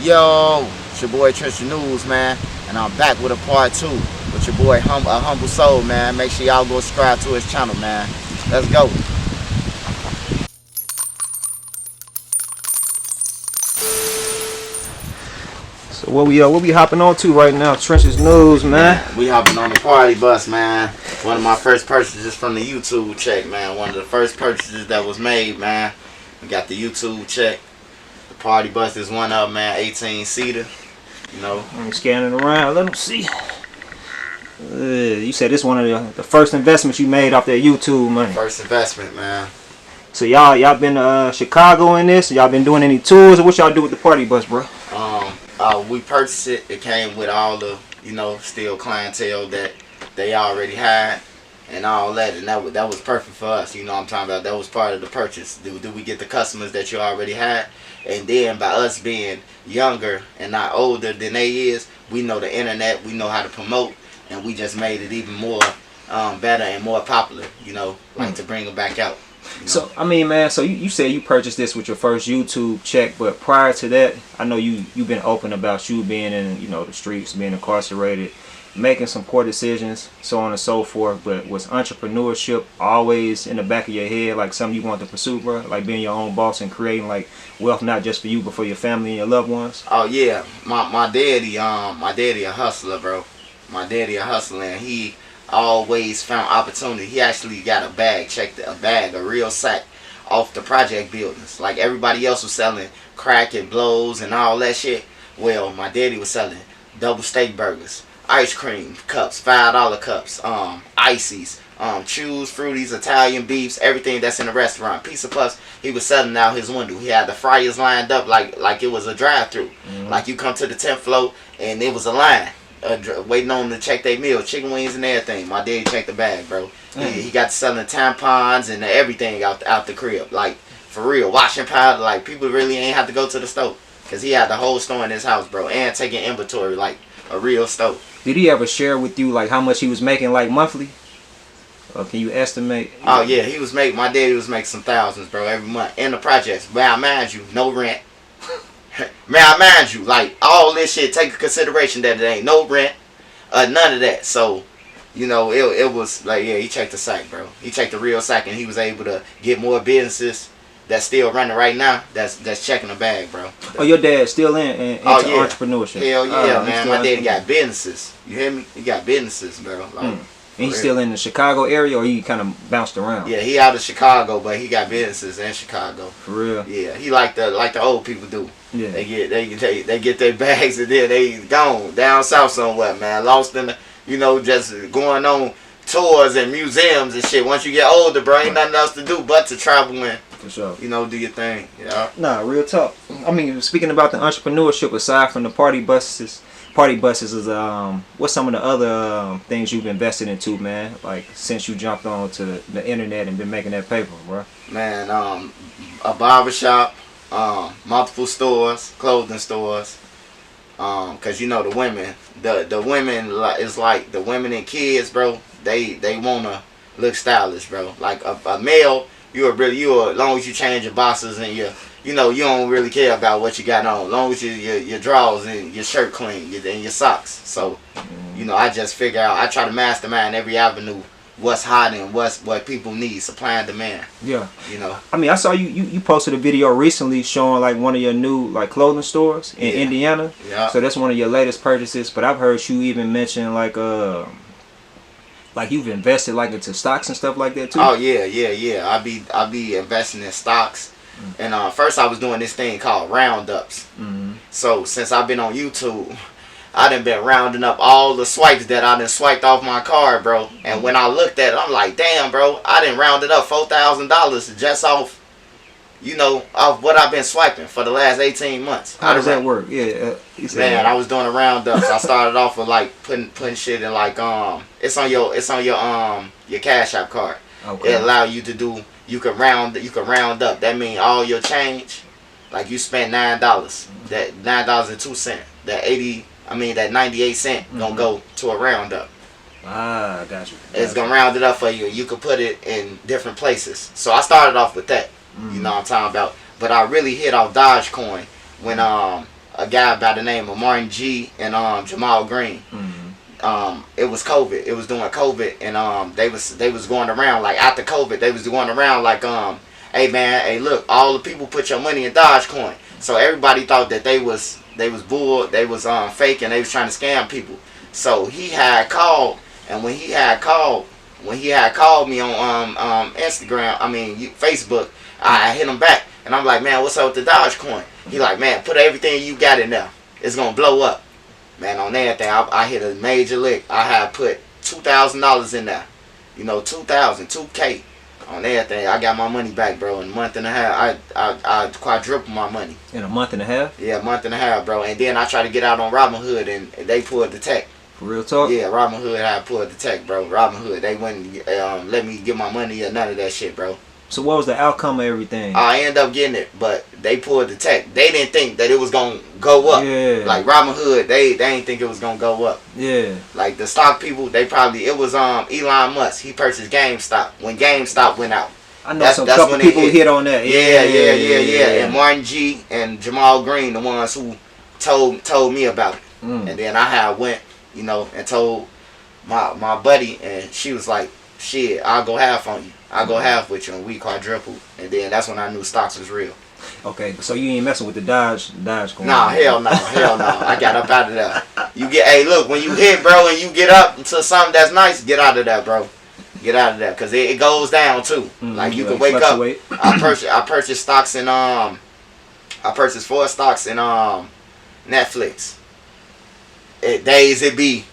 Yo, it's your boy Tristan News, man, and I'm back with a part 2 with your boy AHumbleSoul, man. Make sure y'all go subscribe to his channel, man. Let's go. So what we hopping on to right now? Trenches News, man. We hopping on the party bus, man. One of my first purchases from the YouTube check, man. One of the first purchases that was made, man. We got the YouTube check. The party bus is one of them, man. 18-seater. You know. I'm scanning around. Let them see. You said this one of the first investments you made off that YouTube money. First investment, man. So y'all been to Chicago in this? Y'all been doing any tours? Or what y'all do with the party bus, bro? We purchased it. It came with all the, still clientele that they already had and all that, and that was perfect for us. You know what I'm talking about? That was part of the purchase. Do we get the customers that you already had? And then by us being younger and not older than they is, we know the internet, we know how to promote, and we just made it even more better and more popular, to bring them back out. So I mean, man, so you said you purchased this with your first YouTube check, but prior to that, I know you've been open about you being in the streets, being incarcerated, making some poor decisions, so on and so forth. But was entrepreneurship always in the back of your head, like something you wanted to pursue, bro? Like being your own boss and creating like wealth not just for you but for your family and your loved ones? Oh yeah, my daddy a hustler, bro. My daddy a hustler, and he always found opportunity. He actually got a real sack off the project buildings. Like everybody else was selling crack and blows and all that shit. Well, my daddy was selling double steak burgers, ice cream cups, $5 cups, ices, chews, fruities, Italian beefs, everything that's in the restaurant. Pizza Puffs, he was selling out his window. He had the fryers lined up like it was a drive-through. Like you come to the 10th floor and it was a line. Waiting on them to check their meal, chicken wings and everything. My daddy checked the bag, bro. He got selling tampons and everything out the crib, like for real. Washing powder, like people really ain't have to go to the store, cause he had the whole store in his house, bro, and taking inventory like a real store. Did he ever share with you like how much he was making like monthly? Or can you estimate? Oh yeah, my daddy was making some thousands, bro, every month in the projects. Now mind you, no rent. Man, mind you, like all this shit, take into consideration that it ain't no rent, none of that. So, it was like, yeah, he checked the sack, bro. He checked the real sack, and he was able to get more businesses that's still running right now. That's checking the bag, bro. Oh, your dad's still into entrepreneurship? Hell yeah, man. My daddy got businesses. You hear me? He got businesses, bro. Like, and he's still in the Chicago area, or he kind of bounced around? Yeah, he out of Chicago, but he got businesses in Chicago. For real? Yeah, he like the old people do. Yeah. They get their bags and then they gone down south somewhere, man. Lost in the, just going on tours and museums and shit. Once you get older, bro, ain't nothing else to do but to travel and for sure, do your thing. Yeah. Nah, real talk. I mean, speaking about the entrepreneurship, aside from the party buses is what's some of the other things you've invested into, man? Like since you jumped on to the internet and been making that paper, bro. Man, a barbershop, multiple stores, clothing stores. Cause the women, the women is like the women and kids, bro. They wanna look stylish, bro. Like a male, as long as you change your boxes and you don't really care about what you got on, as long as your drawers and your shirt clean and your socks. So, I just figure out, I try to mastermind every avenue, what's hot and what people need, supply and demand. Yeah. I mean, I saw you posted a video recently showing like one of your new like clothing stores in Indiana. Yeah. So that's one of your latest purchases. But I've heard you even mention like you've invested like into stocks and stuff like that too. Oh yeah. I be investing in stocks. And first I was doing this thing called roundups. So since I've been on YouTube, I done been rounding up all the swipes that I done swiped off my card, bro. And when I looked at it, I'm like, damn, bro, I done rounded up $4,000 just off, off what I've been swiping for the last 18 months. How does that work? Yeah, man, I was doing a roundups. I started off with like putting shit in like it's on your Cash App card. Okay. It allow you to do. You can round up. That means all your change, like you spent $9. That $9.02. That 98 cent gonna go to a roundup. Ah, got you. It's gonna round it up for you. You can put it in different places. So I started off with that. You know what I'm talking about. But I really hit off Dogecoin when a guy by the name of Martin G and Jamal Green. It was COVID. It was during COVID, and they was going around like after COVID. They was going around like hey man, hey look, all the people put your money in Dogecoin. So everybody thought that they was bull, they was fake, and they was trying to scam people. So he had called, and when he had called me on Instagram, Facebook, I hit him back, and I'm like, man, what's up with the Dogecoin? He like, man, put everything you got in there. It's gonna blow up. Man, on everything, I hit a major lick. I had put $2,000 in there. You know, 2,000, 2K on everything. I got my money back, bro, in a month and a half. I quadrupled my money. In a month and a half? Yeah, a month and a half, bro. And then I tried to get out on Robinhood, and they pulled the tech. For real talk? Yeah, Robinhood had pulled the tech, bro. Robinhood, they wouldn't let me get my money or none of that shit, bro. So what was the outcome of everything? I ended up getting it, but they pulled the tech. They didn't think that it was gonna go up. Yeah. Like Robinhood, they didn't think it was gonna go up. Yeah. Like the stock people, it was Elon Musk. He purchased GameStop when GameStop went out. I know some couple people hit on that. Yeah. And Martin G and Jamal Green, the ones who told me about it. And then I went, you know, and told my buddy, and she was like, shit, I'll go half on you. I'll go half with you, and we quadrupled. And then that's when I knew stocks was real. Okay, so you ain't messing with the Dodge going Nah, hell no. I got up out of there. Hey, look, when you hit, bro, and you get up into something that's nice, get out of that, bro. Get out of that, because it goes down, too. Like, you can wake fluctuate. Up. I purchased stocks in, I purchased 4 stocks in, Netflix. Days it be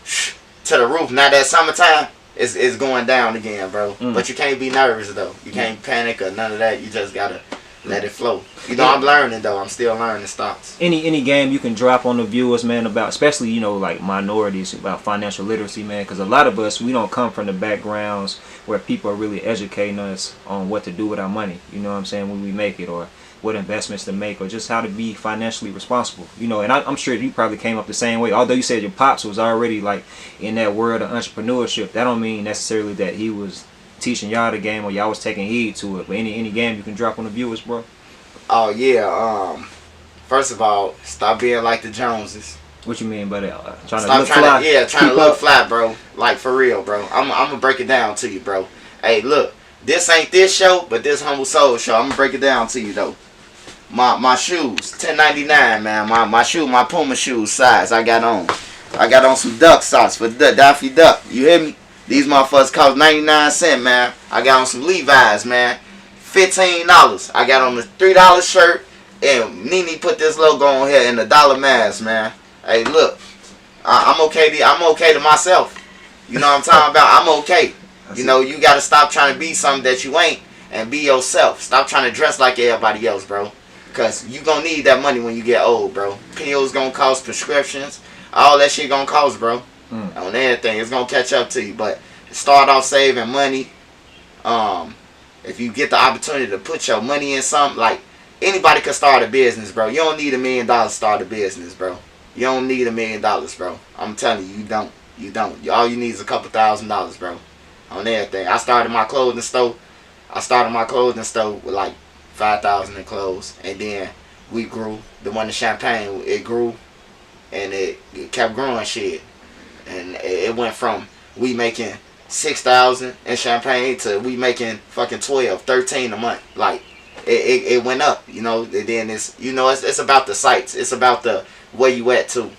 to the roof. Now that summertime, it's going down again, bro. But you can't be nervous, though. You can't panic or none of that. You just gotta let it flow. You know, I'm learning, though. I'm still learning stocks. Any game you can drop on the viewers, man, about, especially, you know, like minorities, about financial literacy, man, because a lot of us, we don't come from the backgrounds where people are really educating us on what to do with our money. You know what I'm saying? When we make it, or what investments to make, or just how to be financially responsible. You know, and I'm sure you probably came up the same way. Although you said your pops was already like in that world of entrepreneurship, that don't mean necessarily that he was teaching y'all the game or y'all was taking heed to it. But any game you can drop on the viewers, bro? Oh yeah. First of all, stop being like the Joneses. What you mean by that? Trying to look fly, bro. Like for real, bro. I'm gonna break it down to you, bro. Hey, look, this ain't this show, but this HumbleSoul show. I'm gonna break it down to you though. My shoes, $10.99, man. My Puma shoes size I got on. I got on some duck socks for Daffy Duck. You hear me? These motherfuckers cost 99 cents, man. I got on some Levi's, man. $15. I got on the $3 shirt, and Nene put this logo on here and the dollar mask, man. Hey, look, I'm okay. I'm okay to myself. You know what I'm talking about? I'm okay. You know, you gotta stop trying to be something that you ain't and be yourself. Stop trying to dress like everybody else, bro. Because you gonna need that money when you get old, bro. Pills gonna cost, prescriptions, all that shit gonna cost, bro. On everything, it's gonna catch up to you. But start off saving money. If you get the opportunity to put your money in something, like anybody can start a business, bro. You don't need $1 million to start a business, bro. You don't need $1 million, bro. I'm telling you, you don't. You don't. All you need is a couple $1,000s, bro. On everything. I started my clothing store with like 5,000 in clothes, and then we grew. The one in Champagne, it grew, and it kept growing shit, and it went from we making 6,000 in Champagne to we making fucking 12, 13 a month. Like it went up, you know. And then it's about the sites. It's about the where you at too.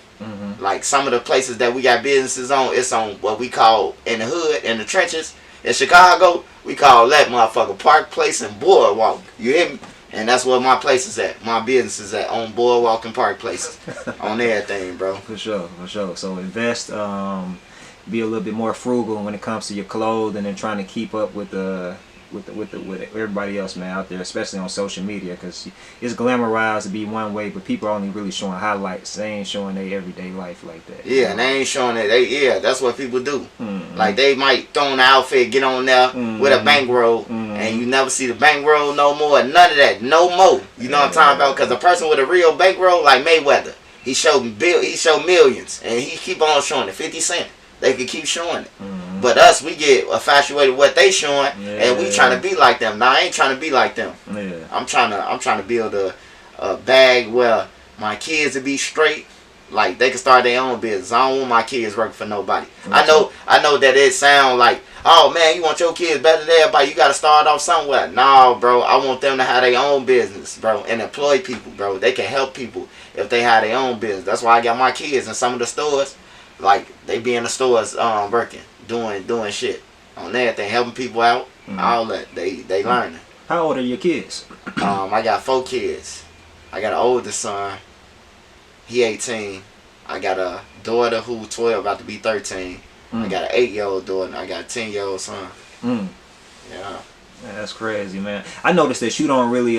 Like some of the places that we got businesses on, it's on what we call in the hood, in the trenches. In Chicago, we call that motherfucker Park Place and Boardwalk. You hear me? And that's where my place is at. My business is at on Boardwalk and Park Places. On everything, bro. For sure. So invest, be a little bit more frugal when it comes to your clothes, and then trying to keep up with everybody else, man, out there, especially on social media, because it's glamorized to be one way, but people are only really showing highlights. They ain't showing their everyday life like that. Yeah, and they ain't showing it. That's what people do. Like they might throw an outfit, get on there with a bankroll, and you never see the bankroll no more. None of that, no more. You know what I'm talking about? Because a person with a real bankroll, like Mayweather, he showed millions, and he keep on showing it. 50 Cent, they could keep showing it. But us, we get infatuated with what they showing, and we trying to be like them. Now I ain't trying to be like them. I'm trying to build a bag where My kids to be straight. Like, they can start their own business. I don't want my kids working for nobody. I know that it sound like, oh man, you want your kids better than everybody, you gotta start off somewhere. No, bro, I want them to have their own business, bro, and employ people, bro. They can help people if they have their own business. That's why I got my kids in some of the stores. Like, they be in the stores working, doing shit on everything, helping people out, all that. They learning. How old are your kids? I got 4 kids. I got an older son. He 18. I got a daughter who 12, about to be 13. I got an 8-year-old daughter. And I got a 10-year-old son. Yeah. Man, that's crazy, man. I noticed that you don't really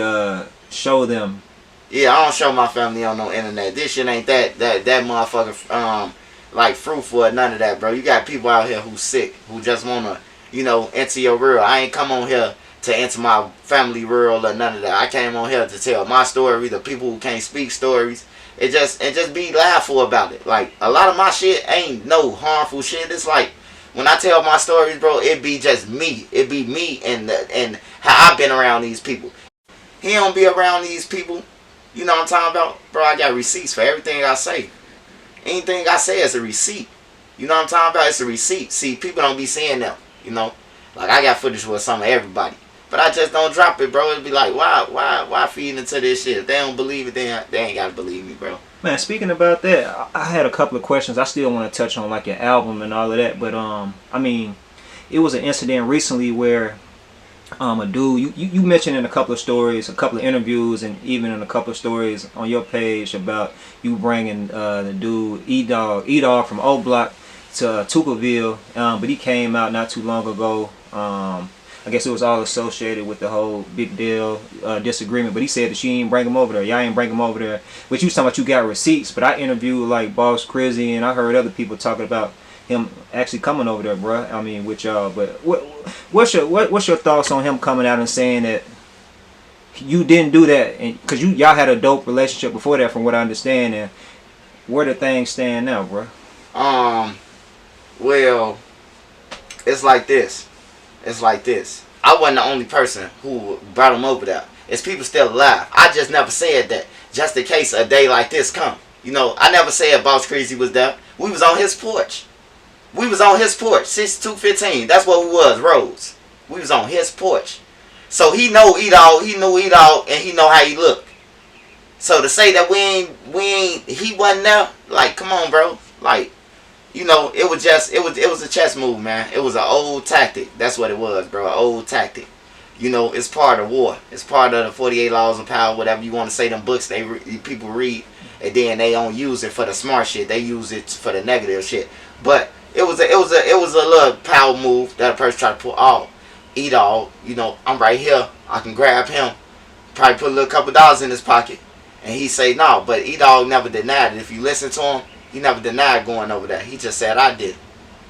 show them. Yeah, I don't show my family on no internet. This shit ain't that motherfucker like fruitful or none of that, bro. You got people out here who sick, who just wanna, enter your world. I ain't come on here to enter my family world or none of that. I came on here to tell my story, the people who can't speak stories. And just be laughful about it. Like, a lot of my shit ain't no harmful shit. It's like, when I tell my stories, bro, it be just me. It be me and how I've been around these people. He don't be around these people. You know what I'm talking about? Bro, I got receipts for everything I say. Anything I say is a receipt. You know what I'm talking about? It's a receipt. See, people don't be seeing them, Like, I got footage with some of everybody. But I just don't drop it, bro. It'd be like, why feed into this shit? If they don't believe it, they ain't gotta believe me, bro. Man, speaking about that, I had a couple of questions. I still want to touch on like your album and all of that, but I mean, it was an incident recently where a dude you mentioned in a couple of stories, a couple of interviews, and even in a couple of stories on your page about you bringing the dude E-Dogg from O Block to Tuckerville, but he came out not too long ago. I guess it was all associated with the whole big deal disagreement, but he said that she ain't bring him over there. Y'all ain't bring him over there. But you was talking about you got receipts, but I interviewed like Boss Crizzy, and I heard other people talking about him actually coming over there, bruh. I mean, with y'all. But what's your thoughts on him coming out and saying that you didn't do that, and because y'all had a dope relationship before that, from what I understand, and where the things stand now, bruh? Well, it's like this. I wasn't the only person who brought him over there. It's people still alive. I just never said that. Just in case a day like this come. I never said Boss Crazy was there. We was on his porch. 6215. That's what we was, Rose. We was on his porch. So he know E-Dogg, and he know how he look. So to say that he wasn't there, like, come on, bro. Like, it was a chess move, man. It was an old tactic. That's what it was, bro. An old tactic. It's part of war. It's part of the 48 Laws of Power, whatever you want to say. Them books people read, and then they don't use it for the smart shit. They use it for the negative shit. But it was a little power move that a person tried to pull. Oh, E-Dogg, I'm right here. I can grab him. Probably put a little couple dollars in his pocket, and he say no. But E-Dogg never denied it. If you listen to him, he never denied going over there. He just said, I did.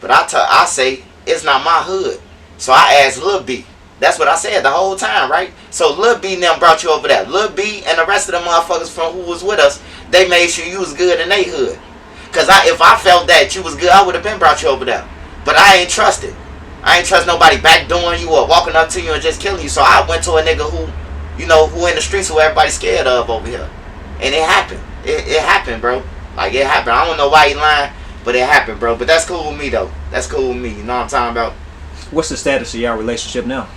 But I say, it's not my hood. So I asked Lil B. That's what I said the whole time, right? So Lil B and them brought you over there. Lil B and the rest of the motherfuckers from who was with us, they made sure you was good in their hood. Because if I felt that you was good, I would have been brought you over there. But I ain't trusted. I ain't trust nobody backdooring you or walking up to you and just killing you. So I went to a nigga who in the streets, who everybody's scared of over here. And it happened. It happened, bro. Like, it happened. I don't know why he lying, but it happened, bro. But that's cool with me, though. That's cool with me. You know what I'm talking about? What's the status of y'all relationship now?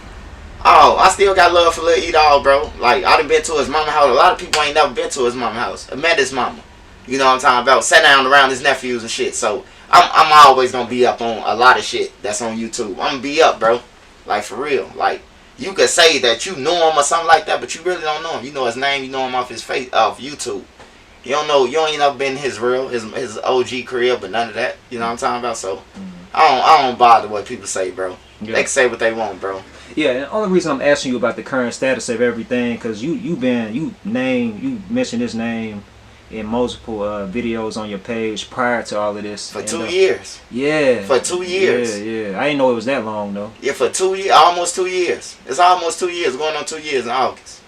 Oh, I still got love for Lil E-Dogg, bro. Like, I done been to his mama house. A lot of people ain't never been to his mama house. I met his mama. You know what I'm talking about? Sat down around his nephews and shit. So, I'm always going to be up on a lot of shit that's on YouTube. I'm going to be up, bro. Like, for real. Like, you could say that you know him or something like that, but you really don't know him. You know his name. You know him off his face, off YouTube. You ain't never been his OG career, but none of that. You know what I'm talking about? So, I don't bother what people say, bro. Yeah. They can say what they want, bro. Yeah, and the only reason I'm asking you about the current status of everything, because you mentioned his name in multiple videos on your page prior to all of this. For 2 years. Yeah. For 2 years. Yeah. I didn't know it was that long, though. Yeah, for 2 years. Almost 2 years. It's almost 2 years. Going on 2 years in August.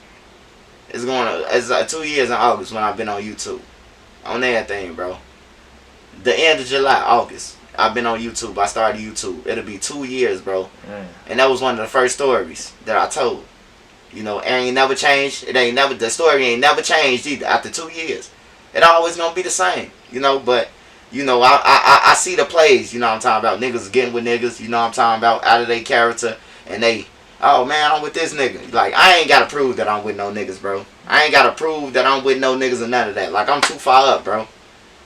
It's 2 years in August when I've been on YouTube. On everything, bro. The end of July, August. I've been on YouTube. I started YouTube. It'll be 2 years, bro. And that was one of the first stories that I told. It ain't never changed. The story ain't never changed either after 2 years. It always gonna be the same, you know. But you know, I see the plays, you know what I'm talking about. Niggas getting with niggas, you know what I'm talking about, out of their character, and they, oh man, I'm with this nigga. Like, I ain't gotta prove that I'm with no niggas, bro. I ain't gotta prove that I'm with no niggas or none of that. Like, I'm too far up, bro.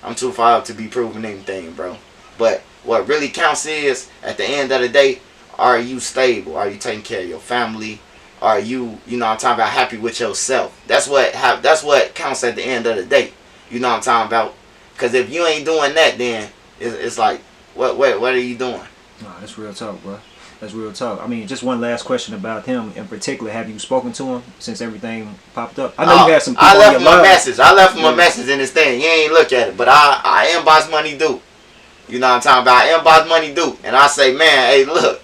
I'm too far up to be proving anything, bro. But what really counts is, at the end of the day, are you stable? Are you taking care of your family? Are you, you know what I'm talking about, happy with yourself? That's what counts at the end of the day. You know what I'm talking about? Because if you ain't doing that, then it's like, what are you doing? Nah, that's real talk, bro. That's real talk. I mean, just one last question about him in particular. Have you spoken to him since everything popped up? I know you had some people I left him a line. message. I left him a message in his thing. He ain't look at it. But I inbox Money Duke. You know what I'm talking about? I inbox Money Duke. And I say, man, hey, look,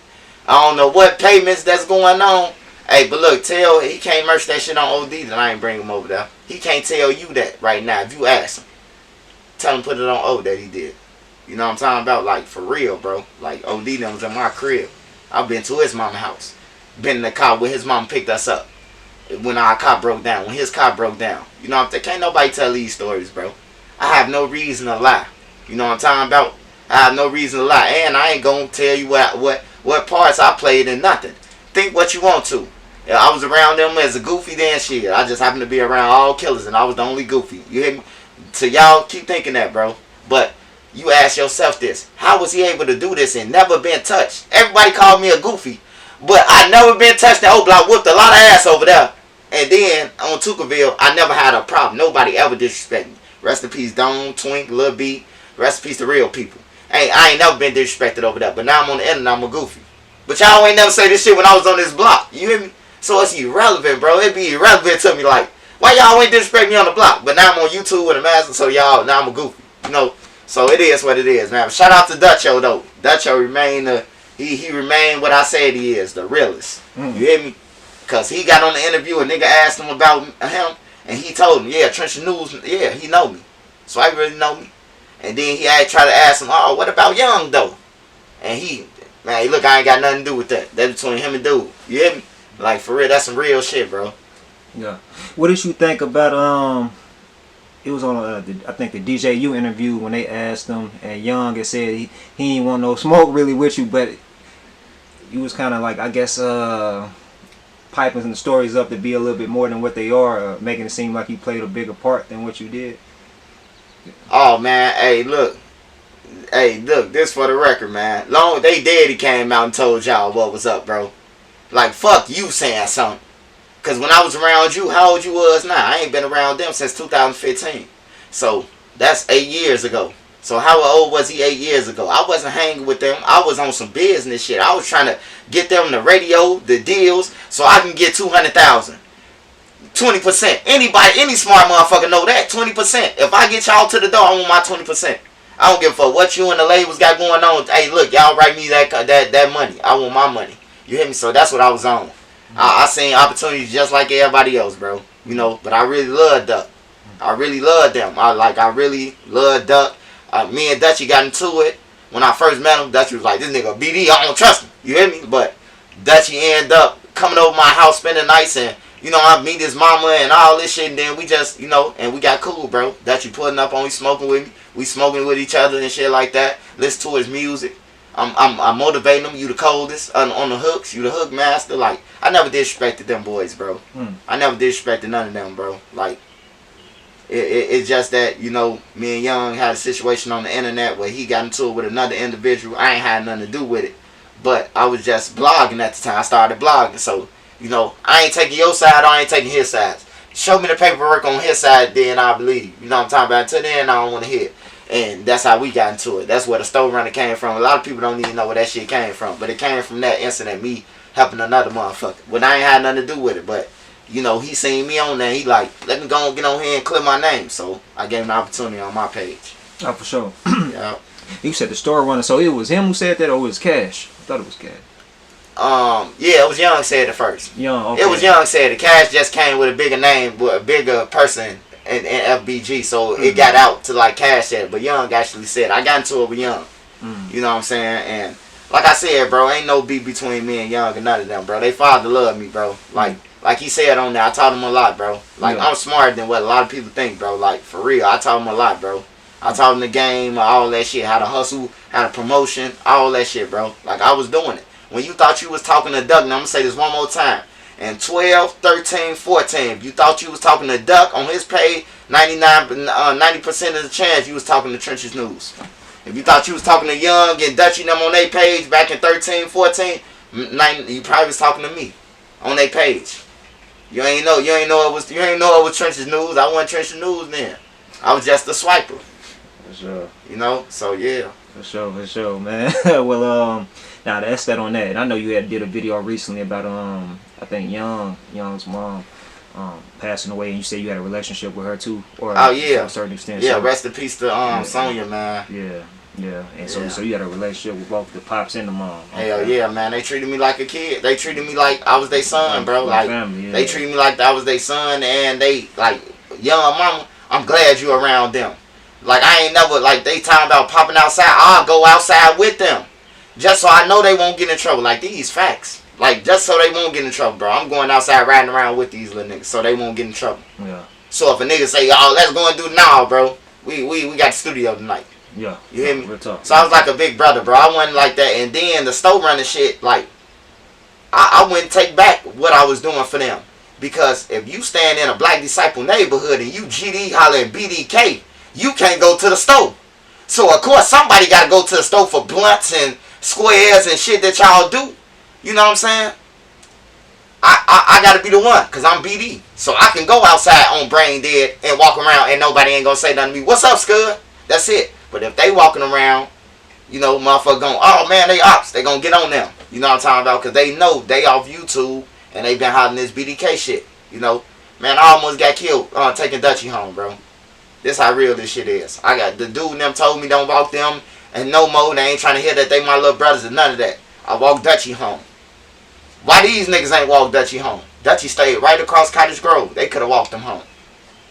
I don't know what payments that's going on. Hey, but look, tell, he can't merch that shit on OD that I ain't bring him over there. He can't tell you that right now. If you ask him, tell him put it on O that he did. You know what I'm talking about? Like, for real, bro. Like, OD them was in my crib. I've been to his mama house. Been in the car where his mom picked us up. When our car broke down. When his car broke down. You know what I'm saying? Can't nobody tell these stories, bro. I have no reason to lie. You know what I'm talking about? I have no reason to lie. And I ain't gonna tell you what parts I played in nothing. Think what you want to. Yeah, I was around them as a goofy then shit. I just happened to be around all killers and I was the only goofy. You hear me? So y'all keep thinking that, bro. But you ask yourself this. How was he able to do this and never been touched? Everybody called me a goofy. But I never been touched. That whole block whooped a lot of ass over there. And then on Tuckerville, I never had a problem. Nobody ever disrespected me. Rest in peace, Dome, Twink, Lil B. Rest in peace to real people. I ain't never been disrespected over there. But now I'm on the internet, I'm a goofy. But y'all ain't never say this shit when I was on this block. You hear me? So it's irrelevant, bro. It be irrelevant to me. Like, why y'all ain't disrespect me on the block? But now I'm on YouTube with a mask, so y'all, now I'm a goofy. You know? So it is what it is, man. Shout out to Dutcho, though. Dutcho remain he remained what I said he is, the realest. You hear me? Because he got on the interview, a nigga asked him about him, and he told him, yeah, Trenchard News, yeah, he know me. So I really know me. And then he had tried to ask him, oh, what about Young, though? And he, man, look, I ain't got nothing to do with that. That's between him and dude. You hear me? Like, for real, that's some real shit, bro. Yeah. What did you think about, it was on, I think, the DJU interview when they asked him, and Young had said he ain't want no smoke really with you, but you was kind of like, I guess, piping the stories up to be a little bit more than what they are, making it seem like you played a bigger part than what you did. Oh, man, hey, look, this for the record, man. Long they dead, he came out and told y'all what was up, bro. Like, fuck you saying something. Because when I was around you, how old you was now? I ain't been around them since 2015. So, that's 8 years ago. So, how old was he 8 years ago? I wasn't hanging with them. I was on some business shit. I was trying to get them the radio, the deals, so I can get 200,000. 20%. Anybody, any smart motherfucker know that. 20%. If I get y'all to the door, I want my 20%. I don't give a fuck what you and the labels got going on. Hey, look, y'all write me that money. I want my money. You hear me? So that's what I was on. I seen opportunities just like everybody else, bro. You know, but I really love Duck. I really love them. I really love Duck. Me and Dutchy got into it. When I first met him, Dutchy was like, this nigga BD, I don't trust him. You hear me? But Dutchy ended up coming over my house, spending nights, and, you know, I meet his mama and all this shit, and then we just, you know, and we got cool, bro. Dutchy putting up on me, smoking with me. We smoking with each other and shit like that. Listen to his music. I'm motivating them. You the coldest on the hooks. You the hook master. Like, I never disrespected them boys, bro. I never disrespected none of them, bro. Like, it's just that, you know, me and Young had a situation on the internet where he got into it with another individual. I ain't had nothing to do with it. But I was just blogging at the time. I started blogging. So, you know, I ain't taking your side. I ain't taking his side. Show me the paperwork on his side, then I'll believe. You know what I'm talking about? Until then, I don't want to hear it. And that's how we got into it. That's where the store runner came from. A lot of people don't even know where that shit came from. But it came from that incident, me helping another motherfucker. But I ain't had nothing to do with it. But, you know, he seen me on there. He like, let me go and get on here and clear my name. So I gave him an opportunity on my page. Oh, for sure. Yeah. You said the store runner. So it was him who said that, or it was Cash? I thought it was Cash. Yeah, it was Young said it first. Young, okay. It was Young said it. Cash just came with a bigger name, with a bigger person in FBG, so it got out to like Cash said it. But Young actually said it. I got into it with Young. You know what I'm saying? And like I said, bro, ain't no beef between me and Young and none of them, bro. They father love me, bro. Like like he said on there, I taught him a lot, bro. Like, I'm smarter than what a lot of people think, bro. Like, for real, I taught him a lot, bro. I taught him the game, all that shit, how to hustle, how to promotion, all that shit, bro. Like, I was doing it. When you thought you was talking to Duck, and I'm going to say this one more time. And 12, 13, 14, if you thought you was talking to Duck on his page, 90% of the chance you was talking to Trenches News. If you thought you was talking to Young and Dutchy and them on their page back in 13, 14, you probably was talking to me on their page. You ain't know it was Trenches News. I wasn't Trenches News then. I was just a swiper. For sure. You know, so yeah. For sure, man. Well, now that's that on that. And I know you did a video recently about I think Young's mom passing away, and you said you had a relationship with her too, or oh yeah, to a certain extent. Yeah, so, rest in peace to Sonya, man. Yeah. And so you had a relationship with both the pops and the mom. Okay. Hell yeah, man. They treated me like a kid. They treated me like I was their son, bro. Like family, they treated me like I was their son, and they like, Young mama, I'm glad you around them. Like, I ain't never, like, they talking about popping outside. I'll go outside with them. Just so I know they won't get in trouble. Like, these facts. Like, just so they won't get in trouble, bro. I'm going outside riding around with these little niggas so they won't get in trouble. Yeah. So if a nigga say, oh, let's go and do it now, bro. We got the studio tonight. Yeah. You hear me? Real talk. So I was like a big brother, bro. I wasn't like that. And then the store running shit, like, I wouldn't take back what I was doing for them. Because if you stand in a Black Disciple neighborhood and you GD hollering BDK, you can't go to the store. So of course somebody got to go to the store for blunts and squares and shit that y'all do. You know what I'm saying? I got to be the one because I'm BD. So I can go outside on Brain Dead and walk around and nobody ain't going to say nothing to me. What's up, Scud? That's it. But if they walking around, you know, motherfucker going, oh man, they ops. They going to get on them. You know what I'm talking about? Because they know they off YouTube and they been hollering this BDK shit. You know? Man, I almost got killed taking Dutchy home, bro. This how real this shit is. I got the dude and them told me don't walk them and no more. They ain't trying to hear that they my little brothers and none of that. I walked Dutchy home. Why these niggas ain't walked Dutchy home? Dutchy stayed right across Cottage Grove. They could have walked them home.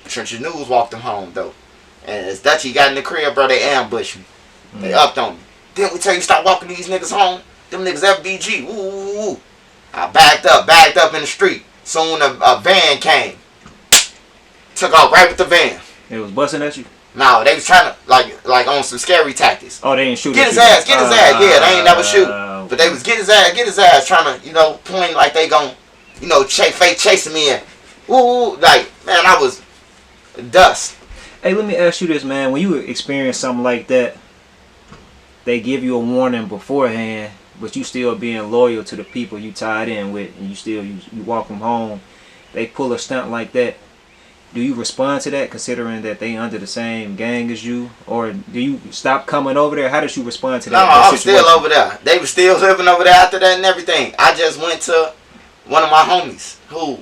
Trenches News walked them home though. And as Dutchy got in the crib, bro, they ambushed me. They upped on me. Didn't we tell you stop walking these niggas home? Them niggas FBG. Woo. I backed up in the street. Soon a van came. Took off right with the van. It was busting at you? No, they was trying to, like on some scary tactics. Oh, they ain't shooting. Get his ass. Yeah, they ain't never shoot. But they was get his ass, trying to, you know, point like they gon', you know, fake chasing me and, woo, like, man, I was dust. Hey, let me ask you this, man. When you experience something like that, they give you a warning beforehand, but you still being loyal to the people you tied in with, and you walk them home. They pull a stunt like that. Do you respond to that, considering that they under the same gang as you, or do you stop coming over there? How did you respond to that? No, I was still over there. They were still living over there after that and everything. I just went to one of my homies,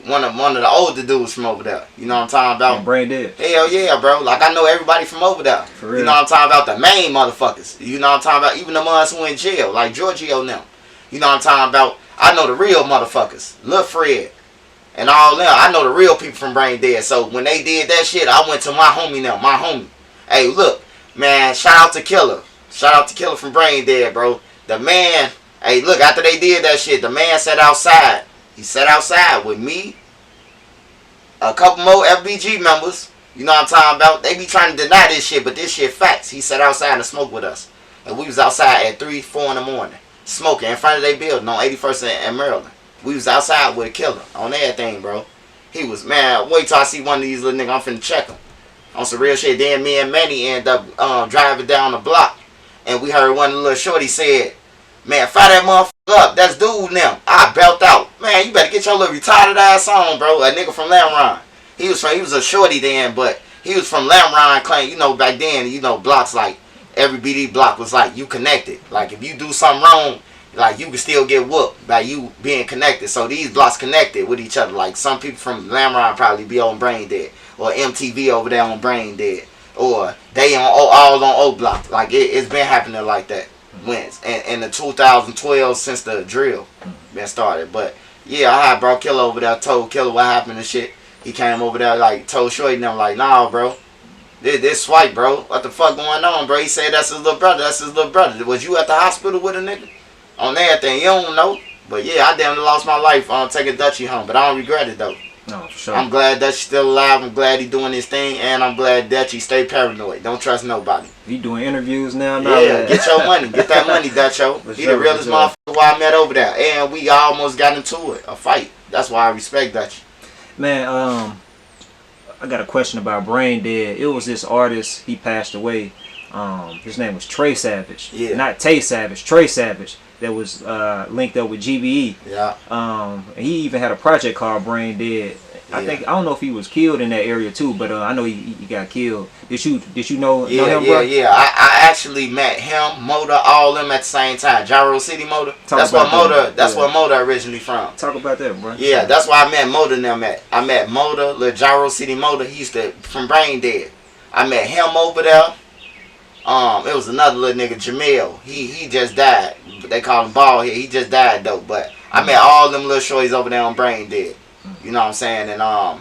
one of the older dudes from over there. You know what I'm talking about? And Brain Dead. Hell yeah, bro. Like I know everybody from over there. For real. You know what I'm talking about? The main motherfuckers. You know what I'm talking about? Even the ones who in jail, like Giorgio now. You know what I'm talking about? I know the real motherfuckers. Lil Fred. And all them, I know the real people from Brain Dead. So when they did that shit, I went to my homie now. My homie. Hey, look, man, shout out to Killer. Shout out to Killer from Brain Dead, bro. The man, hey, look, after they did that shit, the man sat outside. He sat outside with me, a couple more FBG members. You know what I'm talking about? They be trying to deny this shit, but this shit facts. He sat outside and smoked with us. And we was outside at 3, 4 in the morning, smoking in front of their building on 81st and Maryland. We was outside with a killer on everything, bro. He was, man, wait till I see one of these little niggas, I'm finna check him. On some real shit. Then me and Manny end up driving down the block. And we heard one of the little shorty said, man, fire that motherfucker up. That's dude now. I belt out. Man, you better get your little retarded ass on, bro. A nigga from Lamron. He was a shorty then, but he was from Lamron claim, you know, back then, you know, blocks like, every BD block was like, you connected. Like, if you do something wrong, like, you can still get whooped by you being connected. So these blocks connected with each other. Like, some people from Lamron probably be on Brain Dead. Or MTV over there on Brain Dead. Or they all on O Block. Like, it's been happening like that. In the 2012 since the drill been started. But, yeah, I had brought Killer over there. Told Killer what happened and shit. He came over there, like, told Shorty and them, like, nah, bro. This swipe, bro. What the fuck going on, bro? He said that's his little brother. That's his little brother. Was you at the hospital with a nigga? On everything, you don't know, But yeah, I damn near lost my life taking Dutchie home, but I don't regret it though. No, for sure. I'm glad Dutchie's still alive. I'm glad he's doing his thing, and I'm glad Dutchie stay paranoid. Don't trust nobody. He doing interviews now. Yeah, get your money. Get that money, Dutcho. He the realest motherfucker who I met over there. And we almost got into it. A fight. That's why I respect Dutch. Man, I got a question about Brain Dead. It was this artist, he passed away. His name was Tay Savage. Yeah. Not Tay Savage, Tay Savage. That was linked up with GBE. Yeah. He even had a project called Brain Dead. I don't know if he was killed in that area too, but I know he got killed. Did you know him, bro? Yeah. I actually met him, Motor, all them at the same time. Gyro City Motor. That's where Motor originally from. Talk about that, bro. Yeah, that's why I met Motor and them at. I met Motor, the Gyro City Motor. He used to from Brain Dead. I met him over there. It was another little nigga, Jamil. He just died. They call him Bald Head. He just died though. But I met all them little shorties over there on Brain Dead. You know what I'm saying? And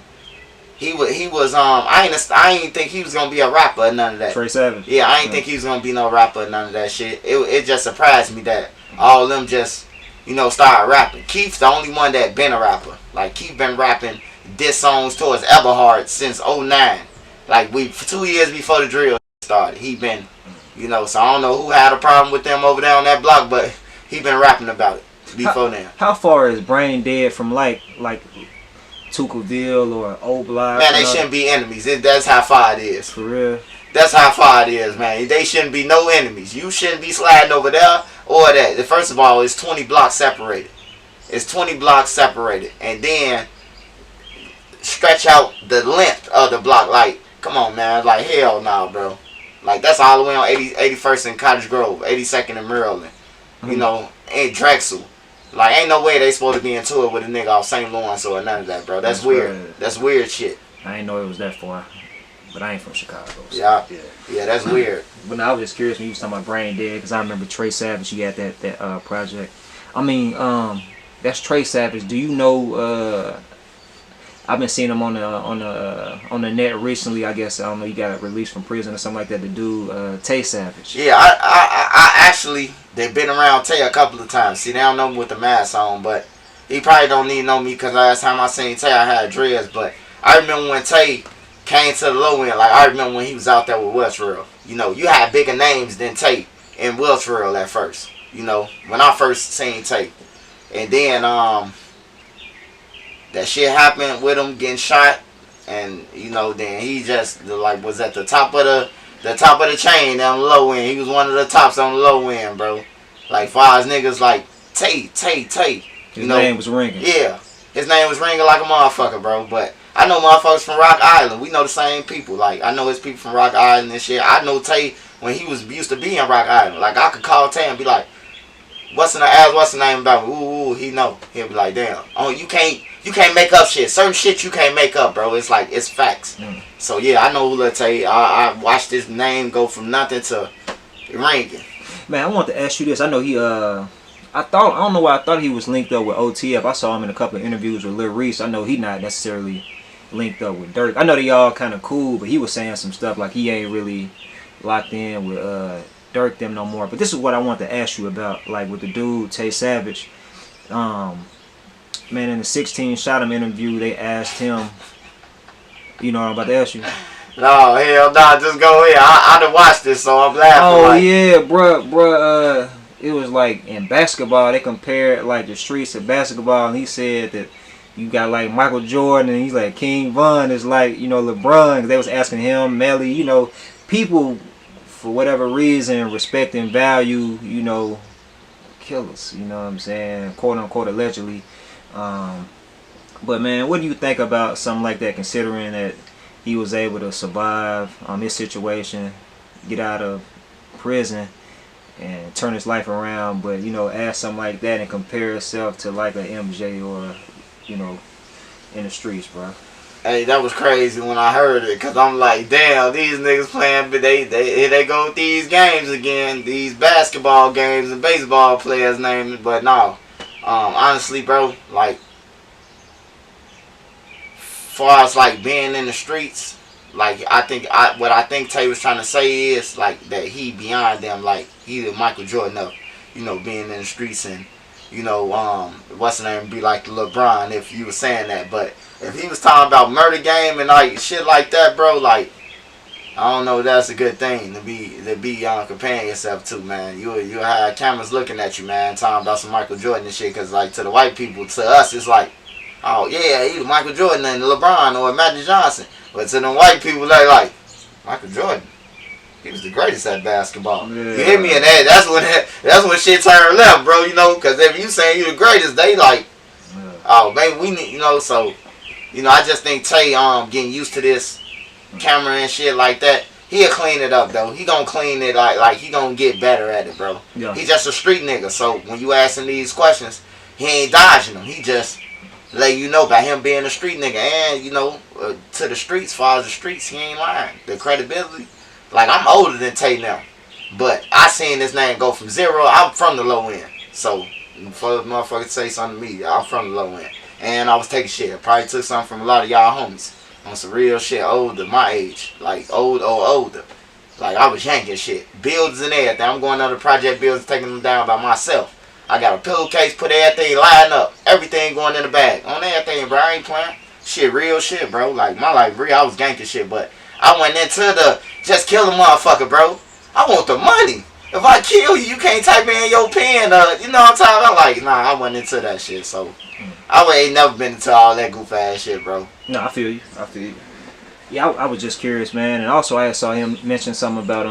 he was I ain't think he was gonna be a rapper or none of that. Tay Savage. Yeah, I ain't think he was gonna be no rapper or none of that shit. It just surprised me that all of them just started rapping. Keith's the only one that been a rapper. Like Keith been rapping diss songs towards Everhard since '09. Like for 2 years before the drill started. He been so I don't know who had a problem with them over there on that block, but he been rapping about it before now. How far is Brain Dead from like Tuckerville or Old Block? Man, they shouldn't be enemies. That's how far it is. For real? That's how far it is, man. They shouldn't be no enemies. You shouldn't be sliding over there or that. First of all, it's 20 blocks separated. It's 20 blocks separated. And then stretch out the length of the block. Like, come on, man. Like, hell no, bro. Like, that's all the way on 81st and Cottage Grove, 82nd and Maryland. And Drexel. Like, ain't no way they supposed to be into it with a nigga off St. Lawrence or none of that, bro. That's weird. Right. That's weird shit. I ain't know it was that far. But I ain't from Chicago. So, yeah, that's weird. But no, I was just curious when you was talking about Brain Dead, because I remember Tay Savage, he had that project. I mean, that's Tay Savage. Do you know, I've been seeing him on the net recently. I guess, I don't know, he got released from prison or something like that. The dude, Tay Savage. Yeah, I actually, they've been around Tay a couple of times. See, they don't know me with the mask on, but he probably don't need to know me because last time I seen Tay, I had dreads. But I remember when Tay came to the low end. Like, I remember when he was out there with Welchville. You had bigger names than Tay in Welchville at first. When I first seen Tay. And then, that shit happened with him getting shot. And, then he just, like, was at the top of the chain on the low end. He was one of the tops on the low end, bro. Like, far as niggas like Tay. His name was ringing. Yeah. His name was ringing like a motherfucker, bro. But I know motherfuckers from Rock Island. We know the same people. Like, I know his people from Rock Island and shit. I know Tay when he used to be in Rock Island. Like, I could call Tay and be like, what's the name about me? Ooh, he know. He'll be like, damn. Oh, you can't make up shit. Certain shit you can't make up, bro. It's like, it's facts. So, yeah, I know who Lil Tay. I watched his name go from nothing to ringing. Man, I want to ask you this. I know he, I don't know why I thought he was linked up with OTF. I saw him in a couple of interviews with Lil Reese. I know he not necessarily linked up with Dirk. I know they all kind of cool, but he was saying some stuff like he ain't really locked in with Dirk them no more. But this is what I want to ask you about, like with the dude Tay Savage. Man, in the 16 Shot him interview, they asked him, you know what I'm about to ask you? No, hell nah, just go ahead. I done watched this, so I'm laughing. Oh, like, yeah, bruh, it was like in basketball, they compared like the streets of basketball, and he said that you got like Michael Jordan, and he's like King Von is like, LeBron. They was asking him, Melly, people for whatever reason respect and value, killers, you know what I'm saying, quote unquote, allegedly. But man, what do you think about something like that, considering that he was able to survive his situation, get out of prison, and turn his life around, but add something like that and compare itself to like a MJ or in the streets, bro? Hey, that was crazy when I heard it, cause I'm like, damn, these niggas playing, but they go with these games again, these basketball games and baseball players' names. But no, honestly, bro, like, far as like being in the streets, like what I think Tay was trying to say is like that he beyond them, like he the Michael Jordan of, being in the streets and you know, what's the name, be like the LeBron if you were saying that. But if he was talking about murder game and like shit like that, bro, like I don't know if that's a good thing to be comparing yourself to, man. You have cameras looking at you, man, talking about some Michael Jordan and shit. Cause like to the white people, to us, it's like, oh yeah, either Michael Jordan and LeBron or Magic Johnson. But to the white people, they like Michael Jordan. He was the greatest at basketball. Yeah. You hear me? And that's when shit turned left, bro. You know, because if you saying you the greatest, they like, oh, man, we need, you know. So, you know, I just think Tay getting used to this camera and shit like that. He'll clean it up though. He gonna clean it like he gonna get better at it, bro. Yeah. He just a street nigga. So when you asking these questions, he ain't dodging them. He just let you know about him being a street nigga, and you know, to the streets, as far as the streets, he ain't lying. The credibility. Like, I'm older than Tay now, but I seen this name go from 0. I'm from the low end. So, for the motherfucker to say something to me, I'm from the low end. And I was taking shit. I probably took something from a lot of y'all homies on some real shit, older, my age. Like, older. Like, I was yanking shit. Builds and everything. I'm going under project builds, taking them down by myself. I got a pillowcase, put everything, line up. Everything going in the bag. On everything, bro. I ain't playing. Shit, real shit, bro. Like, my life real. I was yanking shit, but I went into the just kill a motherfucker, bro. I want the money. If I kill you, you can't type in your pen. You know what I'm talking about? Like, nah, I went into that shit. So, I ain't never been into all that goof ass shit, bro. No, I feel you. Yeah, I was just curious, man. And also, I saw him mention something about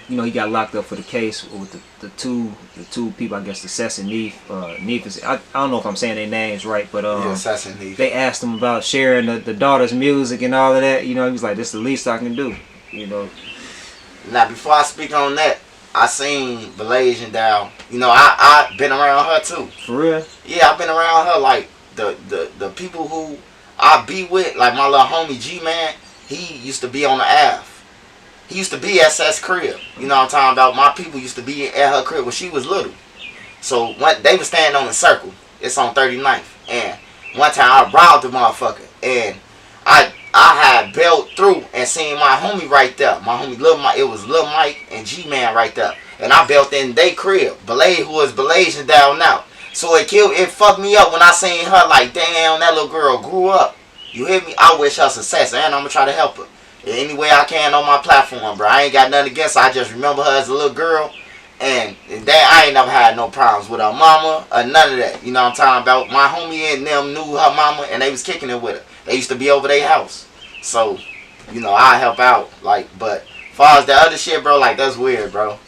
you know, he got locked up for the case with the two people, I guess, the Cess and Neef. Neef is, I don't know if I'm saying their names right, but yeah, Cess and Neef. They asked him about sharing the daughter's music and all of that. You know, he was like, "This is the least I can do." You know. Now, before I speak on that, I seen Malaysian down. You know, I been around her too. For real? Yeah, I've been around her. Like the people who I be with, like my little homie G Man. He used to be on the Ave. He used to be at Cess crib. You know what I'm talking about? My people used to be at her crib when she was little. So they was standing on the circle. It's on 39th. And one time I robbed the motherfucker. And I had bailed through and seen my homie right there. My homie Lil Mike. It was Lil Mike and G-Man right there. And I bailed in they crib. Belay, who was Malaysian down now. So it fucked me up when I seen her like, damn, that little girl grew up. You hear me? I wish her success. And I'm going to try to help her any way I can on my platform, bro. I ain't got nothing against her. I just remember her as a little girl. And that I ain't never had no problems with her mama or none of that. You know what I'm talking about? My homie and them knew her mama and they was kicking it with her. They used to be over their house. So, you know, I help out. Like, but as far as the other shit, bro, like, that's weird, bro.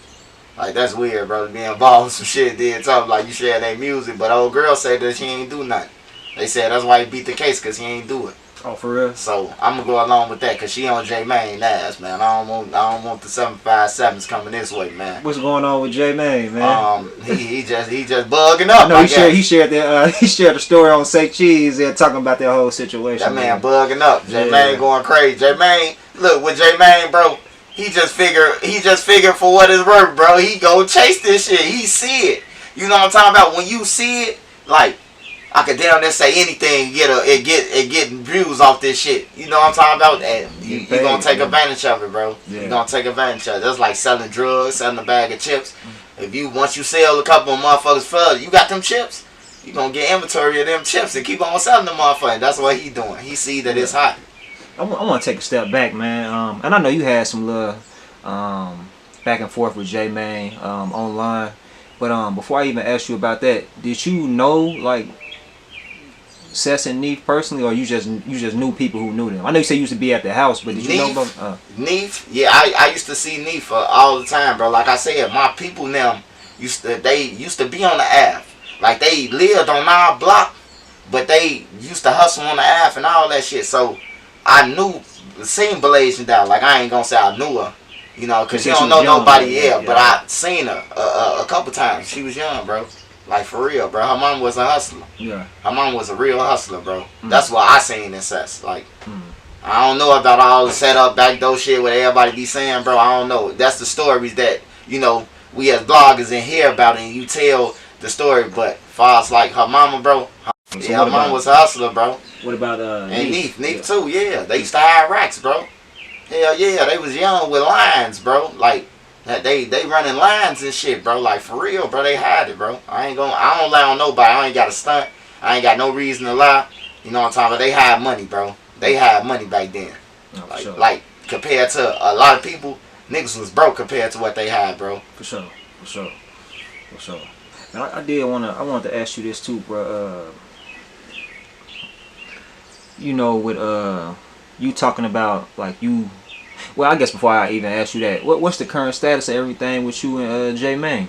Like, that's weird, bro, to be involved with some shit. Then talk like you share their music. But old girl said that she ain't do nothing. They said that's why he beat the case, because he ain't do it. Oh, for real? So I'm gonna go along with that because she on J Main ass, man. I don't want the 757s coming this way, man. What's going on with J Main, man? He just bugging up. No, he shared the story on Say Cheese and talking about that whole situation. That man bugging up. J Main going crazy. J Main, look with J Main, bro. He just figured for what it's worth, bro. He go chase this shit. He see it. You know what I'm talking about? When you see it, like, I could down there say anything, getting views off this shit. You know what I'm talking about? And you gonna take advantage of it, bro. Yeah. You gonna take advantage of it. That's like selling drugs, selling a bag of chips. Once you sell a couple of motherfuckers for you got them chips, you gonna get inventory of them chips and keep on selling them motherfuckers. That's what he doing. He see that it's hot. I want to take a step back, man. And I know you had some little back and forth with J Main online, but before I even ask you about that, did you know like Cess and Neef personally, or you just knew people who knew them? I know you said you used to be at the house, but did you know about Neef? Yeah, I used to see Neef all the time, bro. Like I said, my people now used to be on the Ave. Like they lived on our block, but they used to hustle on the Ave and all that shit. So I seen Blazing down. Like I ain't gonna say I knew her, you know, cause you don't know nobody else. But I seen her a couple times. She was young, bro. Like, for real, bro. Her mom was a hustler. Yeah. Her mom was a real hustler, bro. That's what I seen in Cess. Like, I don't know about all the setup, backdoor shit, what everybody be saying, bro. I don't know. That's the stories that, you know, we as bloggers in hear about it, and you tell the story. But far as, like, her mama, bro, her mom was a hustler, bro. What about, and Neef too, yeah. They used to hire racks, bro. Hell yeah, they was young with lines, bro. Like, That they running lines and shit, bro. Like for real, bro. They had it, bro. I don't lie on nobody. I ain't got a stunt. I ain't got no reason to lie. You know what I'm talking about? They had money, bro. They had money back then. Oh, like compared to a lot of people, niggas was broke compared to what they had, bro. For sure. Now, I wanted to ask you this too, bro. You know, with you talking about like you. Well, I guess before I even ask you that, what's the current status of everything with you and J Mane?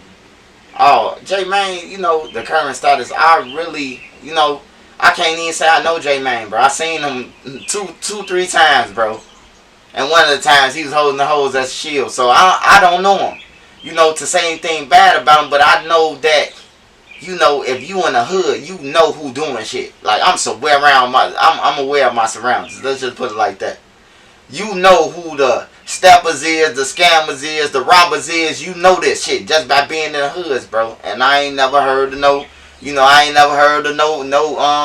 Oh, J Mane, you know, the current status, I really, you know, I can't even say I know J Mane, bro. I seen him two, 3 times, bro. And one of the times he was holding the hose as a shield. So I don't know him, you know, to say anything bad about him, but I know that, you know, if you in the hood, you know who doing shit. Like, I'm aware of my surroundings. Let's just put it like that. You know who the steppers is, the scammers is, the robbers is. You know this shit just by being in the hoods, bro. And I ain't never heard of no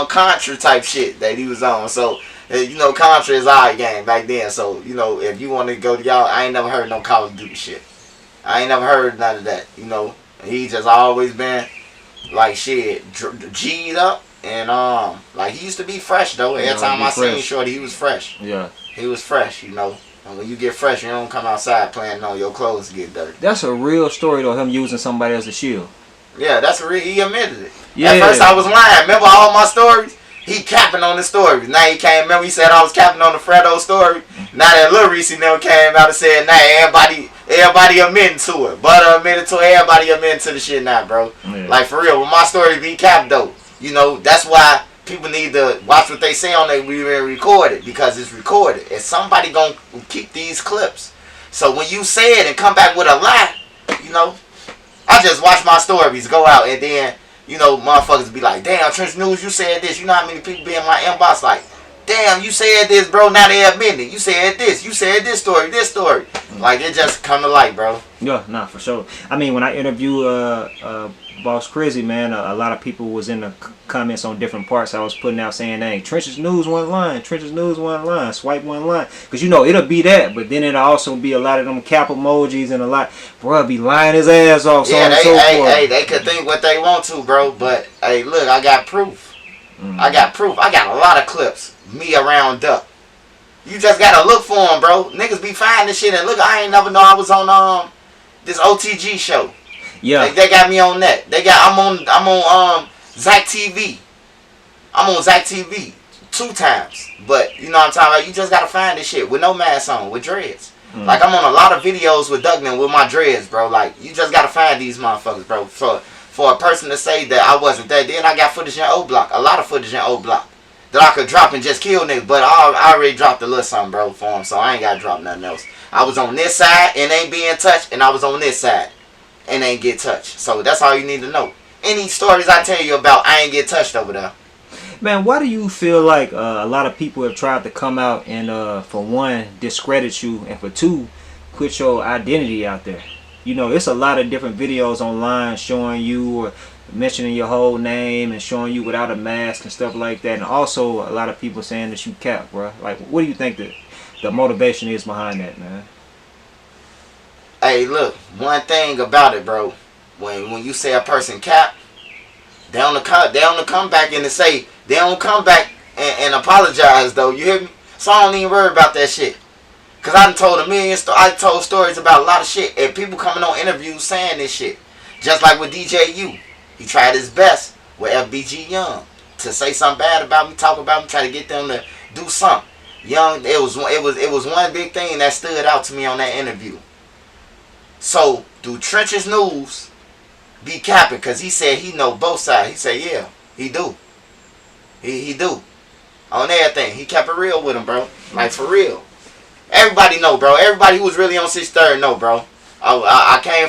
Contra type shit that he was on. So, you know, Contra is our game back then. So, you know, if you want to go to y'all, I ain't never heard no Call of Duty shit. I ain't never heard none of that, you know. He just always been, like, shit, G'd up. And, like, he used to be fresh, though. Every time I seen Shorty, he was fresh. Yeah. He was fresh, you know. And when you get fresh, you don't come outside planning on your clothes to get dirty. That's a real story, though, him using somebody as a shield. Yeah, that's real. He admitted it. Yeah. At first, I was lying. Remember all my stories? He capping on the stories. Now he came. Remember he said I was capping on the Fredo story? Now that Lil Reese never came out and said, nah, everybody admitting to it. Butta admitted to it. Everybody admitting to the shit now, bro. Yeah. Like, for real. When my story be capped, though, you know, that's why people need to watch what they say on they we record it, because it's recorded. And somebody gonna keep these clips. So when you say it and come back with a lie, you know, I just watch my stories go out and then, you know, motherfuckers be like, damn, Trench News, you said this. You know how many people be in my inbox like, damn, you said this, bro. Now they admit it. You said this. You said this story. Like, it just come to light, bro. Yeah, nah, for sure. I mean, when I interviewed Boss Crizzy, man, a lot of people was in the comments on different parts I was putting out saying, hey, Trench's News one line, swipe one line. Because, you know, it'll be that, but then it'll also be a lot of them cap emojis and a lot, bro, be lying his ass off. Yeah, they could think what they want to, bro, but, hey, look, I got proof. I got a lot of clips. Me around Duck. You just gotta look for them, bro. Niggas be finding this shit, and look, I ain't never know I was on this OTG show. Yeah, they got me on that. I'm on Zach TV. I'm on Zach TV 2 times. But you know what I'm talking about. You just gotta find this shit with no mask on, with dreads. Like, I'm on a lot of videos with Dugnan with my dreads, bro. Like, you just gotta find these motherfuckers, bro. For a person to say that I wasn't there. Then I got footage in O Block, a lot of footage in O Block that I could drop and just kill niggas. But I already dropped a little something, bro, for him, so I ain't gotta drop nothing else. I was on this side and ain't being touched, and I was on this side and ain't get touched. So that's all you need to know. Any stories I tell you about, I ain't get touched over there. Man, why do you feel like a lot of people have tried to come out and, for one, discredit you, and for two, put your identity out there? You know, it's a lot of different videos online showing you or mentioning your whole name and showing you without a mask and stuff like that. And also a lot of people saying that you cap, bro. Like, what do you think the motivation is behind that, man? Hey, look, one thing about it, bro. When you say a person cap, they don't come back and say, they don't come back and apologize, though. You hear me? So I don't even worry about that shit. Because I done told I told stories about a lot of shit. And people coming on interviews saying this shit. Just like with DJU. He tried his best with FBG and Young to say something bad about me, talk about me, try to get them to do something. Young, it was one big thing that stood out to me on that interview. So, do Trench's News be capping? Because he said he know both sides. He said, yeah, he do. He do. On everything. He kept it real with him, bro. Like, for real. Everybody know, bro. Everybody who was really on 630 know, bro. I came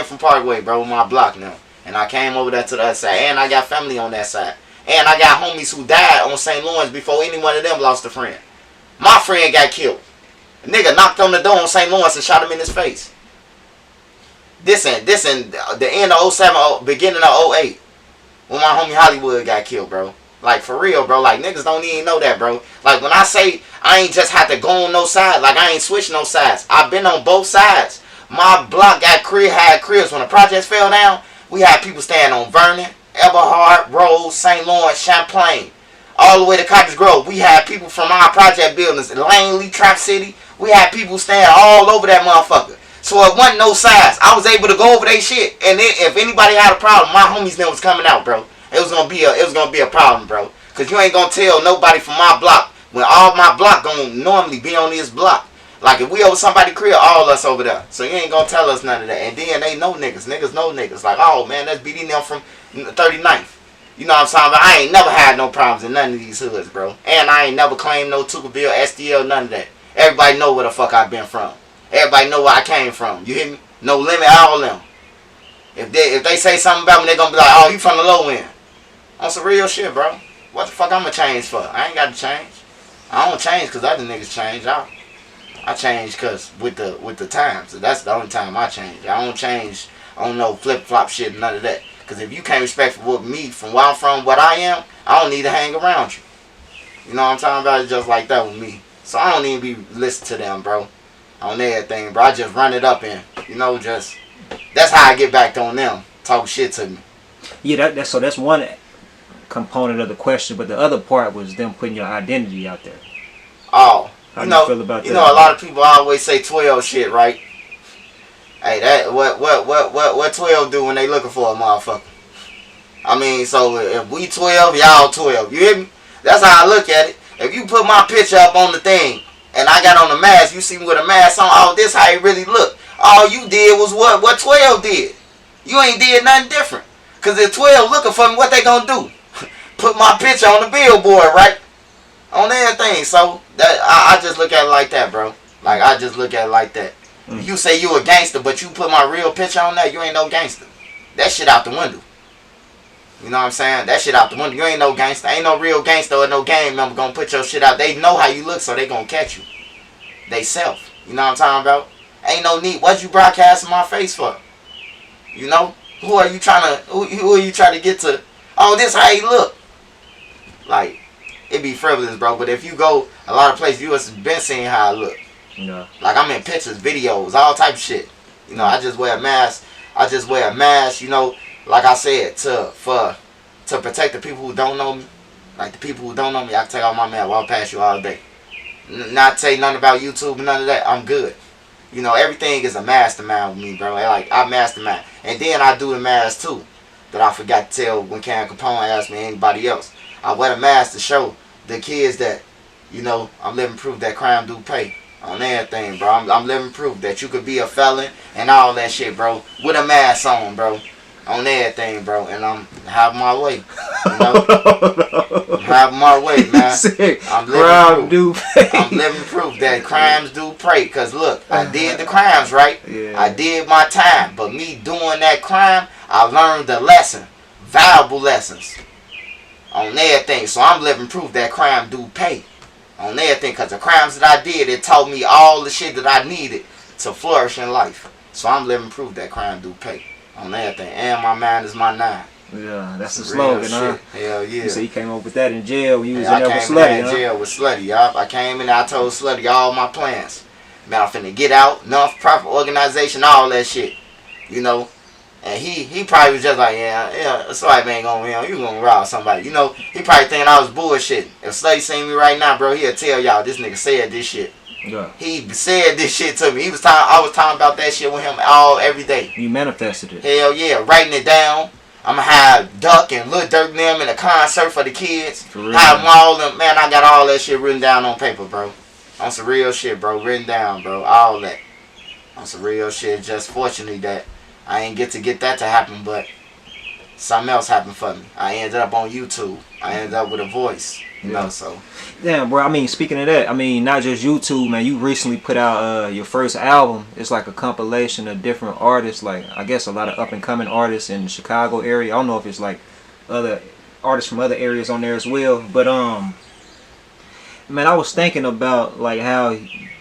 from Parkway, bro, with my block now. And I came over there to the other side. And I got family on that side. And I got homies who died on St. Lawrence before any one of them lost a friend. My friend got killed. A nigga knocked on the door on St. Lawrence and shot him in his face. This in the end of 07, beginning of 08. When my homie Hollywood got killed, bro. Like, for real, bro. Like, niggas don't even know that, bro. Like, when I say I ain't just had to go on no side, like, I ain't switch no sides. I've been on both sides. My block had cribs. When the projects fell down, we had people staying on Vernon, Everhard, Rose, St. Lawrence, Champlain, all the way to Cottage Grove. We had people from our project buildings in Langley, Trap City. We had people staying all over that motherfucker. So it wasn't no size. I was able to go over their shit, and then if anybody had a problem, my homies then was coming out, bro. It was gonna be a problem, bro. Cause you ain't gonna tell nobody from my block when all my block gonna normally be on this block. Like if we over somebody's crib, all us over there. So you ain't gonna tell us none of that. And then they know niggas. Niggas know niggas. Like, oh man, that's BD them from 39th. You know what I'm saying? But I ain't never had no problems in none of these hoods, bro. And I ain't never claimed no Tuckerville, SDL, none of that. Everybody know where the fuck I been from. Everybody know where I came from. You hear me? No limit, all them. If they say something about me, they gonna be like, oh, you from the low end. On some real shit, bro. What the fuck I'ma change for? I ain't got to change. I don't change because other niggas change. I change because with the times. So that's the only time I change. I don't change. I don't know flip-flop shit, none of that. Because if you can't respect what me, from where I'm from, what I am, I don't need to hang around you. You know what I'm talking about? It's just like that with me. So I don't even be listening to them, bro. On everything, bro. I just run it up and, you know, just... That's how I get back on them. Talk shit to me. Yeah, that's one component of the question, but the other part was them putting your identity out there. Oh, how do you feel about that? You know, a lot of people always say 12 shit, right? Hey, that what 12 do when they looking for a motherfucker? I mean, so if we 12, y'all 12. You hear me? That's how I look at it. If you put my picture up on the thing and I got on the mask, you see me with a mask on, oh, this how it really look. All you did was what 12 did. You ain't did nothing different. Because if 12 looking for me, what they gonna do? Put my picture on the billboard, right? On everything. So that I just look at it like that, bro. Like, I just look at it like that. If you say you a gangster, but you put my real picture on that, you ain't no gangster. That shit out the window. You know what I'm saying? That shit out the window. You ain't no gangster. Ain't no real gangster or no gang member gonna put your shit out. They know how you look, so they gonna catch you. They self. You know what I'm talking about? Ain't no need. What you broadcasting my face for? You know? Who are you trying to get to? Oh, this how he look. Like, it be frivolous, bro. But if you go a lot of places, you have been seeing how I look. Yeah. Like, I'm in pictures, videos, all type of shit. You know, I just wear a mask. You know, like I said, to protect the people who don't know me. Like the people who don't know me, I can take off my mask, walk past you all day. Not say nothing about YouTube and none of that. I'm good. You know, everything is a mastermind with me, bro. Like, I mastermind. And then I do the mask too. That I forgot to tell when Capone asked me, anybody else. I wear the mask to show the kids that, you know, I'm living proof that crime do pay. On everything, bro. I'm living proof that you could be a felon and all that shit, bro. With a mask on, bro. On everything, bro. And I'm having my way. You know? I'm having my way, man. I'm living proof. I'm living proof that crimes do pay. Because look, I did the crimes, right? Yeah. I did my time. But me doing that crime, I learned the lesson. Valuable lessons. On everything. So I'm living proof that crime do pay. On everything, because the crimes that I did, it taught me all the shit that I needed to flourish in life. So I'm living proof that crime do pay. On everything. And my mind is my nine. Yeah, that's the slogan, huh? Hell yeah. You say you came up with that in jail. You was in I there with came Slutty, in jail with Slutty, y'all. I came in there, I told Slutty all my plans. Man, I'm finna get out, non-profit organization, all that shit. You know? And he probably was just like, yeah, Slutty ain't gonna, you gonna rob somebody. You know, he probably thinking I was bullshitting. If Slutty seen me right now, bro, he'll tell y'all this nigga said this shit. Yeah. He said this shit to me. I was talking about that shit with him every day. You manifested it. Hell yeah, writing it down. I'm gonna have Duck and Lil Durk and them in a concert for the kids. For real. Have them all them, man, I got all that shit written down on paper, bro. On some real shit, bro. Written down, bro. All that. On some real shit. Just fortunately that I ain't get that to happen, but something else happened for me. I ended up on YouTube. I ended up with a voice. You know, so. Damn, bro. I mean, speaking of that, I mean, not just YouTube, man. You recently put out your first album. It's like a compilation of different artists. Like, I guess a lot of up and coming artists in the Chicago area. I don't know if it's like other artists from other areas on there as well. But man, I was thinking about like how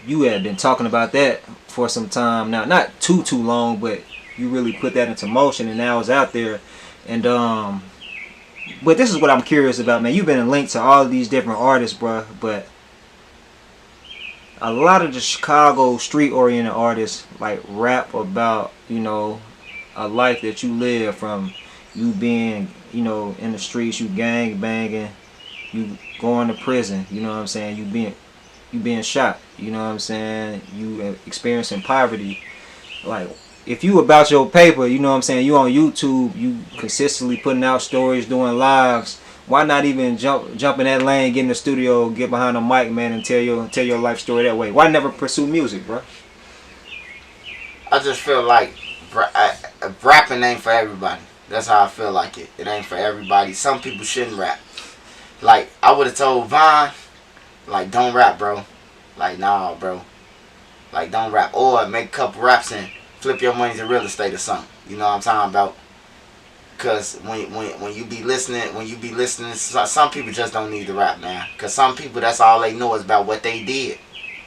you had been talking about that for some time now. Not too long, but you really put that into motion, and now it's out there. And but this is what I'm curious about, man. You've been linked to all of these different artists, bro. But a lot of the Chicago street-oriented artists like rap about, you know, a life that you live, from you being, you know, in the streets, you gang banging, you going to prison, you know what I'm saying, you being shot, you know what I'm saying, you experiencing poverty. Like, if you about your paper, you know what I'm saying, you on YouTube, you consistently putting out stories, doing lives, why not even jump in that lane, get in the studio, get behind the mic, man, and tell your life story that way? Why never pursue music, bro? I just feel like rapping ain't for everybody. That's how I feel like it. It ain't for everybody. Some people shouldn't rap. Like, I would have told Vaughn, like, don't rap, bro. Like, nah, bro. Like, don't rap. Or make a couple raps and flip your money to real estate or something. You know what I'm talking about? Because when you be listening, some people just don't need to rap, man. Because some people, that's all they know is about what they did.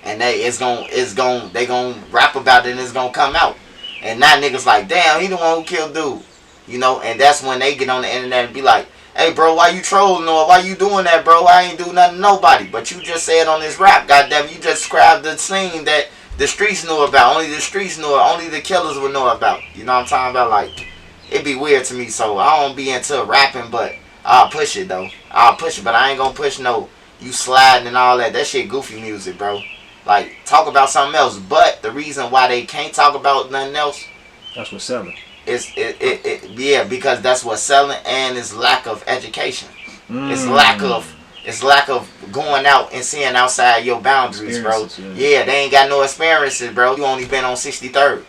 And they gon' rap about it and it's gonna come out. And now niggas like, damn, he the one who killed dude. You know, and that's when they get on the internet and be like, hey, bro, why you trolling, or why you doing that, bro? I ain't do nothing to nobody. But you just said on this rap, goddamn, you just described the scene that the streets knew about. Only the streets knew it. Only the killers would know about. You know what I'm talking about? Like, it'd be weird to me. So I don't be into rapping, but I'll push it, though. I'll push it, but I ain't gonna push no you sliding and all that. That shit goofy music, bro. Like, talk about something else. But the reason why they can't talk about nothing else, that's what's selling. Yeah, because that's what's selling, and it's lack of education. It's lack of going out and seeing outside your boundaries, bro. Yeah, they ain't got no experiences, bro. You only been on 63rd.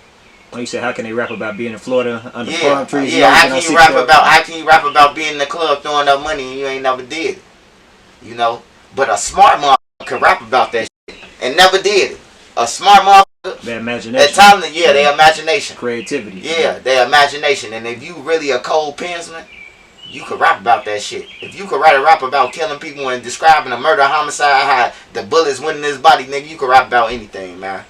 Well, you said, how can they rap about being in Florida under palm trees? Yeah, how can you rap about being in the club throwing up money and you ain't never did it? You know? But a smart motherfucker can rap about that shit and never did it. A smart motherfucker, their imagination. Their talent, yeah, their imagination. Creativity. Yeah, their imagination. And if you really a cold pensman, you could rap about that shit. If you could write a rap about killing people and describing a murder, homicide, how the bullets went in his body, nigga, you could rap about anything, man.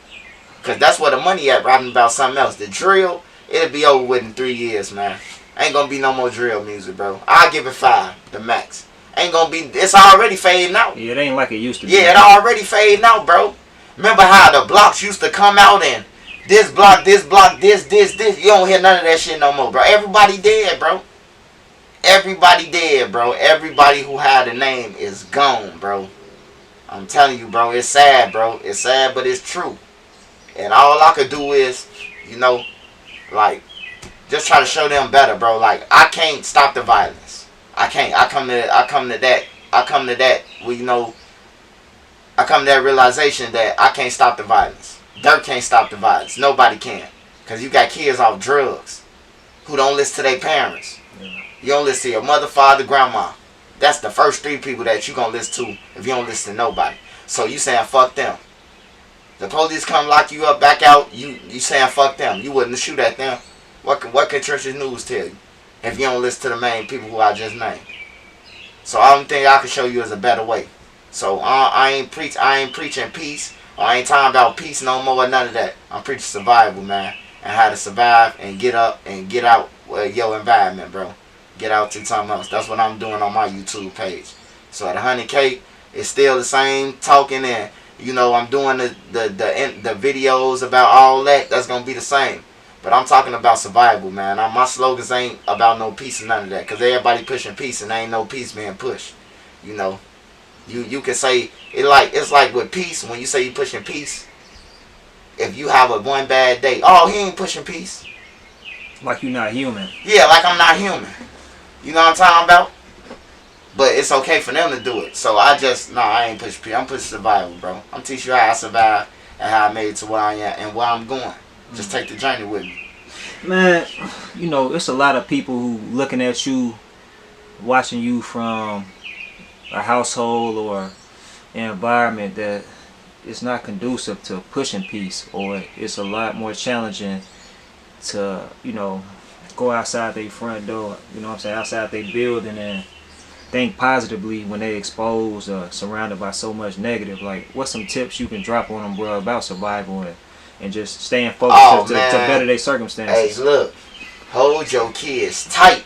Because that's where the money at, rapping about something else. The drill, it'll be over with in 3 years, man. Ain't gonna be no more drill music, bro. I'll give it 5, the max. Ain't gonna be, it's already fading out. Yeah, it ain't like it used to be. Yeah, it already fading out, bro. Remember how the blocks used to come out and this block, this. You don't hear none of that shit no more, bro. Everybody dead, bro. Everybody dead, bro. Everybody who had a name is gone, bro. I'm telling you, bro. It's sad, bro. It's sad, but it's true. And all I could do is, you know, like, just try to show them better, bro. Like, I can't stop the violence. I can't. I come to that. Well, you know, I come to that realization that I can't stop the violence. Dirt can't stop the violence. Nobody can. Because you got kids off drugs who don't listen to their parents. Yeah. You don't listen to your mother, father, grandma. That's the first 3 people that you going to listen to if you don't listen to nobody. So you saying fuck them. The police come lock you up, back out, you saying fuck them. You wouldn't shoot at them. What can Church's News tell you if you don't listen to the main people who I just named? So I don't think I can show you is a better way. So I ain't preaching peace, or I ain't talking about peace no more or none of that. I'm preaching survival, man, and how to survive and get up and get out your environment, bro. Get out to something else. That's what I'm doing on my YouTube page. So at 100K, it's still the same talking, and you know I'm doing the videos about all that. That's gonna be the same. But I'm talking about survival, man. My slogans ain't about no peace and none of that, cause everybody pushing peace and ain't no peace being pushed. You know. You can say it's like with peace, when you say you pushing peace, if you have one bad day, oh, he ain't pushing peace. Like you're not human. Yeah, like I'm not human. You know what I'm talking about? But it's okay for them to do it. So I ain't pushing peace. I'm pushing survival, bro. I'm teaching you how I survive and how I made it to where I am and where I'm going. Just take the journey with me. Man, you know, it's a lot of people who looking at you, watching you from a household or an environment that is not conducive to pushing peace, or it's a lot more challenging to, you know, go outside their front door, you know what I'm saying, outside their building and think positively when they exposed or surrounded by so much negative. Like, what's some tips you can drop on them, bro, about survival and just staying focused to better their circumstances? Hey, look, hold your kids tight.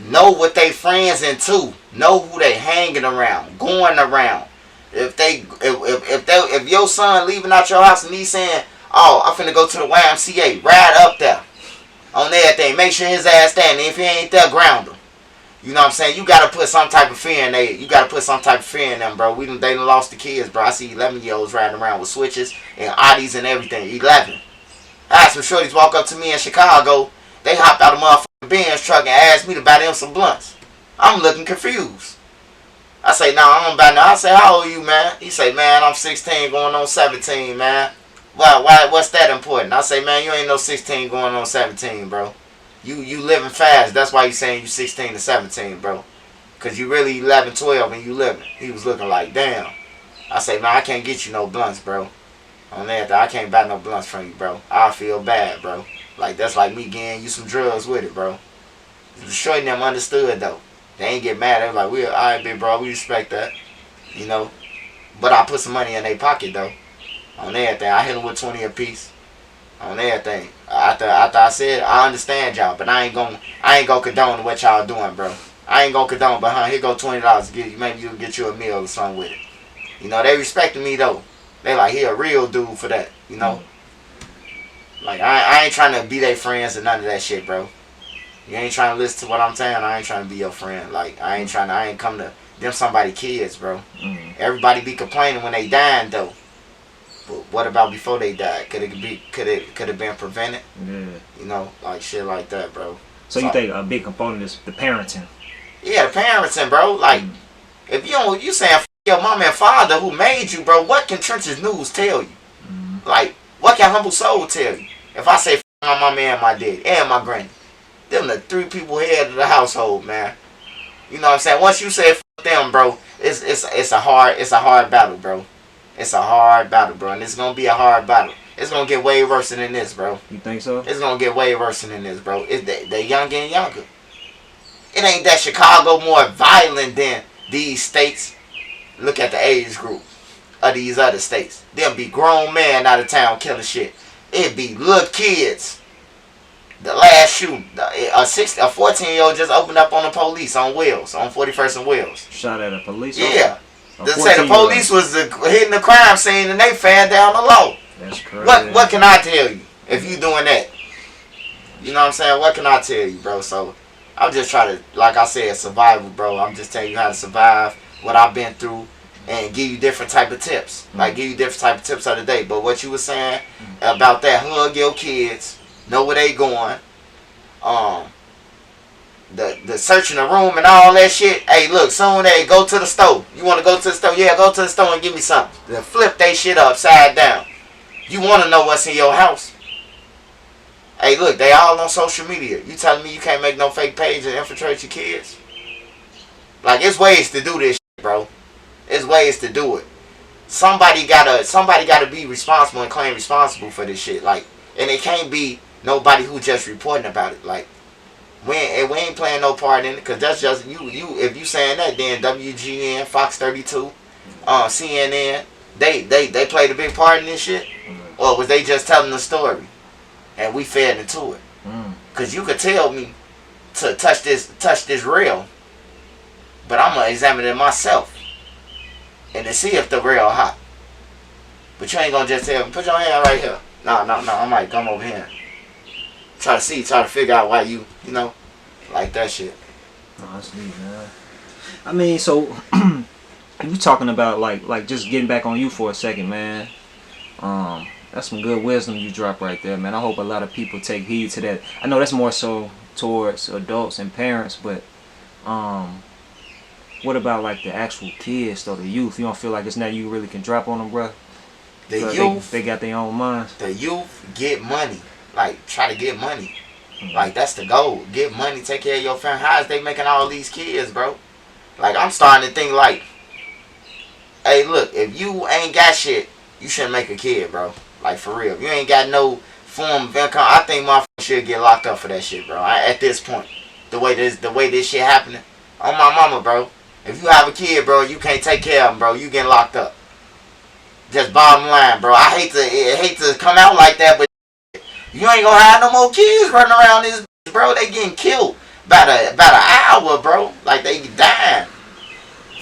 Know what they friends into. Know who they hanging around, going around. If your son leaving out your house and he's saying, "Oh, I'm finna go to the YMCA," ride up there on everything. Make sure his ass standing. If he ain't there, ground him. You know what I'm saying? You gotta put some type of fear in they. You gotta put some type of fear in them, bro. They done lost the kids, bro. I see 11-year-olds riding around with switches and Audis and everything. 11. I had some shorties walk up to me in Chicago. They hopped out of motherfucking Benz truck and asked me to buy them some blunts. I'm looking confused. I say, "No, I don't buy no." I say, "How old are you, man?" He say, "Man, I'm 16 going on 17, man." Why? What's that important? I say, "Man, you ain't no 16 going on 17, bro. You living fast. That's why you saying you 16 to 17, bro. Because you really 11, 12 and you living." He was looking like, "Damn." I say, "Man, I can't get you no blunts, bro. On that, I can't buy no blunts from you, bro. I feel bad, bro. Like, that's like me getting you some drugs with it, bro." The shorty them understood, though. They ain't get mad. They was like, "All right, big bro, we respect that." You know? But I put some money in their pocket, though. On everything. I hit them with 20 apiece. On everything. After I said, I understand y'all, but I ain't gonna condone what y'all doing, bro. I ain't gonna condone, but here go $20 to get you. Maybe you'll get you a meal or something with it. You know, they respected me, though. They like, he a real dude for that, you know? Like, I ain't trying to be their friends or none of that shit, bro. You ain't trying to listen to what I'm saying. I ain't trying to be your friend. Like, I ain't come to them somebody kids, bro. Everybody be complaining when they dying, though. But what about before they died? Could it been prevented? Yeah. You know, like shit like that, bro. So you think a big component is the parenting? Yeah, the parenting, bro. Like, if you saying f your mom and father who made you, bro, what can Trenches News tell you? Like, what can AHumbleSoul tell you? If I say f my mama and my daddy and my granny, them the 3 people head of the household, man. You know what I'm saying? Once you say f them, bro, it's a hard battle, bro. It's a hard battle, bro, and it's gonna be a hard battle. It's gonna get way worse than this, bro. You think so? It's gonna get way worse than this, bro. It's the younger and younger. It ain't that Chicago more violent than these states. Look at the age group of these other states. Them be grown men out of town killing shit. It be little kids. The last shooting, a 14-year-old just opened up on the police on Wheels, on 41st and Wheels. Shot at a police officer? Yeah. They say the police was hitting the crime scene and they fell down the low. That's crazy. What can I tell you if you doing that? You know what I'm saying? What can I tell you, bro? So I'm just trying to, like I said, survival, bro. I'm just telling you how to survive, what I've been through, and give you different type of tips. Like, give you different type of tips of the day. But what you were saying about that, hug your kids, know where they going, the searching the room and all that shit. Hey, look, soon they go to the store. You want to go to the store? Yeah, go to the store and give me something. Then flip they shit upside down. You want to know what's in your house. Hey, look, they all on social media. You telling me you can't make no fake page and infiltrate your kids? Like, it's ways to do this shit, bro. It's ways to do it. Somebody gotta be responsible and claim responsible for this shit. Like, and it can't be nobody who just reporting about it. Like, we ain't playing no part in it, because that's just you. If you saying that, then WGN, Fox 32, CNN, they played a big part in this shit, or was they just telling the story, and we fed into it? Because you could tell me to touch this rail, but I'm gonna examine it myself and to see if the rail hot. But you ain't gonna just tell me, put your hand right here. No, I might come over here. Try to figure out why you know, like that shit. No, that's neat, man. I mean, so you talking about like just getting back on you for a second, man. That's some good wisdom you drop right there, man. I hope a lot of people take heed to that. I know that's more so towards adults and parents, but what about like the actual kids or the youth? You don't feel like it's nothing you really can drop on them, bro? The youth, they got their own minds. The youth get money. Like, try to get money. Like, that's the goal. Get money, take care of your family. How is they making all these kids, bro? Like, I'm starting to think like, hey, look, if you ain't got shit, you shouldn't make a kid, bro. Like, for real. If you ain't got no form of income, I think motherfuckers should get locked up for that shit, bro. At this point, the way this shit happening, on my mama, bro. If you have a kid, bro, you can't take care of him, bro, you getting locked up. Just bottom line, bro. I hate to come out like that, but you ain't gonna have no more kids running around this bitch, bro. They getting killed about an hour, bro. Like, they dying.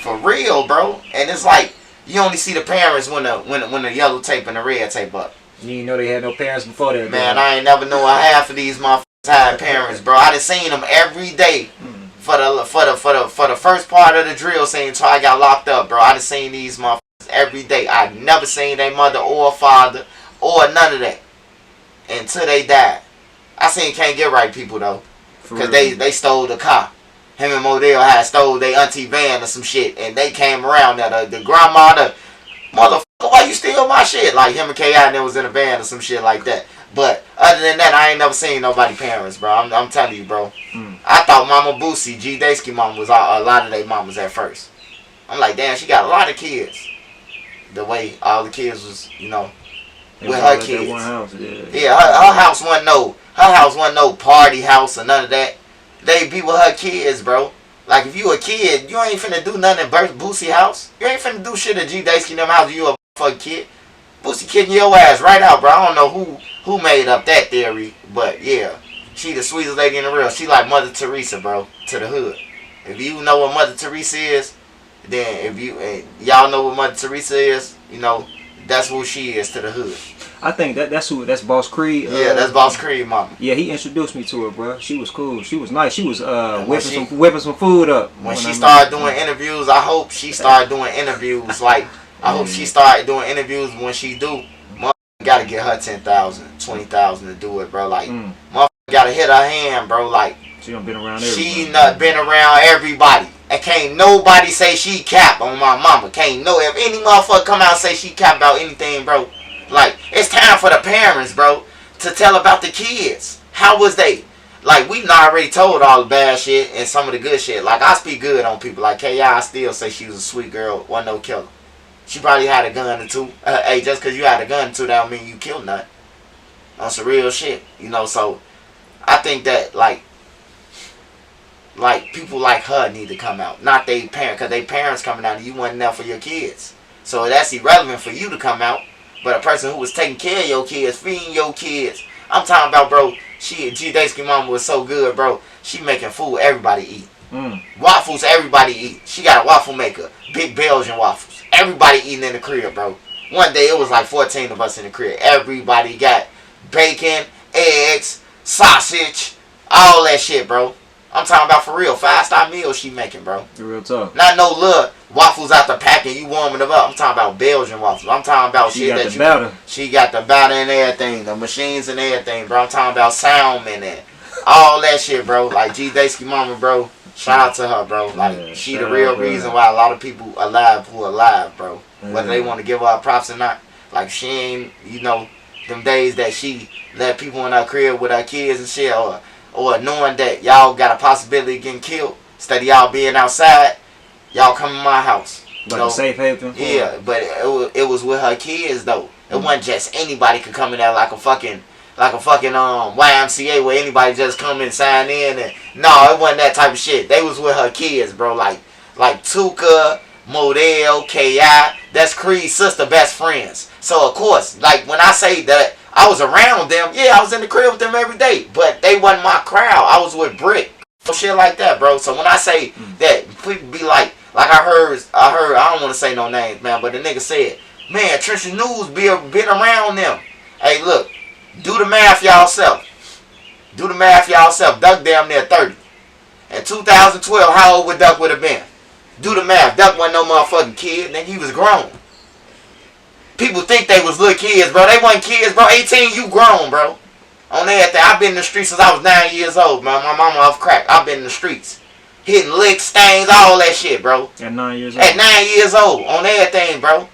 For real, bro. And it's like, You only see the parents when the yellow tape and the red tape up. You didn't know they had no parents before that. Man, I ain't never know a half of these motherfuckers had parents, bro. I done seen them every day for the first part of the drill scene until I got locked up, bro. I done seen these motherfuckers every day. I never seen their mother or father or none of that until they died. I seen Can't Get Right people though, cause they stole the car. Him and Modell had stole their auntie van or some shit, and they came around there. The grandma, the motherfucker, why you steal my shit? Like him and K.I. and them was in a van or some shit like that. But other than that, I ain't never seen nobody parents, bro. I'm telling you, bro. I thought Mama Boosie, G-Daiski mama was a lot of their mamas at first. I'm like, damn, she got a lot of kids. The way all the kids was, you know, with her kids. One house, yeah, her house wasn't no party house or none of that. They be with her kids, bro. Like, if you a kid, you ain't finna do nothing in Boosie house. You ain't finna do shit at G-Daiski them house. You a fucking kid. Boosie kicking your ass right out, bro. I don't know who made up that theory, but yeah. She the sweetest lady in the world. She like Mother Teresa, bro, to the hood. If you know what Mother Teresa is, then y'all know what Mother Teresa is, you know, that's who she is to the hood. I think that's Boss Creed. Yeah, that's Boss Creed, mama. Yeah, he introduced me to her, bro. She was cool. She was nice. She was whipping some food up. When she started doing interviews, I hope she started doing interviews like I hope she started doing interviews when she do. Motherfucker gotta get her 10,000, 20,000 to do it, bro. Like motherfucker gotta hit her hand, bro. Like she done been around everybody. She not been around everybody. And can't nobody say she cap on my mama. Can't no if any motherfucker come out and say she cap about anything, bro. Like, it's time for the parents, bro, to tell about the kids. How was they? Like, we already told all the bad shit and some of the good shit. Like, I speak good on people. Like, K.I. still say she was a sweet girl, wasn't no killer. She probably had a gun or two. Hey, just because you had a gun or two, that don't mean you killed nothing. On some real shit. You know, so I think that, like people like her need to come out. Not they parents, because they parents coming out and you wasn't there for your kids. So that's irrelevant for you to come out. But a person who was taking care of your kids, feeding your kids. I'm talking about, bro, G-Daiski mama was so good, bro. She making food everybody eat. Waffles everybody eat. She got a waffle maker. Big Belgian waffles. Everybody eating in the crib, bro. One day it was like 14 of us in the crib. Everybody got bacon, eggs, sausage, all that shit, bro. I'm talking about for real. 5-star meals she making, bro. Real tough. Not no little waffles out the packet, you warming them up. I'm talking about Belgian waffles. I'm talking about shit that batter. She got the batter and everything, the machines and everything, bro. I'm talking about salmon and all that shit, bro. Like G-Daiski mama, bro. Shout out to her, bro. Like she the real reason why a lot of people alive who alive, bro. Whether they want to give her props or not. Like she ain't, you know, them days that she let people in her crib with her kids and shit, or knowing that y'all got a possibility of getting killed, instead of y'all being outside, y'all come to my house. Like a safe haven? Yeah, but it was with her kids, though. It wasn't just anybody could come in there like a fucking YMCA where anybody just come and sign in. And no, it wasn't that type of shit. They was with her kids, bro. Like Tuka, Modell, K.I. That's Creed's sister best friends. So, of course, like when I say that I was around them, yeah, I was in the crib with them every day. But they wasn't my crowd. I was with Brick. Shit like that, bro. So when I say that, people be like I heard, I don't want to say no names, man, but the nigga said, man, Trenton News been around them. Hey, look, do the math yourself. Do the math yourself. Duck damn near 30. In 2012, how old would Duck would have been? Do the math. Duck wasn't no motherfucking kid, nigga. He was grown. People think they was little kids, bro. They wasn't kids, bro. 18, you grown, bro. On everything. I've been in the streets since I was 9 years old, man. My mama off crack. I've been in the streets. Hitting licks, stains, all that shit, bro. At 9 years old? At 9 years old. On everything, bro.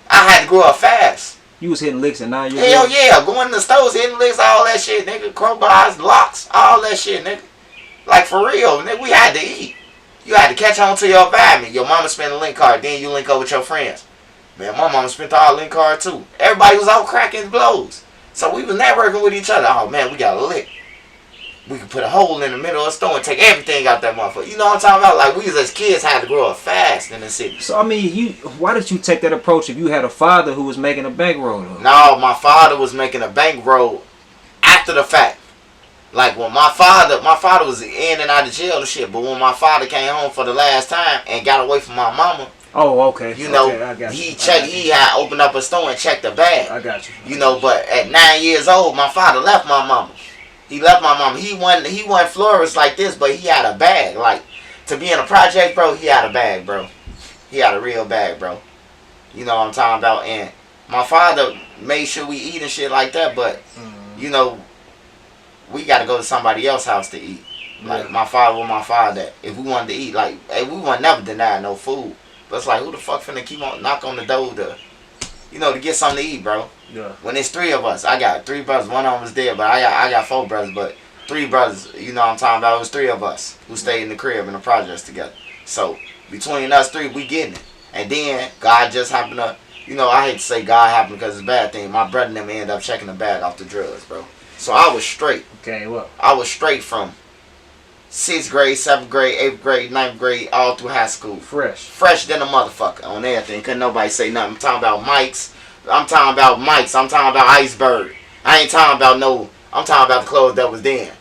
I had to grow up fast. You was hitting licks at 9 years old? Hell yeah. Going in the stores, hitting licks, all that shit, nigga. Crowbars, locks, all that shit, nigga. Like, for real, nigga. We had to eat. You had to catch on to your environment. Your mama spent a link card, then you link up with your friends. Man, my mama spent our link card, too. Everybody was out cracking blows. So we was networking with each other. Oh, man, we got a lick. We could put a hole in the middle of the store and take everything out that motherfucker. You know what I'm talking about? Like, we as kids had to grow up fast in the city. So, I mean, why did you take that approach if you had a father who was making a bankroll? No, my father was making a bankroll after the fact. Like, when my father was in and out of jail and shit, but when my father came home for the last time and got away from my mama, Oh, okay. You know, okay, I got you. he had opened up a store and checked the bag. I got you. You know, but at 9 years old, my father left my mama. He left my mama. He wasn't florist like this, but he had a bag. Like, to be in a project, bro, he had a bag, bro. He had a real bag, bro. You know what I'm talking about? And my father made sure we eat and shit like that, but, you know, we got to go to somebody else's house to eat. Like, my father was my father. If we wanted to eat, like, hey, we weren't never denied no food. But it's like, who the fuck finna keep on knock on the door to, you know, to get something to eat, bro? Yeah. When it's 3 of us, I got 3 brothers. One of them was dead, but I got 4 brothers, but 3 brothers. You know what I'm talking about? It was 3 of us who stayed in the crib in the projects together. So between us 3, we getting it. And then God just happened to, you know, I hate to say God happened because it's a bad thing. My brother and them ended up checking the bag off the drugs, bro. So I was straight. Okay, what? I was straight from 6th grade, 7th grade, 8th grade, 9th grade, all through high school. Fresh than a motherfucker on everything. Couldn't nobody say nothing. I'm talking about mics. I'm talking about Iceberg. I ain't talking about no, I'm talking about the clothes that was then.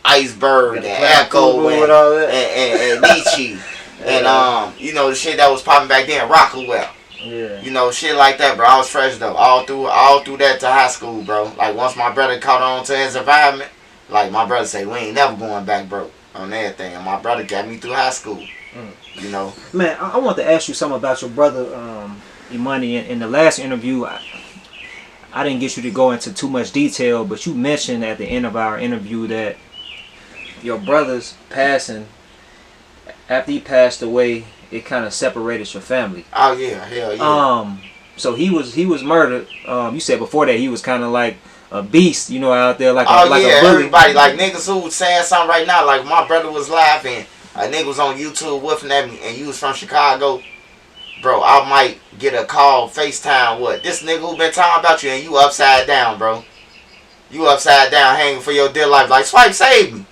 Iceberg and Echo and Nietzsche. And, you know, the shit that was popping back then, Rockawell. Yeah. You know, shit like that, bro. I was fresh, though. All through that to high school, bro. Like, once my brother caught on to his environment, like, my brother said, we ain't never going back broke on everything. And my brother got me through high school, you know. Man, I want to ask you something about your brother, Imani. In the last interview, I didn't get you to go into too much detail, but you mentioned at the end of our interview that your brother's passing, after he passed away, it kind of separated your family. Oh yeah, hell yeah. So he was murdered. You said before that he was kind of like a beast, you know, out there like a bully. Everybody like niggas who saying something right now. Like my brother was laughing, a nigga was on YouTube woofing at me, and you was from Chicago, bro. I might get a call, FaceTime. What this nigga who been talking about you and you upside down, bro. You upside down, hanging for your dear life. Like Swipe saved me.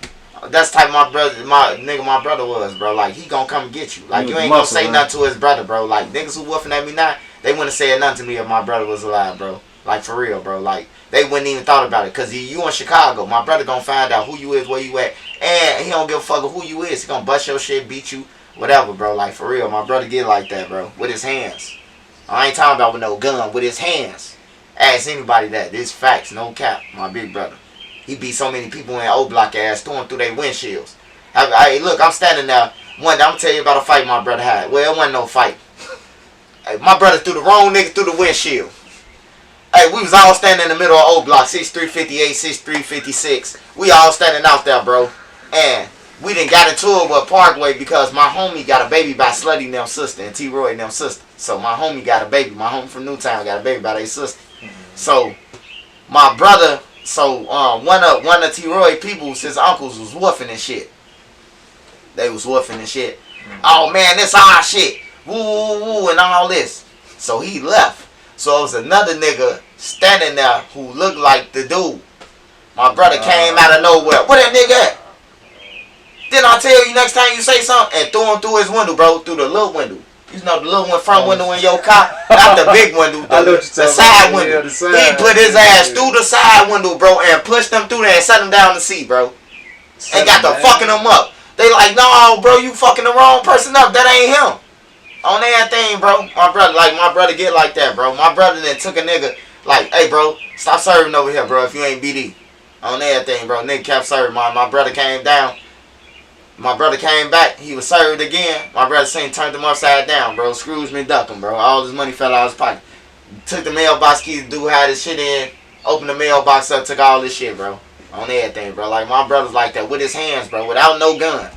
That's the type my brother was, bro. Like he gonna come get you. Like you ain't gonna say nothing to his brother, bro. Like niggas who woofing at me now, they wouldn't say nothing to me if my brother was alive, bro. Like for real, bro. Like they wouldn't even thought about it. Cause you in Chicago, my brother gonna find out who you is, where you at, and he don't give a fuck of who you is. He gonna bust your shit, beat you, whatever, bro. Like for real, my brother get like that, bro. With his hands. I ain't talking about with no gun, with his hands. Ask anybody that. This facts, no cap. My big brother. He beat so many people in O-Block ass, throwing through their windshields. Look, I'm standing there. One day, I'm gonna tell you about a fight my brother had. Well, it wasn't no fight. My brother threw the wrong nigga through the windshield. Hey, we was all standing in the middle of O-Block, 6358, 6356. We all standing out there, bro. And we didn't got into it with Parkway because my homie got a baby by Slutty and them sister and T-Roy and them sister. So my homie got a baby. My homie from Newtown got a baby by their sister. So my brother, one of T-Roy people's, his uncles was woofing and shit. They was woofing and shit. Oh man, this our shit. Woo woo woo and all this. So he left. So it was another nigga standing there who looked like the dude. My brother came out of nowhere. Where that nigga at? Then I tell you next time you say something, and threw him through his window, bro, through the little window. You know the little one front window in your car? Not the big window, the side window. He put his ass through the side window, bro, and pushed them through there and set him down to seat, bro. And got to fucking him up. They like, no, bro, you fucking the wrong person up. That ain't him. On everything, bro. My brother get like that, bro. My brother then took a nigga, like, hey, bro, stop serving over here, bro, if you ain't BD. On everything, bro. Nigga kept serving. My brother came down. My brother came back. He was served again. My brother seen turned him upside down, bro. Scrooge me ducking, bro. All his money fell out of his pocket. Took the mailbox key to do had his shit in. Opened the mailbox up. Took all this shit, bro. On everything, bro. Like my brother's like that with his hands, bro. Without no gun.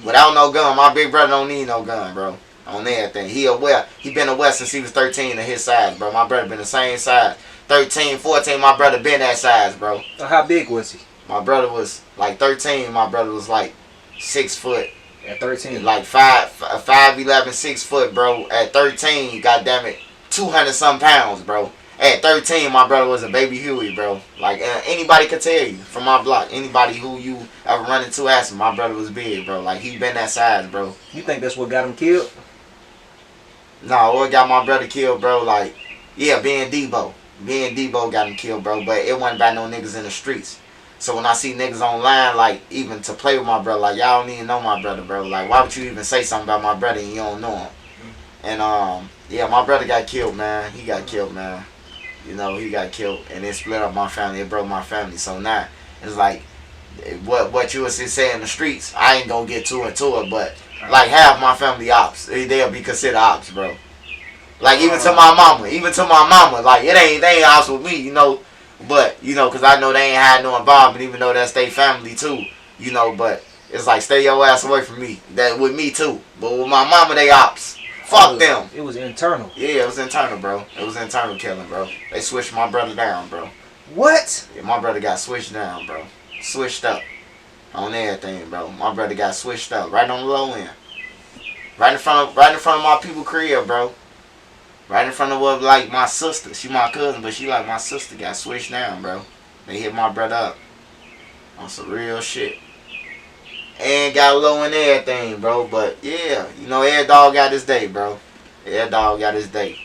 Without no gun. My big brother don't need no gun, bro. On everything. He been aware since he was 13 to his size, bro. My brother been the same size. 13, 14, my brother been that size, bro. So how big was he? My brother was like 13. My brother was like 6 foot. At 13? Like 5'11", 6 foot, bro. At 13, goddamn it, 200 some pounds, bro. At 13, my brother was a baby Huey, bro. Like anybody could tell you from my block. Anybody who you ever run into ask him, my brother was big, bro. Like he been that size, bro. You think that's what got him killed? No, what got my brother killed, bro? Like, yeah, being Debo. Being Debo got him killed, bro. But it wasn't by no niggas in the streets. So when I see niggas online, like, even to play with my brother, like, y'all don't even know my brother, bro. Like, why would you even say something about my brother and you don't know him? And yeah, my brother got killed, man. He got killed, man. You know, he got killed, and it split up my family. It broke my family. So now it's like what you was saying in the streets. I ain't gonna get too into it, but like half my family ops, they'll be considered ops, bro. Like even to my mama, like they ain't ops with me, you know. But you know, cause I know they ain't had no involvement, even though that's their family too, you know. But it's like stay your ass away from me. That with me too. But with my mama, they ops. Fuck them. It was internal. Yeah, it was internal, bro. It was internal killing, bro. They switched my brother down, bro. What? Yeah, my brother got switched down, bro. Switched up on everything, bro. My brother got switched up right on the low end, right in front of my people crib, bro. Right in front of what like my sister. She my cousin, but she like my sister. Got switched down, bro. They hit my brother up on some real shit. And got low in everything, bro. But yeah, you know, every dog got his day, bro. Every dog got his day.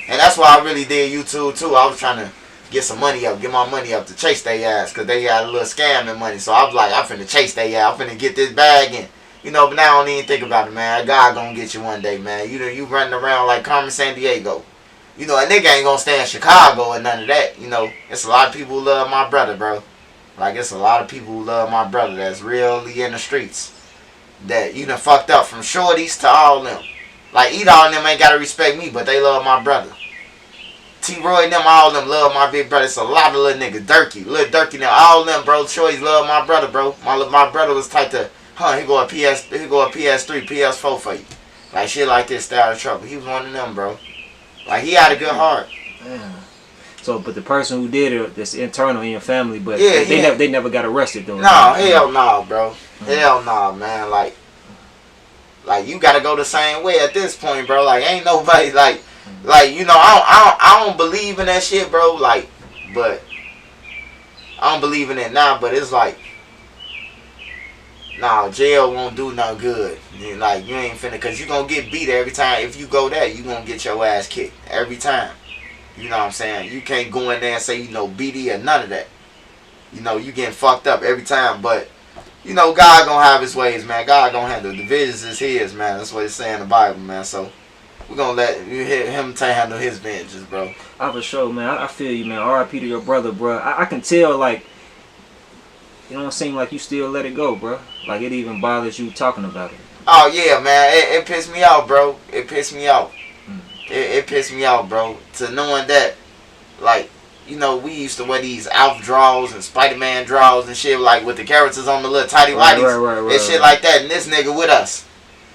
And that's why I really did YouTube too. I was trying to get some money up, get my money up to chase they ass, because they got a little scamming money. So I was like, I'm finna chase they ass. I'm finna get this bag in. You know, but now I don't even think about it, man. God gonna get you one day, man. You running around like Carmen Sandiego. You know, a nigga ain't gonna stay in Chicago or none of that. You know, it's a lot of people who love my brother, bro. Like, it's a lot of people who love my brother that's really in the streets. That you done fucked up from shorties to all of them. Like, E-Dogg and them ain't gotta respect me, but they love my brother. T-Roy and them, all of them love my big brother. It's a lot of little niggas. Little Durky and them, all of them, bro. Shorties love my brother, bro. My brother was type to, he go a PS3, PS4 for you. Like, shit like this, stay out of trouble. He was one of them, bro. Like, he had a good heart. Damn. So, but the person who did it, that's internal in your family, but yeah, they never got arrested though. No, hell no, bro. Hell no, man. Like you gotta go the same way at this point, bro. Like, ain't nobody like you know, I don't believe in that shit, bro. Like, but I don't believe in it now. But it's like, nah, jail won't do no good. Like, you ain't finna, cause you gonna get beat every time. If you go there, you gonna get your ass kicked every time. You know what I'm saying? You can't go in there and say, you know, BD or none of that. You know, you getting fucked up every time. But, you know, God gonna have his ways, man. God gonna handle the vengeance is his, man. That's what it's saying in the Bible, man. So, we're gonna let him handle his vengeance, bro. I for sure, man. I feel you, man. R.I.P. to your brother, bro. I can tell, like, it don't seem like you still let it go, bro. Like, it even bothers you talking about it. Oh, yeah, man. It pissed me off, bro. It pissed me off. It pissed me off, bro, to knowing that, like, you know, we used to wear these Alf draws and Spider-Man draws and shit, like, with the characters on the little tighty whities and shit like that, and this nigga with us.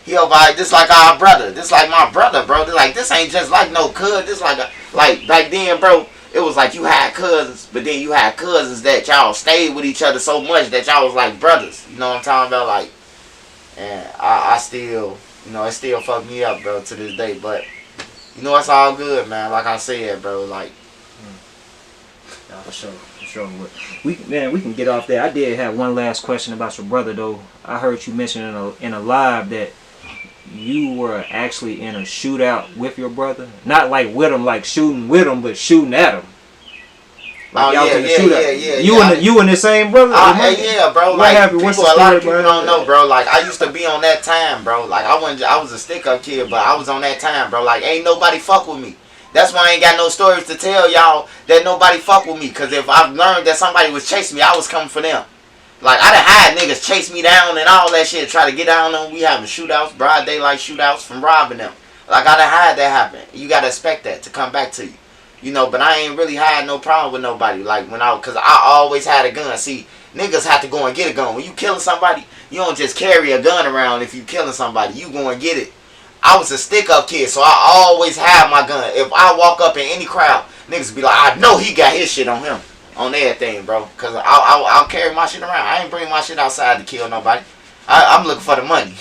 He over like, this like our brother. This like my brother, bro. Like, this ain't just like no cuz. This like back then, bro, it was like you had cousins, but then you had cousins that y'all stayed with each other so much that y'all was like brothers. You know what I'm talking about? Like, and I still, you know, it still fuck me up, bro, to this day, but you know, it's all good, man. Like I said, bro. Like, yeah, for sure. We can get off there. I did have one last question about your brother, though. I heard you mention in a live that you were actually in a shootout with your brother. Not like with him, like shooting with him, but shooting at him. Like, y'all in the shootout. You and the same brother? Yeah, bro. What like, happened? What's the a story, lot of people man? don't know, bro. Like, I used to be on that time, bro. Like, I was a stick-up kid, but I was on that time, bro. Like, ain't nobody fuck with me. That's why I ain't got no stories to tell y'all that nobody fuck with me. Because if I've learned that somebody was chasing me, I was coming for them. Like, I done had niggas chase me down and all that shit, try to get down on them. We having shootouts, broad daylight shootouts from robbing them. Like, I done had that happen. You got to expect that to come back to you. You know, but I ain't really had no problem with nobody. Like, cause I always had a gun. See, niggas have to go and get a gun. When you killing somebody, you don't just carry a gun around if you killing somebody. You go and get it. I was a stick-up kid, so I always had my gun. If I walk up in any crowd, niggas be like, I know he got his shit on him. On everything, bro. Cause I'll carry my shit around. I ain't bring my shit outside to kill nobody. I'm looking for the money.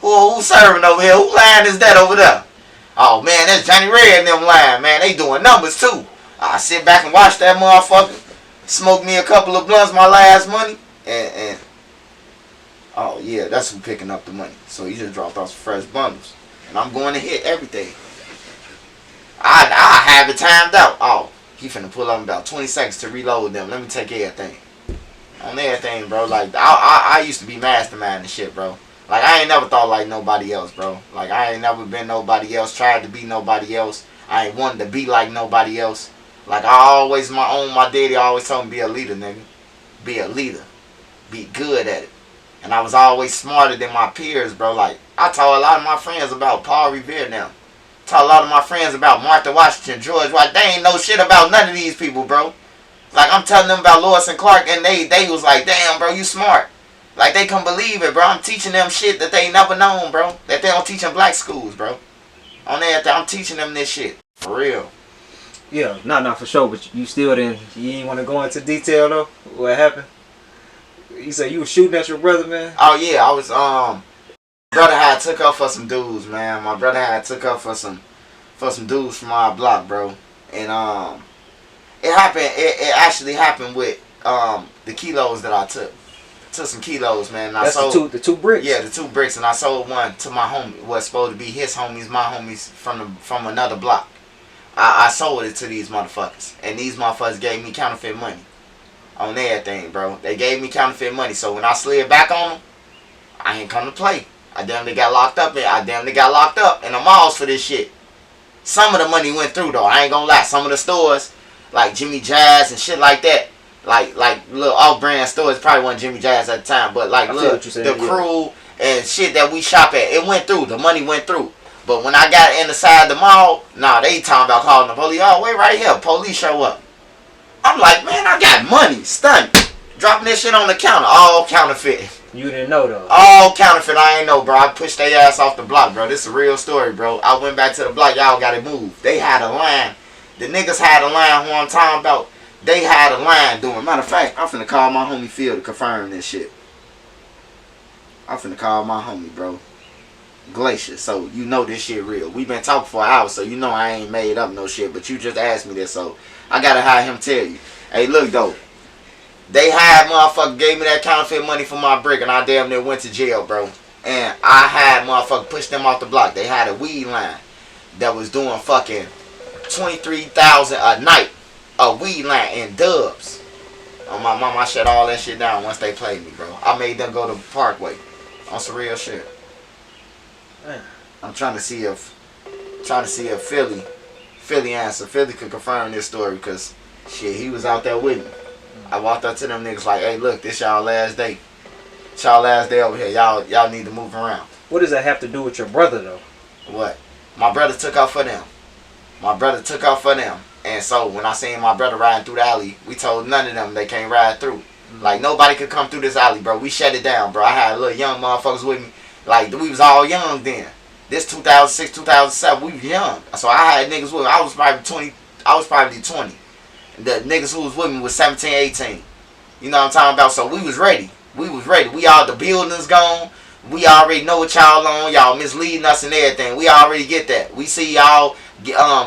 Who's serving over here? Who line is that over there? Oh, man, that's Johnny Red and them lying, man. They doing numbers, too. I sit back and watch that motherfucker. Smoke me a couple of blunts, my last money. And oh, yeah, that's who picking up the money. So he just dropped off some fresh bundles. And I'm going to hit everything. I have it timed out. Oh, he finna pull up in about 20 seconds to reload them. Let me take everything. On everything, bro. Like, I used to be mastermind and shit, bro. Like, I ain't never thought like nobody else, bro. Like, I ain't never been nobody else, tried to be nobody else. I ain't wanted to be like nobody else. Like, my daddy always told me, be a leader, nigga. Be a leader. Be good at it. And I was always smarter than my peers, bro. Like, I taught a lot of my friends about Paul Revere now. Taught a lot of my friends about Martha Washington, George White. They ain't know shit about none of these people, bro. Like, I'm telling them about Lewis and Clark, and they was like, damn, bro, you smart. Like, they couldn't believe it, bro. I'm teaching them shit that they never known, bro. That they don't teach in black schools, bro. On everything, I'm teaching them this shit. For real. Yeah, nah, for sure. But you still didn't. You ain't want to go into detail though. What happened? You said you was shooting at your brother, man. Oh yeah, I was. Brother had took up for some dudes, man. My brother had took up for some dudes from our block, bro. And it happened. It actually happened with the kilos that I took. Took some kilos, man. And That's I sold the two bricks. Yeah, the 2 bricks, and I sold one to my homie. What's supposed to be his homies, my homies from another block. I sold it to these motherfuckers, and these motherfuckers gave me counterfeit money on everything, bro. They gave me counterfeit money, so when I slid back on them, I ain't come to play. I damn near got locked up in the malls for this shit. Some of the money went through though. I ain't gonna lie. Some of the stores, like Jimmy Jazz and shit like that, like little off-brand stores, probably wasn't Jimmy Jazz at the time, but like look, the crew and shit that we shop at, it went through. The money went through. But when I got inside the mall, nah, they talking about calling the police. Oh, wait right here. Police show up. I'm like, man, I got money. Stunned. Dropping this shit on the counter. All counterfeit. You didn't know though. All counterfeit. I ain't know, bro. I pushed their ass off the block, bro. This is a real story, bro. I went back to the block. Y'all got to move. They had a line. The niggas had a line who I'm talking about. They had a line doing. Matter of fact, I'm finna call my homie Phil to confirm this shit. I'm finna call my homie, bro. Glacier, so you know this shit real. We been talking for an hour, so you know I ain't made up no shit, but you just asked me this, so I gotta have him tell you. Hey, look though, they had motherfucker gave me that counterfeit money for my brick, and I damn near went to jail, bro. And I had motherfucker push them off the block. They had a weed line that was doing fucking 23,000 a night, a weed line in Dubs. On my mom, I shut all that shit down once they played me, bro. I made them go to Parkway on some real shit. I'm trying to see if Philly answer. Philly could confirm this story because shit, he was out there with me. I walked up to them niggas like, hey, look, this y'all last day. It's y'all last day over here. Y'all need to move around. What does that have to do with your brother though? What? My brother took off for them. And so when I seen my brother riding through the alley, we told none of them they can't ride through. Like nobody could come through this alley, bro. We shut it down, bro. I had little young motherfuckers with me. Like, we was all young then. This 2006, 2007, we was young. So I had niggas with me. I was probably 20. The niggas who was with me was 17, 18. You know what I'm talking about? So we was ready. We all, the buildings gone. We already know what y'all on. Y'all misleading us and everything. We already get that. We see y'all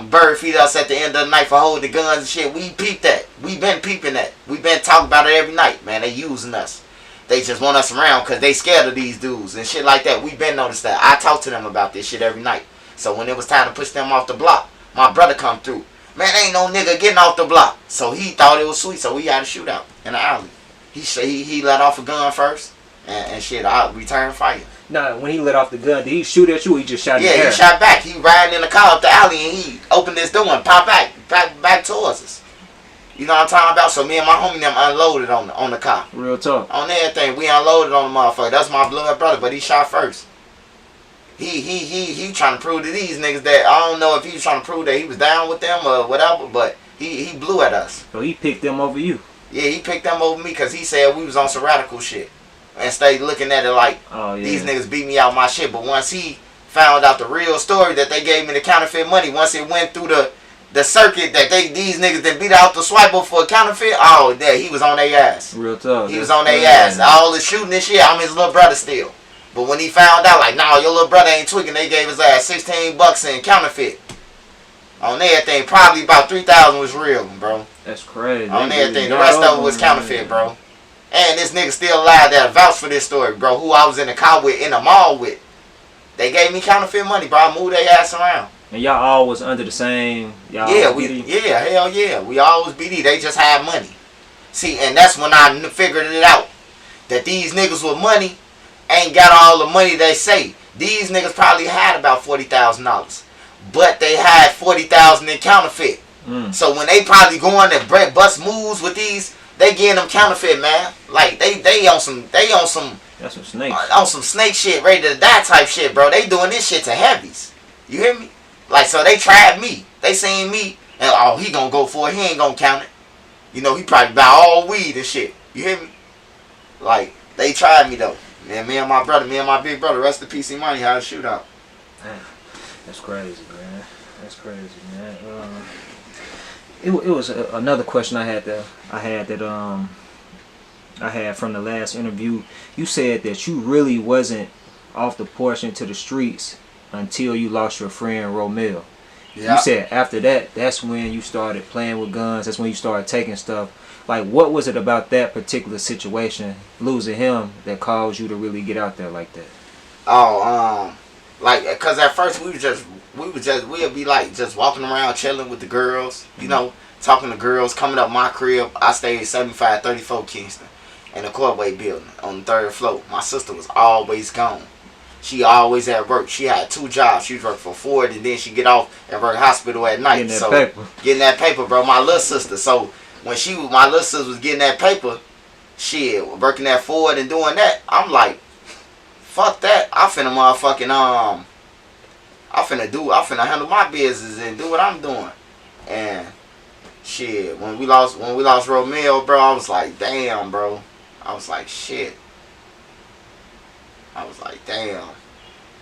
bird feed us at the end of the night for holding the guns and shit. We peep that. We been peeping that. We been talking about it every night, man. They using us. They just want us around because they scared of these dudes and shit like that. We been noticed that. I talk to them about this shit every night. So when it was time to push them off the block, my brother come through. Man, ain't no nigga getting off the block. So he thought it was sweet. So we had a shootout in the alley. He let off a gun first and shit. I returned fire. Nah, when he let off the gun, did he shoot at you or he just shot in the air? Yeah, he shot back. He riding in the car up the alley and he opened this door and popped back towards us. You know what I'm talking about? So me and my homie them unloaded on the car. Real talk. On everything. We unloaded on the motherfucker. That's my blood brother, but he shot first. He trying to prove to these niggas that, I don't know if he was trying to prove that he was down with them or whatever, but he blew at us. So he picked them over you? Yeah, he picked them over me because he said we was on some radical shit. And stayed looking at it like, oh, yeah, these niggas beat me out my shit. But once he found out the real story that they gave me the counterfeit money, once it went through the circuit that these niggas that beat out the swiper for a counterfeit, oh, yeah, he was on their ass. Real talk. He was on their ass. All the shooting and shit, I'm his little brother still. But when he found out, like, nah, your little brother ain't tweaking, they gave his ass $16 in counterfeit. On everything, probably about 3,000 was real, bro. That's crazy. On everything, the rest of it was counterfeit, bro. And this nigga still alive that vouch for this story, bro. Who I was in the car with, in the mall with. They gave me counterfeit money, bro. I moved their ass around. And y'all all was under the same. Y'all yeah, hell yeah. We all was BD. They just had money. See, and that's when I figured it out. That these niggas with money, ain't got all the money they say. These niggas probably had about $40,000, but they had $40,000 in counterfeit. So when they probably going to bust moves with these, they getting them counterfeit, man. Like they on some that's some snakes. On some snake shit, ready to die type shit, bro. They doing this shit to heavies. You hear me? Like, so they tried me. They seen me and he gonna go for it. He ain't gonna count it. You know, he probably buy all weed and shit. You hear me? Like, they tried me though. Man, me and my big brother, rest in peace, money, had a shootout. Man, that's crazy, man. That's crazy, man. It was another question I had from the last interview. You said that you really wasn't off the porch into the streets until you lost your friend Romeo. Yeah. You said after that, that's when you started playing with guns. That's when you started taking stuff. Like, what was it about that particular situation, losing him, that caused you to really get out there like that? Like, cause at first we'd be like just walking around chilling with the girls, you know, talking to girls, coming up my crib. I stayed 7534 Kingston in the Courtway building on the 3rd floor. My sister was always gone. She always at work. She had 2 jobs. She worked for Ford, and then she get off and work hospital at night. Getting that paper, bro. My little sister. So when my little sister was getting that paper, shit, working at Ford and doing that, I'm like, fuck that. I finna motherfucking I finna handle my business and do what I'm doing. And shit, when we lost Romeo, bro, I was like, damn, bro. I was like, shit. I was like, damn.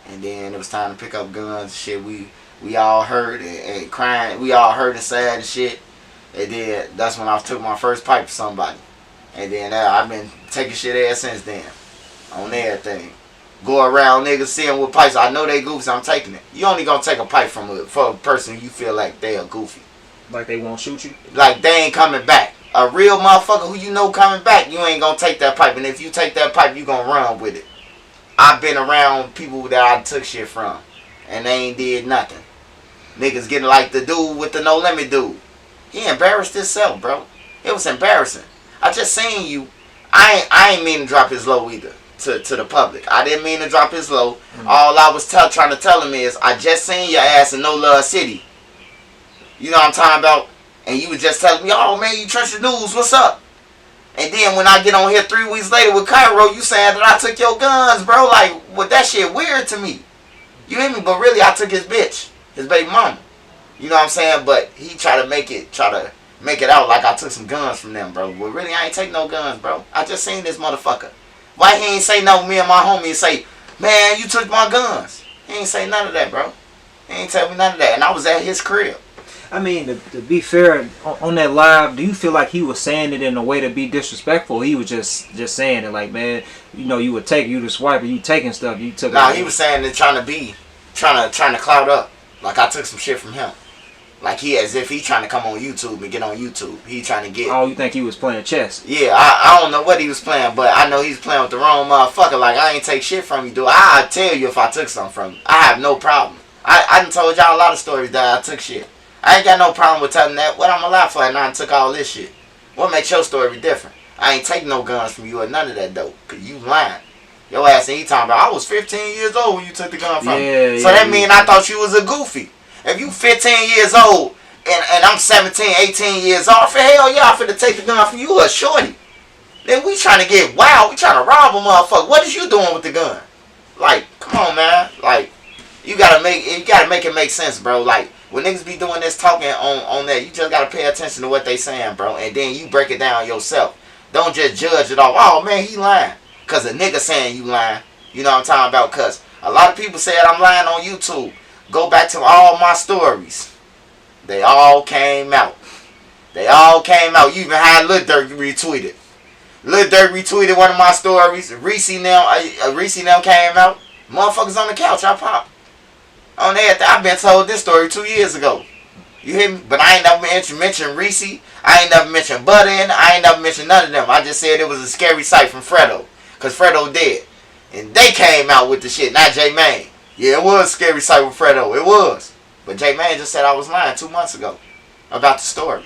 And then it was time to pick up guns. Shit, we all hurt and crying. We all hurt and sad and shit. And then that's when I took my first pipe for somebody. And then I've been taking shit ever since then. On everything. Go around niggas seeing what pipes. I know they goofy, so I'm taking it. You only gonna take a pipe for a person you feel like they are goofy. Like they won't shoot you? Like they ain't coming back. A real motherfucker who you know coming back, you ain't gonna take that pipe. And if you take that pipe, you gonna run with it. I've been around people that I took shit from, and they ain't did nothing. Niggas getting like the dude with the No Limit dude. He embarrassed himself, bro. It was embarrassing. I just seen you. I ain't mean to drop his low either to the public. I didn't mean to drop his low. All I was trying to tell him is, I just seen your ass in No Love City. You know what I'm talking about? And you was just telling me, oh man, you trust the news, what's up? And then when I get on here 3 weeks later with Cairo, you saying that I took your guns, bro. Like, well, that shit weird to me. You hear me? But really, I took his bitch, his baby mama. You know what I'm saying? But he try to make it out like I took some guns from them, bro. But really, I ain't take no guns, bro. I just seen this motherfucker. Why he ain't say no, me and my homie, and say, man, you took my guns? He ain't say none of that, bro. He ain't tell me none of that. And I was at his crib. I mean, to be fair, on that live, do you feel like he was saying it in a way to be disrespectful? Or he was just saying it like, man, you know, you would take, you the swiper, you taking stuff, you took. Nah, he was saying it trying to cloud up. Like I took some shit from him. Like he as if he trying to come on YouTube and get on YouTube. He trying to get. Oh, you think he was playing chess? Yeah, I don't know what he was playing, but I know he's playing with the wrong motherfucker. Like I ain't take shit from you, dude. I'll tell you if I took something from you. I have no problem. I done told y'all a lot of stories that I took shit. I ain't got no problem with telling that. What I'm alive for and I took all this shit. What makes your story different? I ain't taking no guns from you or none of that though. Cause you lying. Your ass ain't talking about I was 15 years old when you took the gun from me. So that mean I thought you was a goofy. If you 15 years old and I'm 17, 18 years old, for hell yeah, I'm finna take the gun from you, a shorty. Then we trying to get wild. We trying to rob a motherfucker. What is you doing with the gun? Like, come on, man. Like, you gotta make it make sense, bro. Like, when niggas be doing this talking on that, you just gotta pay attention to what they saying, bro. And then you break it down yourself. Don't just judge it off. Oh man, he lying. Cause a nigga saying you lying. You know what I'm talking about? Cause a lot of people said I'm lying on YouTube. Go back to all my stories. They all came out. They all came out. You even had Lil Durk retweeted. Lil Durk retweeted one of my stories. Reese now came out. Motherfuckers on the couch, I popped. On that, I've been told this story 2 years ago. You hear me? But I ain't never mentioned Reese. I ain't never mentioned Butta. I ain't never mentioned none of them. I just said it was a scary sight from Fredo. Because Fredo dead. And they came out with the shit, not J-Man. Yeah, it was a scary sight with Fredo. It was. But J-Man just said I was lying 2 months ago about the story.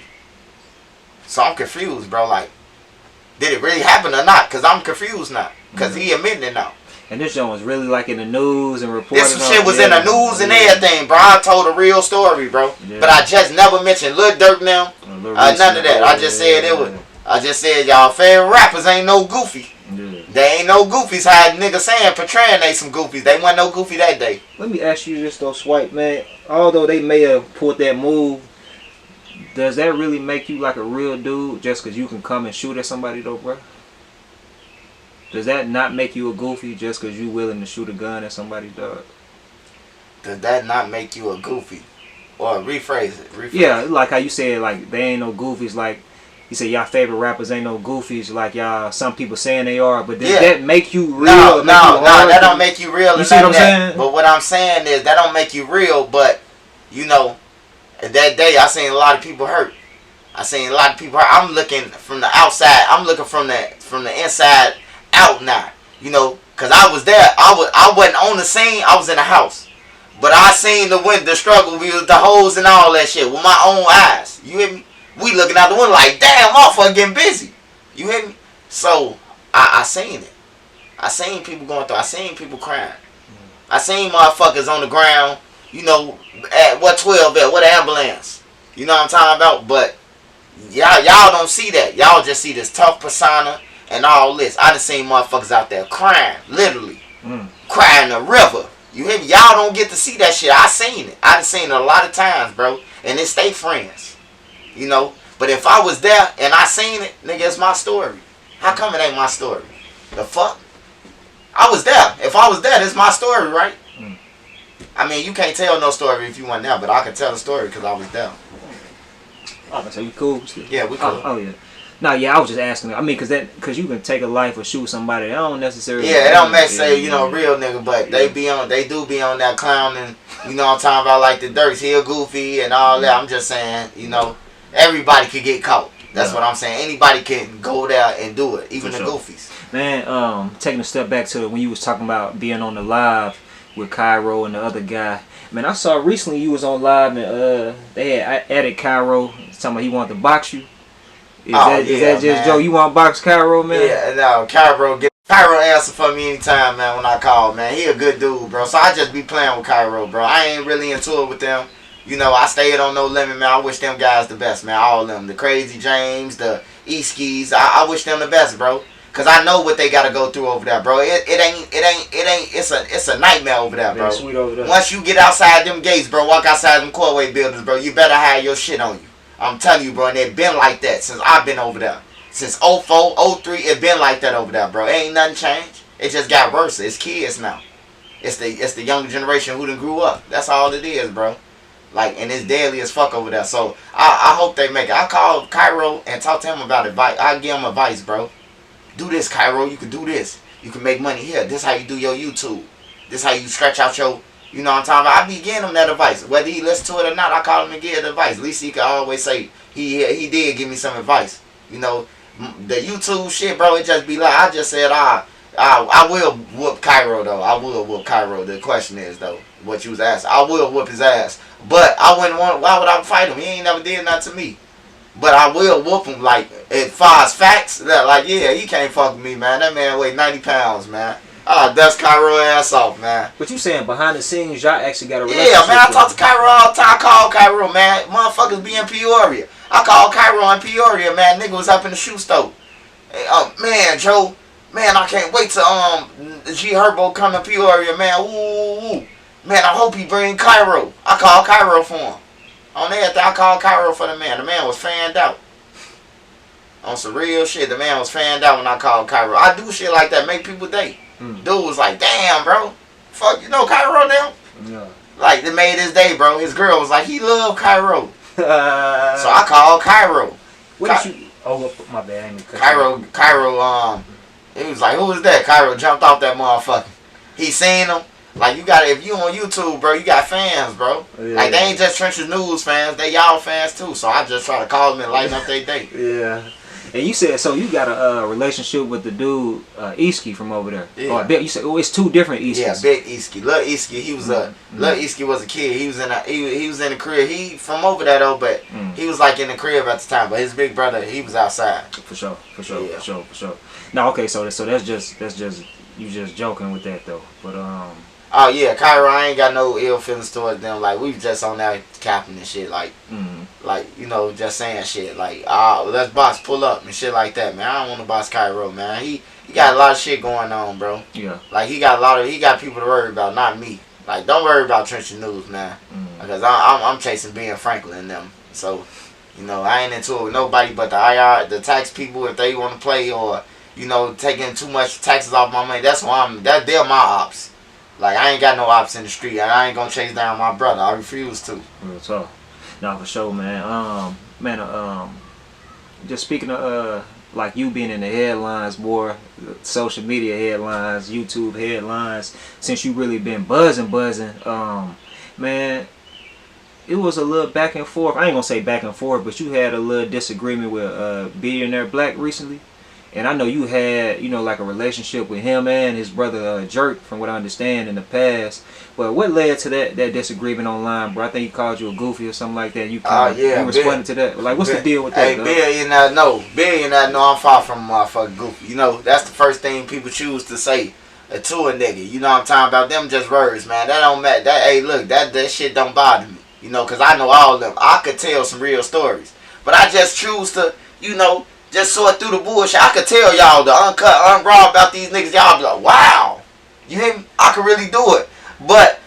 So I'm confused, bro. Like, did it really happen or not? Because I'm confused now. Because he admitting it now. And this joint was really like in the news and reported. This shit was in the news and everything, bro. I told a real story, bro. Yeah. But I just never mentioned Lil Durk now. None of that. I just said it was. I just said y'all favorite rappers ain't no goofy. Yeah. They ain't no goofies. How niggas saying portraying they some goofies. They wasn't no goofy that day. Let me ask you this though, Swipe, man. Although they may have pulled that move, does that really make you like a real dude just because you can come and shoot at somebody though, bro? Does that not make you a goofy just because you willing to shoot a gun at somebody, dog? Does that not make you a goofy? Or rephrase it. Yeah, like how you said, like, they ain't no goofies. Like, you said y'all favorite rappers ain't no goofies. Like, y'all, some people saying they are. But does that make you real? No, that don't make you real. You see what I'm saying? But what I'm saying is that don't make you real. But, you know, that day I seen a lot of people hurt. I'm looking from the outside. I'm looking from the inside out now, you know, cause I was there. I wasn't on the scene. I was in the house, but I seen the struggle, the hoes and all that shit with my own eyes. You hear me? We looking out the window like, damn, motherfucker getting busy. You hear me? So I seen it. I seen people going through. I seen people crying. I seen motherfuckers on the ground. You know, at what 12 at what ambulance? You know what I'm talking about? But y'all don't see that. Y'all just see this tough persona. And all this. I done seen motherfuckers out there crying. Literally. Crying the river. You hear me? Y'all don't get to see that shit. I seen it. I done seen it a lot of times, bro. And it's they friends. You know? But if I was there and I seen it, nigga, it's my story. How come it ain't my story? The fuck? I was there. If I was there, it's my story, right? I mean, you can't tell no story if you weren't there, but I can tell the story because I was there. Oh, so you cool? Yeah, we cool. Oh yeah. No, yeah, I was just asking. I mean, cause you can take a life or shoot somebody. That don't necessarily. Yeah, it don't necessarily, you know, real nigga, but they do be on that clown and you know what I'm talking about, like the Dirks, he a goofy and all that. I'm just saying, you know, everybody could get caught. That's what I'm saying. Anybody can go there and do it, even the goofies. Man, taking a step back to when you was talking about being on the live with Cairo and the other guy. Man, I saw recently you was on live and they had added Cairo, talking about he wanted to box you. Is that just man. Joe? You want to box Cairo, man? Yeah, no, Cairo answer for me anytime, man, when I call, man. He a good dude, bro. So I just be playing with Cairo, bro. I ain't really into it with them. You know, I stayed on No Limit, man. I wish them guys the best, man. All of them. The Crazy James, the E-Skis. I wish them the best, bro. Cause I know what they gotta go through over there, bro. It's a nightmare over there, bro. Sweet over there. Once you get outside them gates, bro, walk outside them Courtway buildings, bro, you better have your shit on you. I'm telling you, bro, and it been like that since I've been over there. Since 04, 03, it been like that over there, bro. Ain't nothing changed. It just got worse. It's kids now. It's the younger generation who done grew up. That's all it is, bro. Like, and it's deadly as fuck over there. So I hope they make it. I call Cairo and talk to him about advice. I give him advice, bro. Do this, Cairo. You can do this. You can make money here. This how you do your YouTube. This how you stretch out your. You know what I'm talking about? I be giving him that advice. Whether he listens to it or not, I call him and give him advice. At least he can always say, he did give me some advice. You know, the YouTube shit, bro, it just be like, I just said, I will whoop Cairo, though. I will whoop Cairo. The question is, though, what you was asking. I will whoop his ass. But I wouldn't want, why would I fight him? He ain't never did nothing to me. But I will whoop him, like, as far as facts, like, yeah, he can't fuck with me, man. That man weigh 90 pounds, man. Dust Cairo ass off, man. But you saying behind the scenes, y'all actually got a relationship? Yeah, man, I talk to Cairo all the time. I call Cairo, man. Motherfuckers be in Peoria. I call Cairo in Peoria, man. Nigga was up in the shoe store. Hey, man, Joe, man, I can't wait to G Herbo come to Peoria, man. Ooh. Man, I hope he bring Cairo. I call Cairo for him. On everything, I call Cairo for the man. The man was fanned out. On some real shit, the man was fanned out when I called Cairo. I do shit like that, make people day. Dude was like, damn, bro. Fuck, you know Cairo now? Yeah. Like, they made his day, bro. His girl was like, he loved Cairo. So I called Cairo. What did you... Oh, my bad. Cairo, he was like, who is that? Cairo jumped off that motherfucker. He seen him. Like, you got, if you on YouTube, bro, you got fans, bro. Yeah. Like, they ain't just Trenches News fans. They y'all fans, too. So I just try to call them and lighten up their day. Yeah. And you said, so you got a relationship with the dude, Eski from over there. Yeah. You said, it's two different Eskis. Yeah, big Eski. Lil Eski, he was Lil Eski was a kid. He was in the crib. He from over there though, but he was like in the crib at the time. But his big brother, he was outside. For sure. No, okay, so that's just you just joking with that though. But Oh yeah, Cairo, I ain't got no ill feelings towards them. Like we was just on that capping and shit. Like, like you know, just saying shit. Like, let's box, pull up and shit like that, man. I don't want to box Cairo, man. He got a lot of shit going on, bro. Yeah. Like he got people to worry about, not me. Like don't worry about Trench News, man. Because I'm chasing Ben Franklin and them. So, you know, I ain't into it with nobody but the IR, the tax people if they want to play or you know taking too much taxes off my money. That's why they're my ops. Like, I ain't got no ops in the street, and I ain't gonna chase down my brother. I refuse to. Real talk. Nah, for sure, man. Just speaking of, like, you being in the headlines more, social media headlines, YouTube headlines, since you really been buzzing, man, it was a little back and forth. I ain't gonna say back and forth, but you had a little disagreement with Billionaire Black recently. And I know you had, you know, like a relationship with him and his brother Jerk, from what I understand in the past. But what led to that disagreement online, bro? I think he called you a goofy or something like that. You you responded to that. Like, what's the deal with that? Hey, Billionaire, I'm far from a motherfucking goofy. You know, that's the first thing people choose to say to a nigga. You know what I'm talking about? Them just words, man. That don't matter. Hey, look, that shit don't bother me. You know, because I know all of them. I could tell some real stories. But I just choose to, you know, just sort through the bullshit. I could tell y'all the uncut, unraw about these niggas. Y'all be like, wow, you hear me? I could really do it. But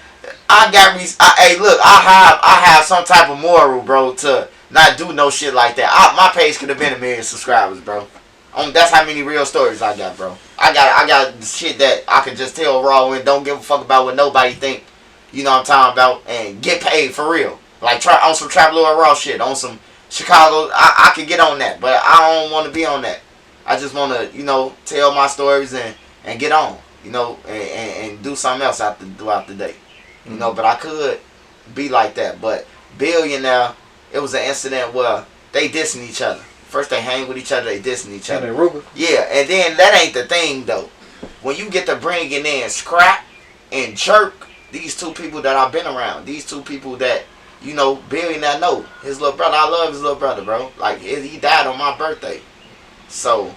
hey, look, I have some type of moral, bro, to not do no shit like that. My page could have been 1 million subscribers, bro. That's how many real stories I got, bro. I got shit that I can just tell raw and don't give a fuck about what nobody think. You know what I'm talking about? And get paid for real. Like on some Traveler Raw shit, on some Chicago, I could get on that, but I don't want to be on that. I just want to, you know, tell my stories and get on, you know, and do something else throughout the day. You know, but I could be like that. But Billionaire, it was an incident where they dissing each other. First they hang with each other, they dissing each other. Yeah, and then that ain't the thing, though. When you get to bringing in Scrap and Jerk, these two people that I've been around, these two people that, you know, Billionaire know. His little brother, I love his little brother, bro. Like, he died on my birthday. So,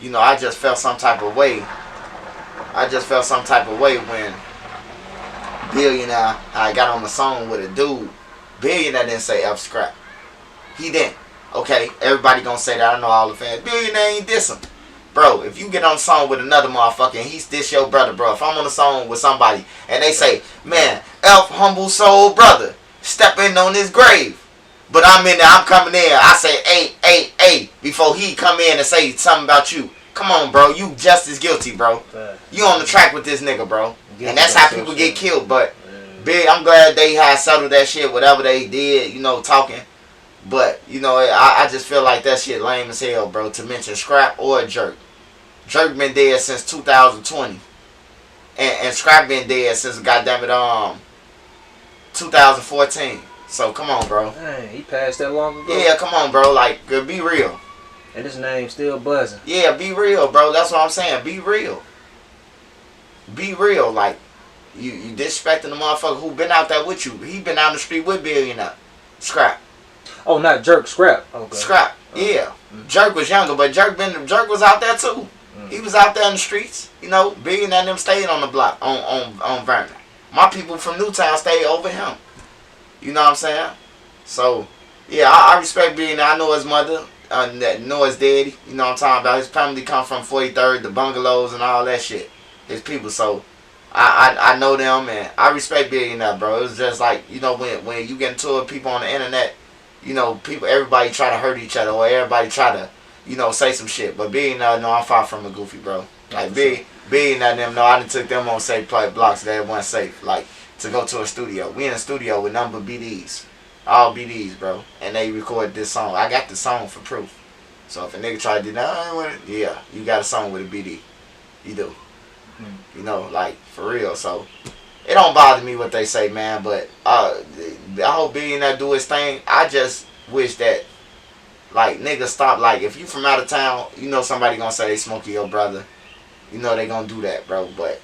you know, I just felt some type of way. When Billionaire, I got on the song with a dude. Billionaire didn't say F Scrap. He didn't. Okay, everybody gonna say that. I know all the fans. Billionaire ain't diss him. Bro, if you get on a song with another motherfucker and he's this your brother, bro. If I'm on a song with somebody and they say, man, AHumbleSoul brother, step in on his grave. But I'm in there, I'm coming in. I say, hey, before he come in and say something about you. Come on, bro. You just as guilty, bro. You on the track with this nigga, bro. And that's how people get killed. But big, I'm glad they had settled that shit, whatever they did, you know, talking. But, you know, I just feel like that shit lame as hell, bro, to mention Scrap or Jerk. Jerk been dead since 2020. And Scrap been dead since, goddammit, 2014. So, come on, bro. Dang, he passed that long ago? Yeah, come on, bro. Like, be real. And his name's still buzzing. Yeah, be real, bro. That's what I'm saying. Be real. Be real. Like, you disrespecting the motherfucker who been out there with you. He been out the street with Billionaire. Scrap. Oh, not Jerk, Scrap. Okay. Scrap. Yeah. Jerk was younger, but Jerk was out there too. He was out there in the streets. You know, Billionaire and them stayed on the block on Vernon. My people from Newtown stayed over him. You know what I'm saying? So, yeah, I respect Billionaire. I know his mother. Know his daddy. You know what I'm talking about. His family come from 43rd, the bungalows and all that shit. His people. So, I know them and I respect Billionaire, bro. It was just like, you know, when you get into it, people on the internet, you know, everybody try to hurt each other or everybody try to, you know, say some shit. But Billionaire, no, I'm far from a goofy, bro. Like, Billionaire, them, no, I done took them on safe play blocks that wasn't safe. Like, to go to a studio. We in a studio with number BDs. All BDs, bro. And they recorded this song. I got the song for proof. So if a nigga try to deny it, yeah, you got a song with a BD. You do. You know, like, for real. So, it don't bother me what they say, man. But I hope Billionaire do his thing. I just wish that, like, niggas stop. Like, if you from out of town, you know somebody gonna say they smoking your brother. You know they gonna do that, bro. But,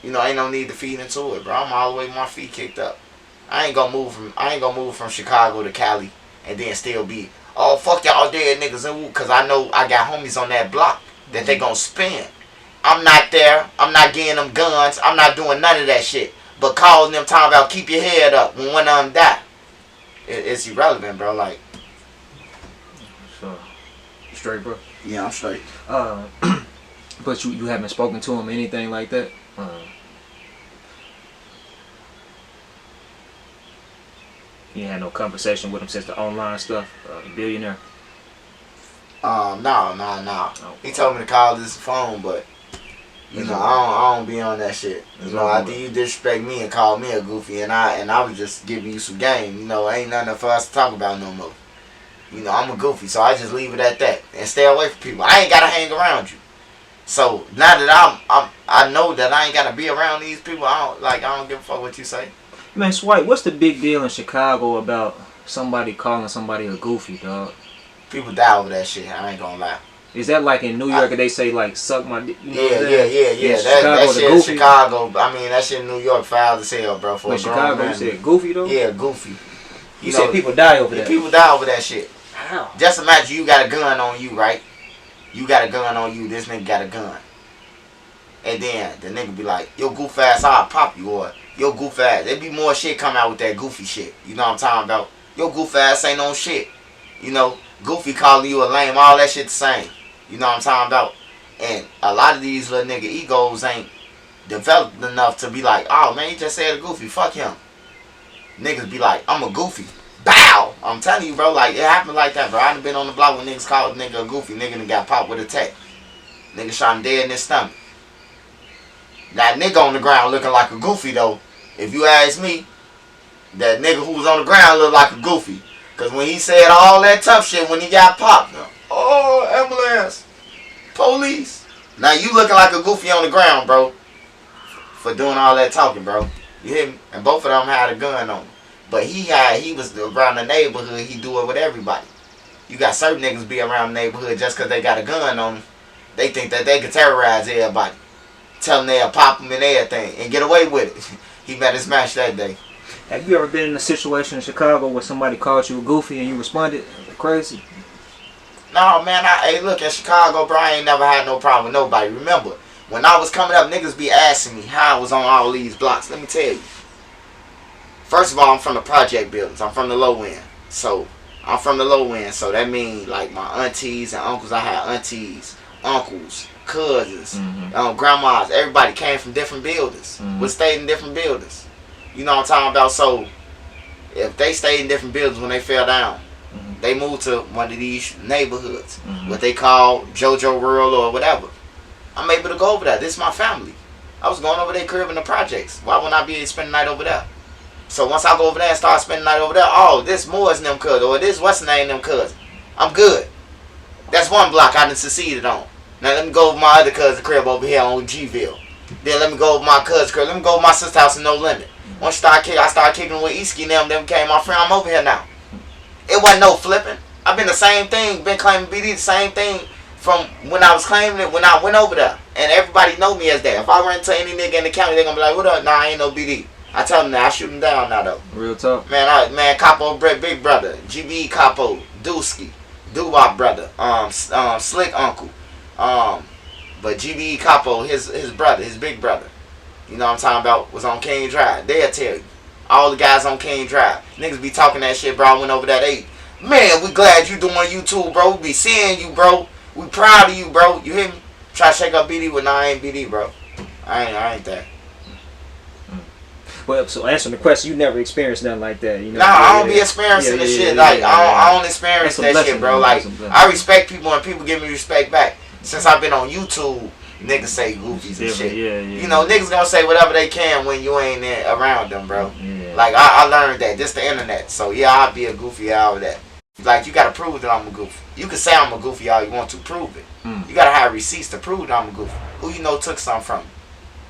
you know, ain't no need to feed into it, bro. I'm all the way with my feet kicked up. I ain't gonna move from Chicago to Cali and then still be, oh, fuck y'all dead niggas, cause I know I got homies on that block that they gonna spin. I'm not there. I'm not getting them guns. I'm not doing none of that shit. But calling them talking about keep your head up when one of them die. It's irrelevant, bro. Like. So, straight, bro? Yeah, I'm straight. But you haven't spoken to him, anything like that? You had no conversation with him since the online stuff, Billionaire? No. Oh, He told me to call this phone, but you know, I don't be on that shit. You know, after you disrespect me and call me a goofy, and I was just giving you some game. You know, ain't nothing for us to talk about no more. You know, I'm a goofy, so I just leave it at that and stay away from people. I ain't gotta hang around you. So now that I know that I ain't gotta be around these people. I don't give a fuck what you say. Man, Swipe, what's the big deal in Chicago about somebody calling somebody a goofy, dog? People die over that shit. I ain't gonna lie. Is that like in New York, they say like suck my dick? You know Yeah. That shit in Chicago. I mean, that shit in New York foul as hell, bro. For a grown Chicago, man. you said goofy though? Yeah, goofy. You said people die over that. People die over that shit. How? Just imagine you got a gun on you, right? You got a gun on you. This nigga got a gun. And then the nigga be like, yo, goof ass, I'll pop you. Or, yo, goof ass. There be more shit come out with that goofy shit. You know what I'm talking about? Yo, goof ass ain't no shit. You know, goofy calling you a lame. All that shit the same. You know what I'm talking about? And a lot of these little nigga egos ain't developed enough to be like, oh, man, he just said a goofy. Fuck him. Niggas be like, I'm a goofy. Bow! I'm telling you, bro, like, it happened like that, bro. I done been on the block when niggas called a nigga a goofy. Nigga done got popped with a tech. Nigga shot him dead in his stomach. That nigga on the ground looking like a goofy, though. If you ask me, that nigga who was on the ground looked like a goofy. Because when he said all that tough shit when he got popped, oh, ambulance, police. Now you looking like a goofy on the ground, bro, for doing all that talking, bro. You hear me? And both of them had a gun on him. But he was around the neighborhood. He do it with everybody. You got certain niggas be around the neighborhood just because they got a gun on them. They think that they can terrorize everybody. Tell them they'll pop them and everything and get away with it. He met his match that day. Have you ever been in a situation in Chicago where somebody called you a goofy and you responded crazy? No, man. Hey, look, in Chicago, bro, I ain't never had no problem with nobody. Remember, when I was coming up, niggas be asking me how I was on all these blocks. Let me tell you. First of all, I'm from the project buildings. I'm from the low end. So, I'm from the low end. So, that means, like, my aunties and uncles. I had aunties, uncles, cousins, grandmas. Everybody came from different buildings. We stayed in different buildings. You know what I'm talking about? So, if they stayed in different buildings when they fell down, they moved to one of these neighborhoods. What they call JoJo Rural or whatever. I'm able to go over there. This is my family. I was going over their crib in the projects. Why wouldn't I be able to spend the night over there? So once I go over there and start spending the night over there, oh, this Moore's them cousin, or this what's the name them cousin. I'm good. That's one block I done succeeded on. Now let me go over my other cousin crib over here on G-Ville. Then let me go over my cousin's crib. Let me go over my sister's house in No Limit. Once I started kicking with Easky and them became my friend. I'm over here now. It wasn't no flipping. I've been the same thing, been claiming BD the same thing from when I was claiming it when I went over there. And everybody know me as that. If I run into any nigga in the county, they gonna be like, what up? Nah, I ain't no BD. I tell them that I shoot them down now though. Real talk. Man, Capo Big Brother, GB Capo, Dusky, Doo-Wop Brother, Slick Uncle, but GB Capo, his brother, his big brother. You know what I'm talking about? Was on King Drive. They'll tell you. All the guys on King Drive. Niggas be talking that shit, bro. I went over that 8. Man, we glad you doing YouTube, bro. We be seeing you, bro. We proud of you, bro. You hear me? Try to shake up BD when I ain't BD, bro. I ain't that. Well, so answering the question, you never experienced nothing like that, you know? Nah, I don't be experiencing the shit. I don't experience that shit, bro. Like, I respect people and people give me respect back. Since I've been on YouTube, niggas say goofies and shit. You know, niggas gonna say whatever they can when you ain't there around them, bro. Like, I learned that. Just the internet. So, yeah, I'll be a goofy out of that. Like, you gotta prove that I'm a goofy. You can say I'm a goofy all you want to, prove it. You gotta have receipts to prove that I'm a goofy. Who you know took something from me?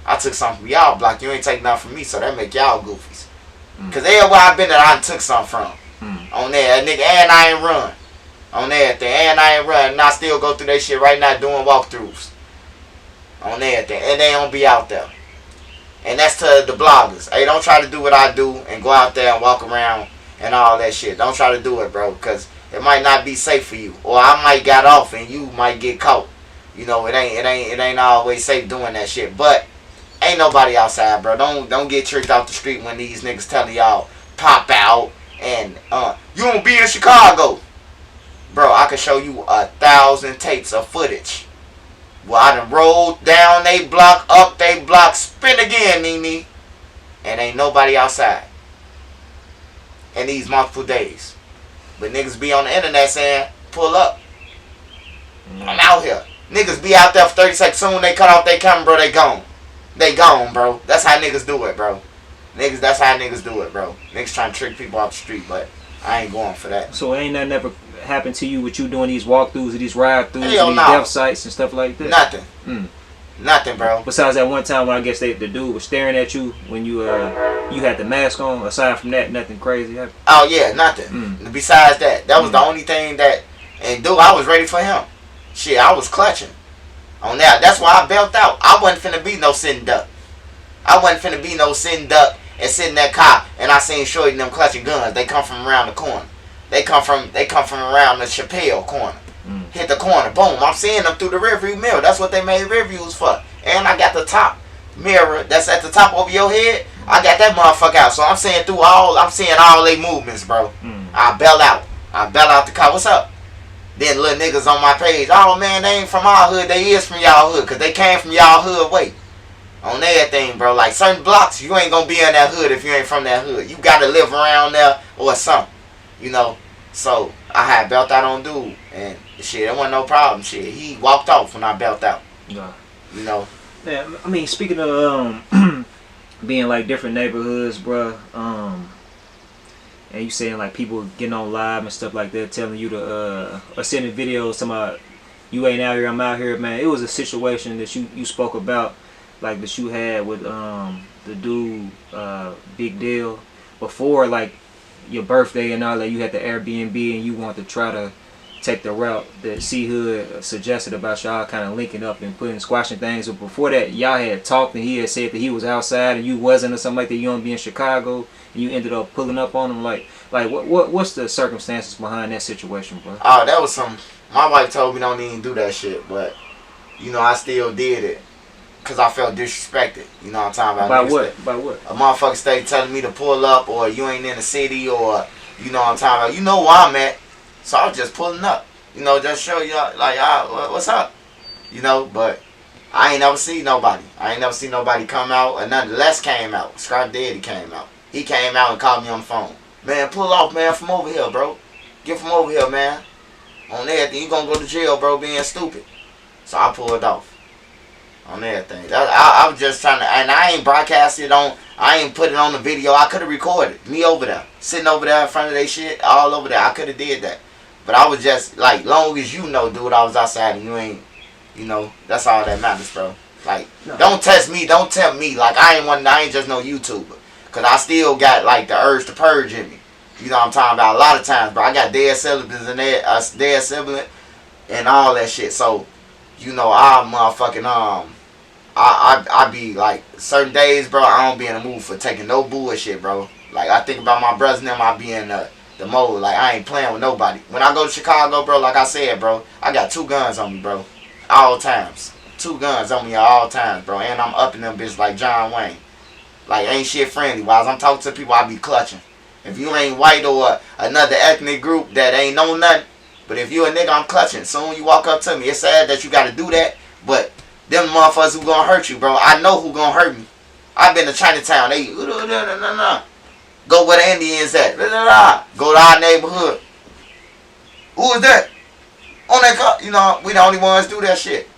I took something from y'all block. You ain't take nothing from me, so that make y'all goofies. Cause everywhere I been that I took something from. On there, nigga, and I ain't run. On everything, and I ain't run. And I still go through that shit right now doing walkthroughs. On everything, and they don't be out there. And that's to the bloggers. Hey, don't try to do what I do and go out there and walk around and all that shit. Don't try to do it, bro, because it might not be safe for you. Or I might got off and you might get caught. You know, it ain't always safe doing that shit. But ain't nobody outside, bro. Don't get tricked off the street when these niggas telling y'all pop out and you won't be in Chicago. Bro, I can show you 1,000 tapes of footage. Well, I done rolled down they block, up they block, spin again, Nene. And ain't nobody outside. In these multiple days. But niggas be on the internet saying, pull up. I'm out here. Niggas be out there for 30 seconds. Soon they cut off their camera, bro, they gone. They gone, bro. That's how niggas do it, bro. That's how niggas do it, bro. Niggas trying to trick people off the street, but I ain't going for that. So ain't nothing ever happened to you with you doing these walkthroughs or these ride-throughs or these death sites and stuff like that? Nothing. Nothing, bro. Besides that one time when I guess the dude was staring at you when you had the mask on. Aside from that, nothing crazy happened? Oh, yeah, nothing. Besides that was the only thing that... And, dude, I was ready for him. Shit, I was clutching on that. That's why I bailed out. I wasn't finna be no sitting duck. I wasn't finna be no sitting duck and sit in that car and I seen Shorty and them clutching guns. They come from around the corner. They come from around the Chappelle corner. Hit the corner. Boom. I'm seeing them through the rearview mirror. That's what they made reviews for. And I got the top mirror that's at the top over your head. I got that motherfucker out. So I'm seeing all they movements, bro. I bail out. I bail out the car. What's up? Then little niggas on my page. Oh man, they ain't from our hood. They is from y'all hood. Cause they came from y'all hood. Wait. On everything, bro. Like certain blocks, you ain't gonna be in that hood if you ain't from that hood. You gotta live around there or something. You know? So I had belt out on dude and shit, there wasn't no problem. Shit. He walked off when I belt out. Yeah. You know? Yeah, I mean, speaking of being like different neighborhoods, bro, and you saying like people getting on live and stuff like that, telling you to or sending videos to my you ain't out here, I'm out here, man. It was a situation that you spoke about, like that you had with the dude Big Deal before like your birthday and all that. You had the Airbnb and you wanted to try to take the route that C Hood suggested about y'all kind of linking up and squashing things. But before that, y'all had talked and he had said that he was outside and you wasn't or something like that. You don't be in Chicago and you ended up pulling up on him. Like what's the circumstances behind that situation, bro? Oh, that was some. My wife told me don't even do that shit, but you know I still did it because I felt disrespected. You know what I'm talking about? By what? By what? A motherfucker stay telling me to pull up, or you ain't in the city, or you know what I'm talking about. You know where I'm at. So I was just pulling up, you know, just show y'all, like, what's up? You know, but I ain't never seen nobody. I ain't never seen nobody come out, or nothing. Les came out. Scrap Daddy came out. He came out and called me on the phone. Man, pull off, man, from over here, bro. Get from over here, man. On everything. You gonna go to jail, bro, being stupid. So I pulled off. On everything. I was just trying to, and I ain't broadcast it on, I ain't put it on the video. I could have recorded me over there. Sitting over there in front of they shit, all over there. I could have did that. But I was just, like, long as you know, dude, I was outside and you ain't, you know, that's all that matters, bro. Like, no. Don't test me, don't tempt me. Like, I ain't just no YouTuber. Because I still got, like, the urge to purge in me. You know what I'm talking about? A lot of times, bro. I got dead siblings and dead sibling and all that shit. So, you know, I motherfucking, I be, like, certain days, bro, I don't be in the mood for taking no bullshit, bro. Like, I think about my brothers and them, I be in the mode, like, I ain't playing with nobody. When I go to Chicago, bro, like I said, bro, I got 2 guns on me, bro. All times. 2 guns on me at all times, bro. And I'm upping them bitches like John Wayne. Like, ain't shit friendly. While I'm talking to people, I be clutching. If you ain't white or another ethnic group that ain't know nothing, but if you a nigga, I'm clutching. Soon you walk up to me. It's sad that you got to do that, but them motherfuckers who gonna hurt you, bro, I know who gonna hurt me. I've been to Chinatown. They go where the Indians at. Go to our neighborhood. Who is that? On that car. You know, we the only ones do that shit.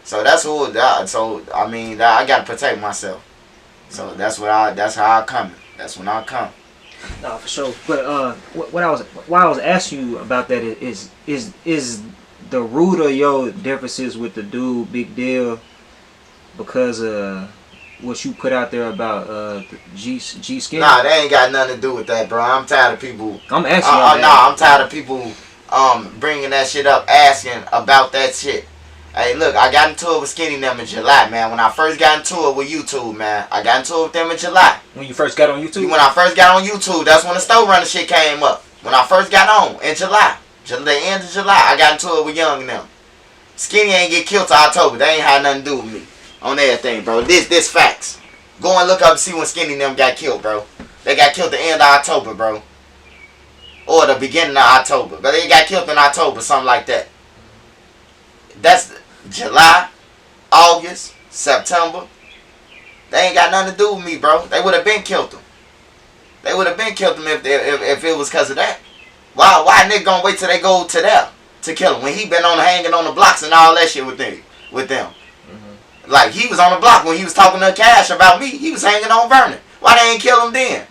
So that's who. So I mean, I gotta protect myself. So that's how I come. That's when I come. No, for sure. But why I was asking you about that is the root of your differences with the dude Big Deal because what you put out there about the G skin? Nah, they ain't got nothing to do with that, bro. I'm tired of people. I'm asking. I'm tired of people bringing that shit up, asking about that shit. Hey, look, I got into it with Skinny them in July, man. When I first got into it with YouTube, man, I got into it with them in July. When you first got on YouTube? When I first got on YouTube, that's when the store running shit came up. When I first got on in July, the end of July, I got into it with Young and them. Skinny ain't get killed till October. They ain't had nothing to do with me on everything, bro. This facts. Go and look up and see when Skinny and them got killed, bro. They got killed the end of October, bro. Or the beginning of October. But they got killed in October, something like that. That's July, August, September. They ain't got nothing to do with me, bro. They would have been killed them. They would have been killed them if it was because of that. Why nigga gonna wait till they go to them to kill him when he been hanging on the blocks and all that shit with them? Mm-hmm. Like, he was on the block when he was talking to Cash about me. He was hanging on Vernon. Why they ain't kill him then?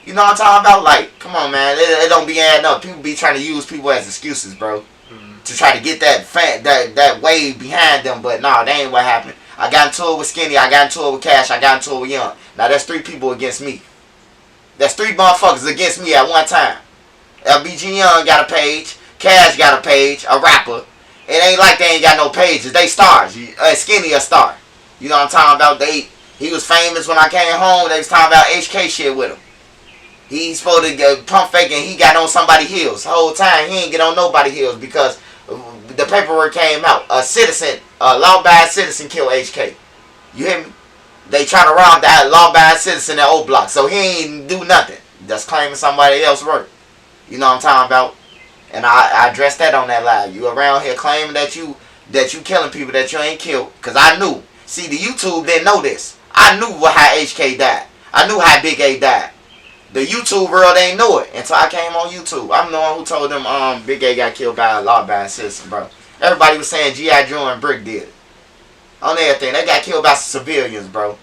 You know what I'm talking about? Like, come on, man. It don't be adding up. People be trying to use people as excuses, bro. Mm-hmm. To try to get that wave behind them. But nah, that ain't what happened. I got into it with Skinny. I got into it with Cash. I got into it with Young. Now, that's 3 people against me. That's 3 motherfuckers against me at one time. FBG and Young got a page. Cash got a page. A rapper. It ain't like they ain't got no pages. They stars. Skinny a star. You know what I'm talking about? He was famous when I came home. They was talking about HK shit with him. He's supposed to get pump faking. He got on somebody's heels. The whole time he ain't get on nobody's heels because the paperwork came out. A law-abiding citizen killed HK. You hear me? They try to rob that law-abiding citizen at O Block. So he ain't do nothing. Just claiming somebody else's work. You know what I'm talking about? And I addressed that on that live. You around here claiming that you killing people that you ain't killed. Because I knew. See, the YouTube didn't know this. I knew how HK died. I knew how Big A died. The YouTube world ain't know it until I came on YouTube. I'm the one who told them Big A got killed by a law-abiding citizen, bro. Everybody was saying G.I. Joe and Brick did it. On everything. They got killed by civilians, bro.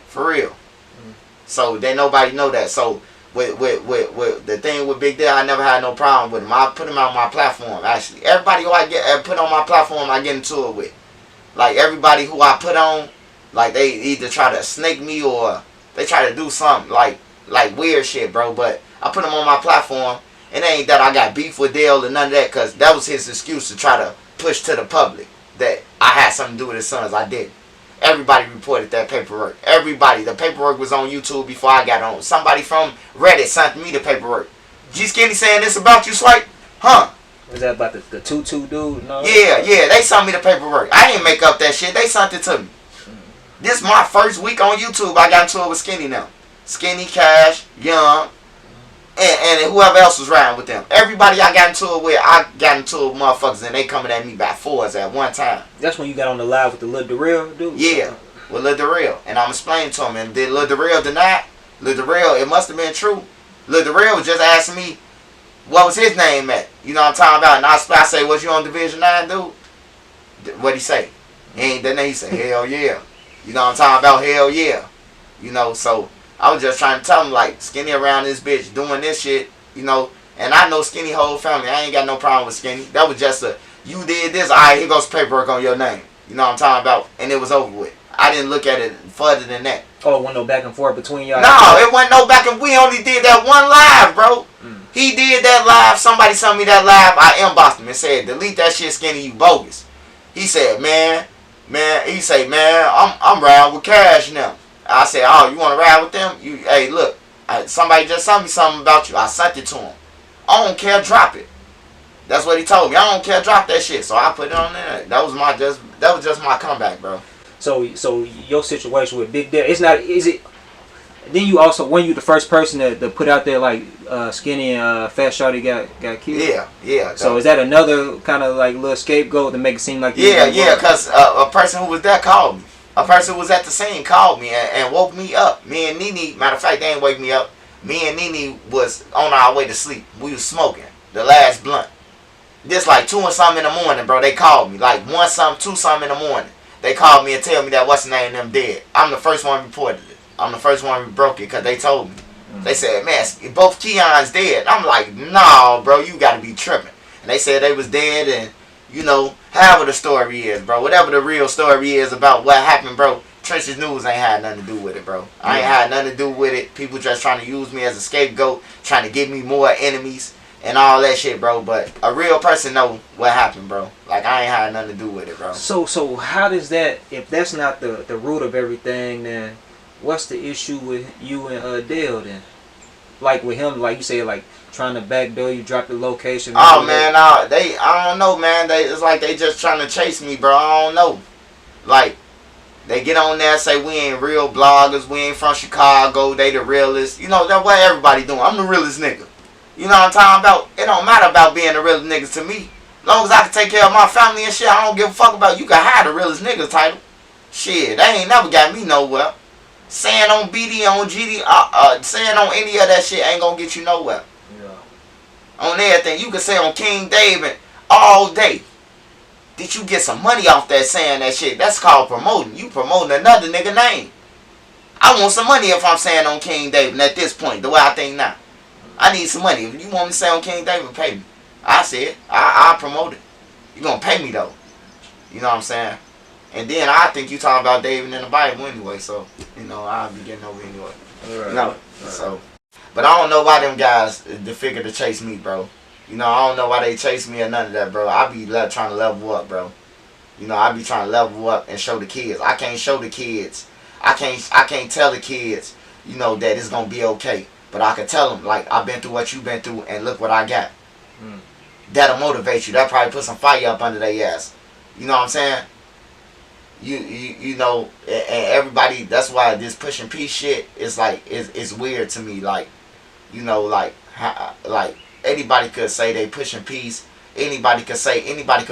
For real. Mm-hmm. So, nobody know that. So, with the thing with Big D, I never had no problem with him. I put him on my platform, actually. Everybody who I put on my platform, I get into it with. Like, everybody who I put on, like, they either try to snake me or they try to do something, like weird shit, bro. But I put him on my platform. It ain't that I got beef with Dale or none of that, because that was his excuse to try to push to the public that I had something to do with his sons. I didn't. Everybody reported that paperwork. Everybody. The paperwork was on YouTube before I got on. Somebody from Reddit sent me the paperwork. G Skinny saying this about you, Swipe? Huh? Was that about the tutu dude? No. Yeah. They sent me the paperwork. I didn't make up that shit. They sent it to me. This is my first week on YouTube. I got into it with Skinny now. Skinny, Cash, Young, and whoever else was riding with them. Everybody I got into it with, I got into it with motherfuckers, and they coming at me by 4s at one time. That's when you got on the live with the Lil Darrell dude? Yeah, with Lil Darrell. And I'm explaining to him, and did Lil Darrell deny? Lil Darrell, it must have been true. Lil Darrell was just asking me, what was his name at? You know what I'm talking about? And I say, was you on Division 9, dude? What'd he say? Then he said, hell yeah. You know what I'm talking about? Hell yeah. You know, so I was just trying to tell him, like, Skinny around this bitch doing this shit, you know. And I know Skinny whole family. I ain't got no problem with Skinny. That was just you did this, all right, here goes paperwork on your name. You know what I'm talking about? And it was over with. I didn't look at it further than that. Oh, it wasn't no back and forth between y'all? No, it wasn't no back and we only did that one live, bro. He did that live. Somebody sent me that live. I inboxed him and said, delete that shit, Skinny, you bogus. He said, man, he said, man, I'm riding with Cash now. I said, oh, you want to ride with them? Hey, look, somebody just sent me something about you. I sent it to him. I don't care, drop it. That's what he told me. I don't care, drop that shit. So I put it on there. That was just my comeback, bro. So your situation with Big Dale, is it? Then you also, when you the first person to put out there like Skinny and Fat Shawty got killed? Yeah. So is that another kind of like little scapegoat to make it seem like yeah, because a person who was there called me. A person who was at the scene called me and woke me up. Me and Nene, matter of fact, they ain't wake me up. Me and Nene was on our way to sleep. We was smoking the last blunt. This like 2 or something in the morning, bro. They called me like 1 something, 2 something in the morning. They called me and tell me that what's the name them dead. I'm the first one reported it. I'm the first one who broke it because they told me. They said, man, both Keon's dead. I'm like, nah, bro, you got to be tripping. And they said they was dead and, you know, however the story is, bro. Whatever the real story is about what happened, bro. Trenches News ain't had nothing to do with it, bro. I ain't had nothing to do with it. People just trying to use me as a scapegoat, trying to give me more enemies and all that shit, bro. But a real person know what happened, bro. Like, I ain't had nothing to do with it, bro. So how does that, if that's not the root of everything, then what's the issue with you and Dale then? Like with him, like you say, like trying to backdoor you, drop the location? Oh man, I don't know, man. It's like they just trying to chase me, bro. I don't know. Like, they get on there and say we ain't real bloggers, we ain't from Chicago, they the realest. You know, that's what everybody doing. I'm the realest nigga. You know what I'm talking about? It don't matter about being the realest niggas to me. As long as I can take care of my family and shit, I don't give a fuck about you can hide the realest niggas title. Shit, they ain't never got me nowhere. Saying on BD, on GD, saying on any of that shit ain't gonna get you nowhere. Yeah. On everything. You can say on King David all day. Did you get some money off that saying that shit? That's called promoting. You promoting another nigga name. I want some money if I'm saying on King David at this point, the way I think now. I need some money. If you want me to say on King David, pay me. I said, I promote it. You gonna pay me though. You know what I'm saying? And then I think you talking about David in the Bible anyway, so, you know, I'll be getting over anyway. Right. You know, so. But I don't know why them guys, the figure to chase me, bro. You know, I don't know why they chase me or none of that, bro. I be trying to level up, bro. You know, I be trying to level up and show the kids. I can't show the kids. I can't tell the kids, you know, that it's going to be okay. But I can tell them, like, I've been through what you've been through and look what I got. That'll motivate you. That'll probably put some fire up under their ass. You know what I'm saying? You know, and everybody, that's why this pushing peace shit is like, it's weird to me. Like, you know, like anybody could say they pushing peace. Anybody could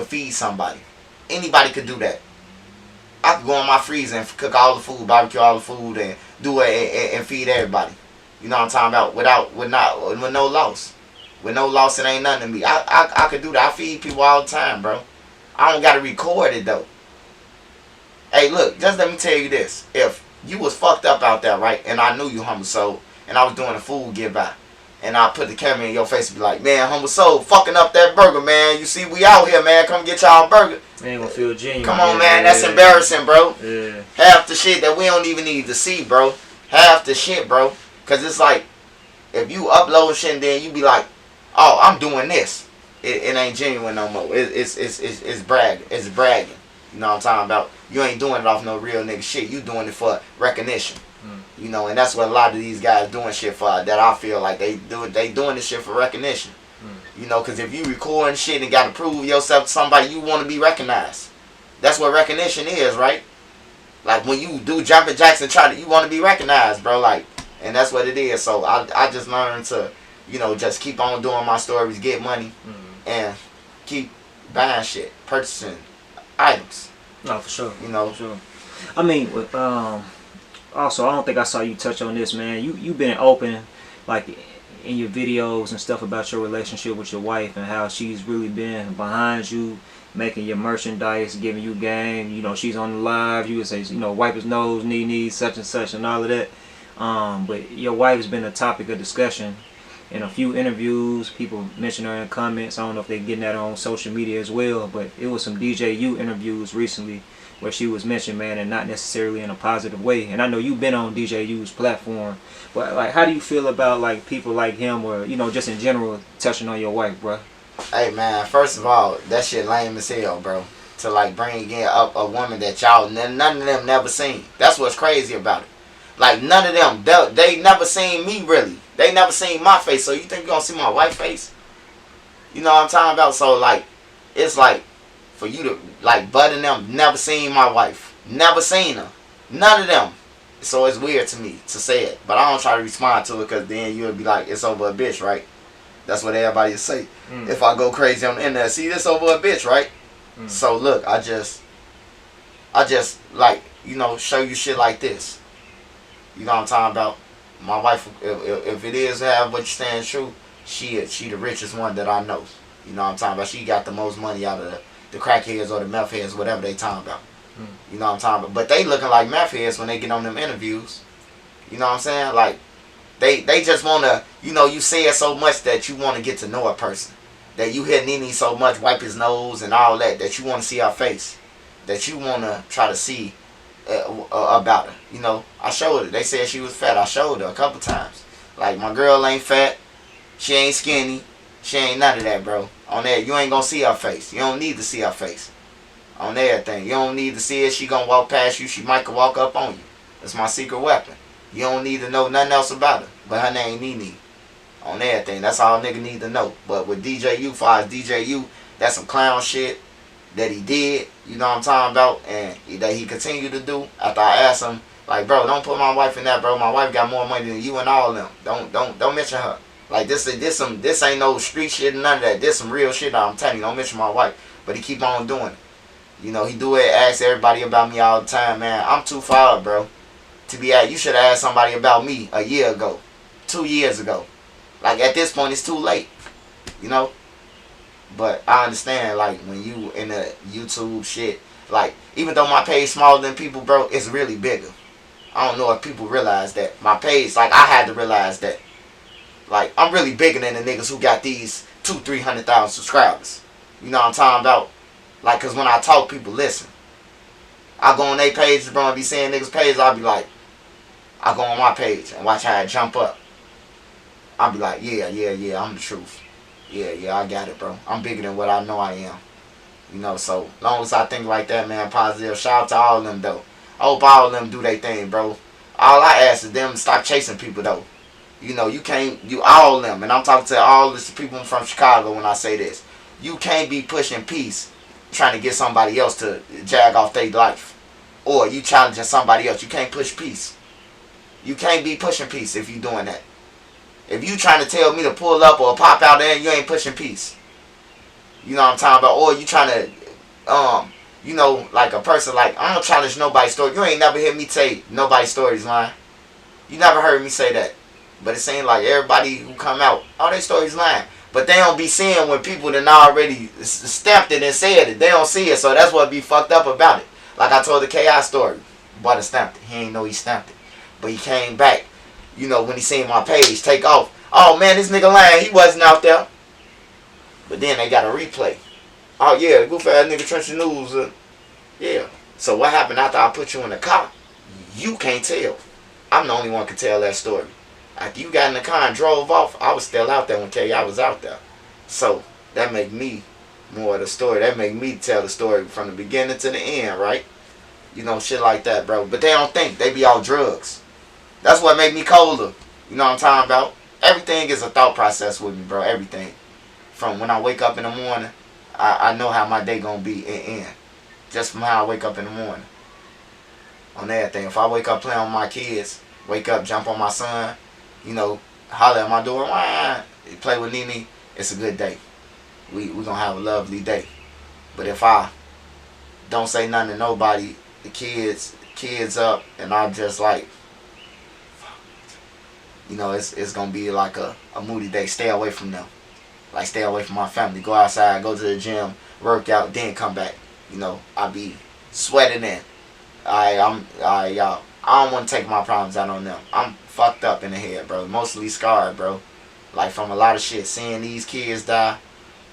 feed somebody. Anybody could do that. I could go in my freezer and cook all the food, barbecue all the food, and do it and feed everybody. You know what I'm talking about? With no loss. With no loss, it ain't nothing to me. I could do that. I feed people all the time, bro. I don't gotta record it though. Hey, look, just let me tell you this. If you was fucked up out there, right, and I knew you, AHumbleSoul, and I was doing a food give back, and I put the camera in your face and be like, man, AHumbleSoul fucking up that burger, man. You see, we out here, man. Come get y'all burger. Ain't gonna feel genuine. Come on, man. That's embarrassing, bro. Yeah. Half the shit that we don't even need to see, bro. Half the shit, bro. Because it's like, if you upload shit and then you be like, oh, I'm doing this. It ain't genuine no more. It's bragging. It's bragging. You know what I'm talking about? You ain't doing it off no real nigga shit. You doing it for recognition. You know, and that's what a lot of these guys doing shit for. That I feel like they doing this shit for recognition. You know, because if you recording shit and got to prove yourself to somebody, you want to be recognized. That's what recognition is, right? Like when you do jumping jacks and you want to be recognized, bro. Like, and that's what it is. So I just learned to, you know, just keep on doing my stories, get money, and keep buying shit, purchasing items. No, for sure. You know. For sure. I mean, with also, I don't think I saw you touch on this, man. You've been open, like, in your videos and stuff about your relationship with your wife and how she's really been behind you, making your merchandise, giving you game. You know, she's on the live. You would say, you know, wipe his nose, knee, such and such, and all of that. But your wife has been a topic of discussion in a few interviews. People mention her in comments. I don't know if they're getting that on social media as well, but it was some DJU interviews recently where she was mentioned, man, and not necessarily in a positive way. And I know you've been on DJU's platform, but like, how do you feel about like people like him, or you know, just in general, touching on your wife, bro? Hey, man, first of all, that shit lame as hell, bro. To like bring in up a woman that y'all none of them never seen. That's what's crazy about it. Like none of them, they never seen me really. They never seen my face. So you think you gonna see my wife's face? You know what I'm talking about? So like, it's like for you to like Butta and them never seen my wife, never seen her, none of them. So it's weird to me to say it, but I don't try to respond to it because then you'll be like, it's over a bitch, right? That's what everybody say. If I go crazy on the internet, see this over a bitch, right? So look, I just like, you know, show you shit like this. You know what I'm talking about? My wife, if it is have what you saying true, she the richest one that I know. You know what I'm talking about? She got the most money out of the crackheads or the meth heads, whatever they talking about. You know what I'm talking about? But they looking like meth heads when they get on them interviews. You know what I'm saying? Like, they just want to, you know, you say it so much that you want to get to know a person. That you hit Nene so much, wipe his nose and all that, that you want to see her face. That you want to try to see about her. You know, I showed her. They said she was fat. I showed her a couple times. Like, my girl ain't fat. She ain't skinny. She ain't none of that, bro. On that, you ain't going to see her face. You don't need to see her face. On everything. You don't need to see it. She going to walk past you. She might walk up on you. That's my secret weapon. You don't need to know nothing else about her. But her name Nene. on everything. That's all nigga need to know. But with DJU, far as DJU, that's some clown shit that he did, you know what I'm talking about, and that he continued to do. After I asked him, like, bro, don't put my wife in that, bro. My wife got more money than you and all of them. Don't mention her. Like, this ain't no street shit and none of that. This some real shit. I'm telling you, don't mention my wife. But he keep on doing it. You know, he do it, ask everybody about me all the time, man. I'm too far up, bro, to be at. You should have asked somebody about me a year ago, 2 years ago. Like, at this point, it's too late, you know. But I understand, like, when you in the YouTube shit, like, even though my page smaller than people, bro, it's really bigger. I don't know if people realize that. My page, like, I had to realize that. Like, I'm really bigger than the niggas who got these 200,000-300,000 subscribers. You know what I'm talking about? Like, cause when I talk, people listen. I go on their pages, bro, and be seeing niggas' pages, I'll be like, I go on my page and watch how it jump up. I'll be like, yeah, I'm the truth. Yeah, I got it, bro. I'm bigger than what I know I am. You know, so long as I think like that, man, positive. Shout out to all of them, though. I hope all of them do their thing, bro. All I ask is them to stop chasing people, though. You know, you all of them, and I'm talking to all the people from Chicago when I say this. You can't be pushing peace, trying to get somebody else to jag off their life. Or you challenging somebody else. You can't push peace. You can't be pushing peace if you doing that. If you trying to tell me to pull up or pop out there, you ain't pushing peace. You know what I'm talking about? Or you trying to, you know, like a person like, I don't challenge nobody's story. You ain't never hear me say nobody's story's lying. You never heard me say that. But it seems like everybody who come out, all their stories lying. But they don't be seeing when people done already stamped it and said it. They don't see it, so that's what be fucked up about it. Like I told the KI story. Butta stamped it. He ain't know he stamped it. But he came back, you know, when he seen my page take off. Oh man, this nigga lying. He wasn't out there. But then they got a replay. Oh yeah, the goof ass nigga Trench News. Yeah. So what happened after I put you in the car? You can't tell. I'm the only one can tell that story. After you got in the car and drove off, I was still out there when KI was out there. So that make me more of the story. That make me tell the story from the beginning to the end, right? You know, shit like that, bro. But they don't think. They be all drugs. That's what make me colder. You know what I'm talking about? Everything is a thought process with me, bro. Everything. From when I wake up in the morning, I know how my day gonna be and end. Just from how I wake up in the morning. On everything. If I wake up playing with my kids, wake up, jump on my son, you know, holler at my door, wah, play with Nene, it's a good day. We gonna have a lovely day. But if I don't say nothing to nobody, the kids up, and I'm just like, you know, it's gonna be like a moody day. Stay away from them. Like, stay away from my family. Go outside, go to the gym, work out, then come back. You know, I be sweating in. I don't want to take my problems out on them. I'm fucked up in the head, bro. Mostly scarred, bro. Like, from a lot of shit. Seeing these kids die.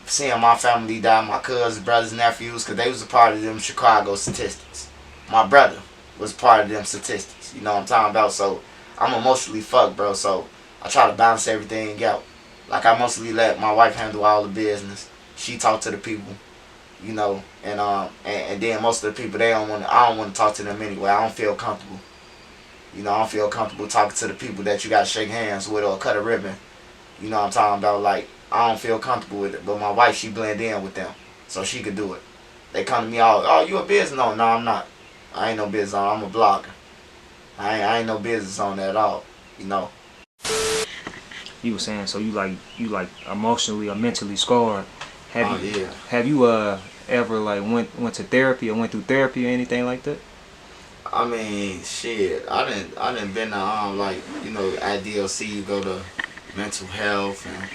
Seeing my family die. My cousins, brothers, nephews. Because they was a part of them Chicago statistics. My brother was part of them statistics. You know what I'm talking about? So, I'm emotionally fucked, bro. So, I try to balance everything out. Like, I mostly let my wife handle all the business. She talk to the people. You know, and then most of the people, I don't want to talk to them anyway. I don't feel comfortable. You know, I don't feel comfortable talking to the people that you got to shake hands with or cut a ribbon. You know what I'm talking about? Like, I don't feel comfortable with it. But my wife, she blend in with them. So she could do it. They come to me all, oh, you a business owner? No, I'm not. I ain't no business owner. I'm a blogger. I ain't no business owner at all. You know. You were saying, so you like emotionally or mentally scarred. Yeah. Have you ever like went to therapy or went through therapy or anything like that? I mean, shit. I didn't been to like, you know, at DLC you go to mental health and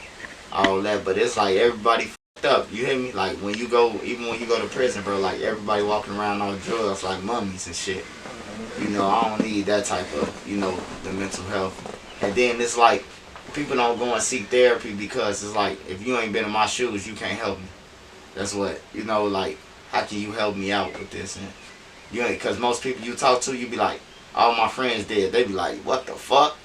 all that, but it's like everybody fucked up. You hear me? Like when you go to prison, bro, like everybody walking around on drugs like mummies and shit. You know, I don't need that type of, you know, the mental health. And then it's like people don't go and seek therapy because it's like, if you ain't been in my shoes, you can't help me. That's what, you know, like, how can you help me out with this? And you ain't, because most people you talk to, you be like, all my friends dead. They be like, what the fuck?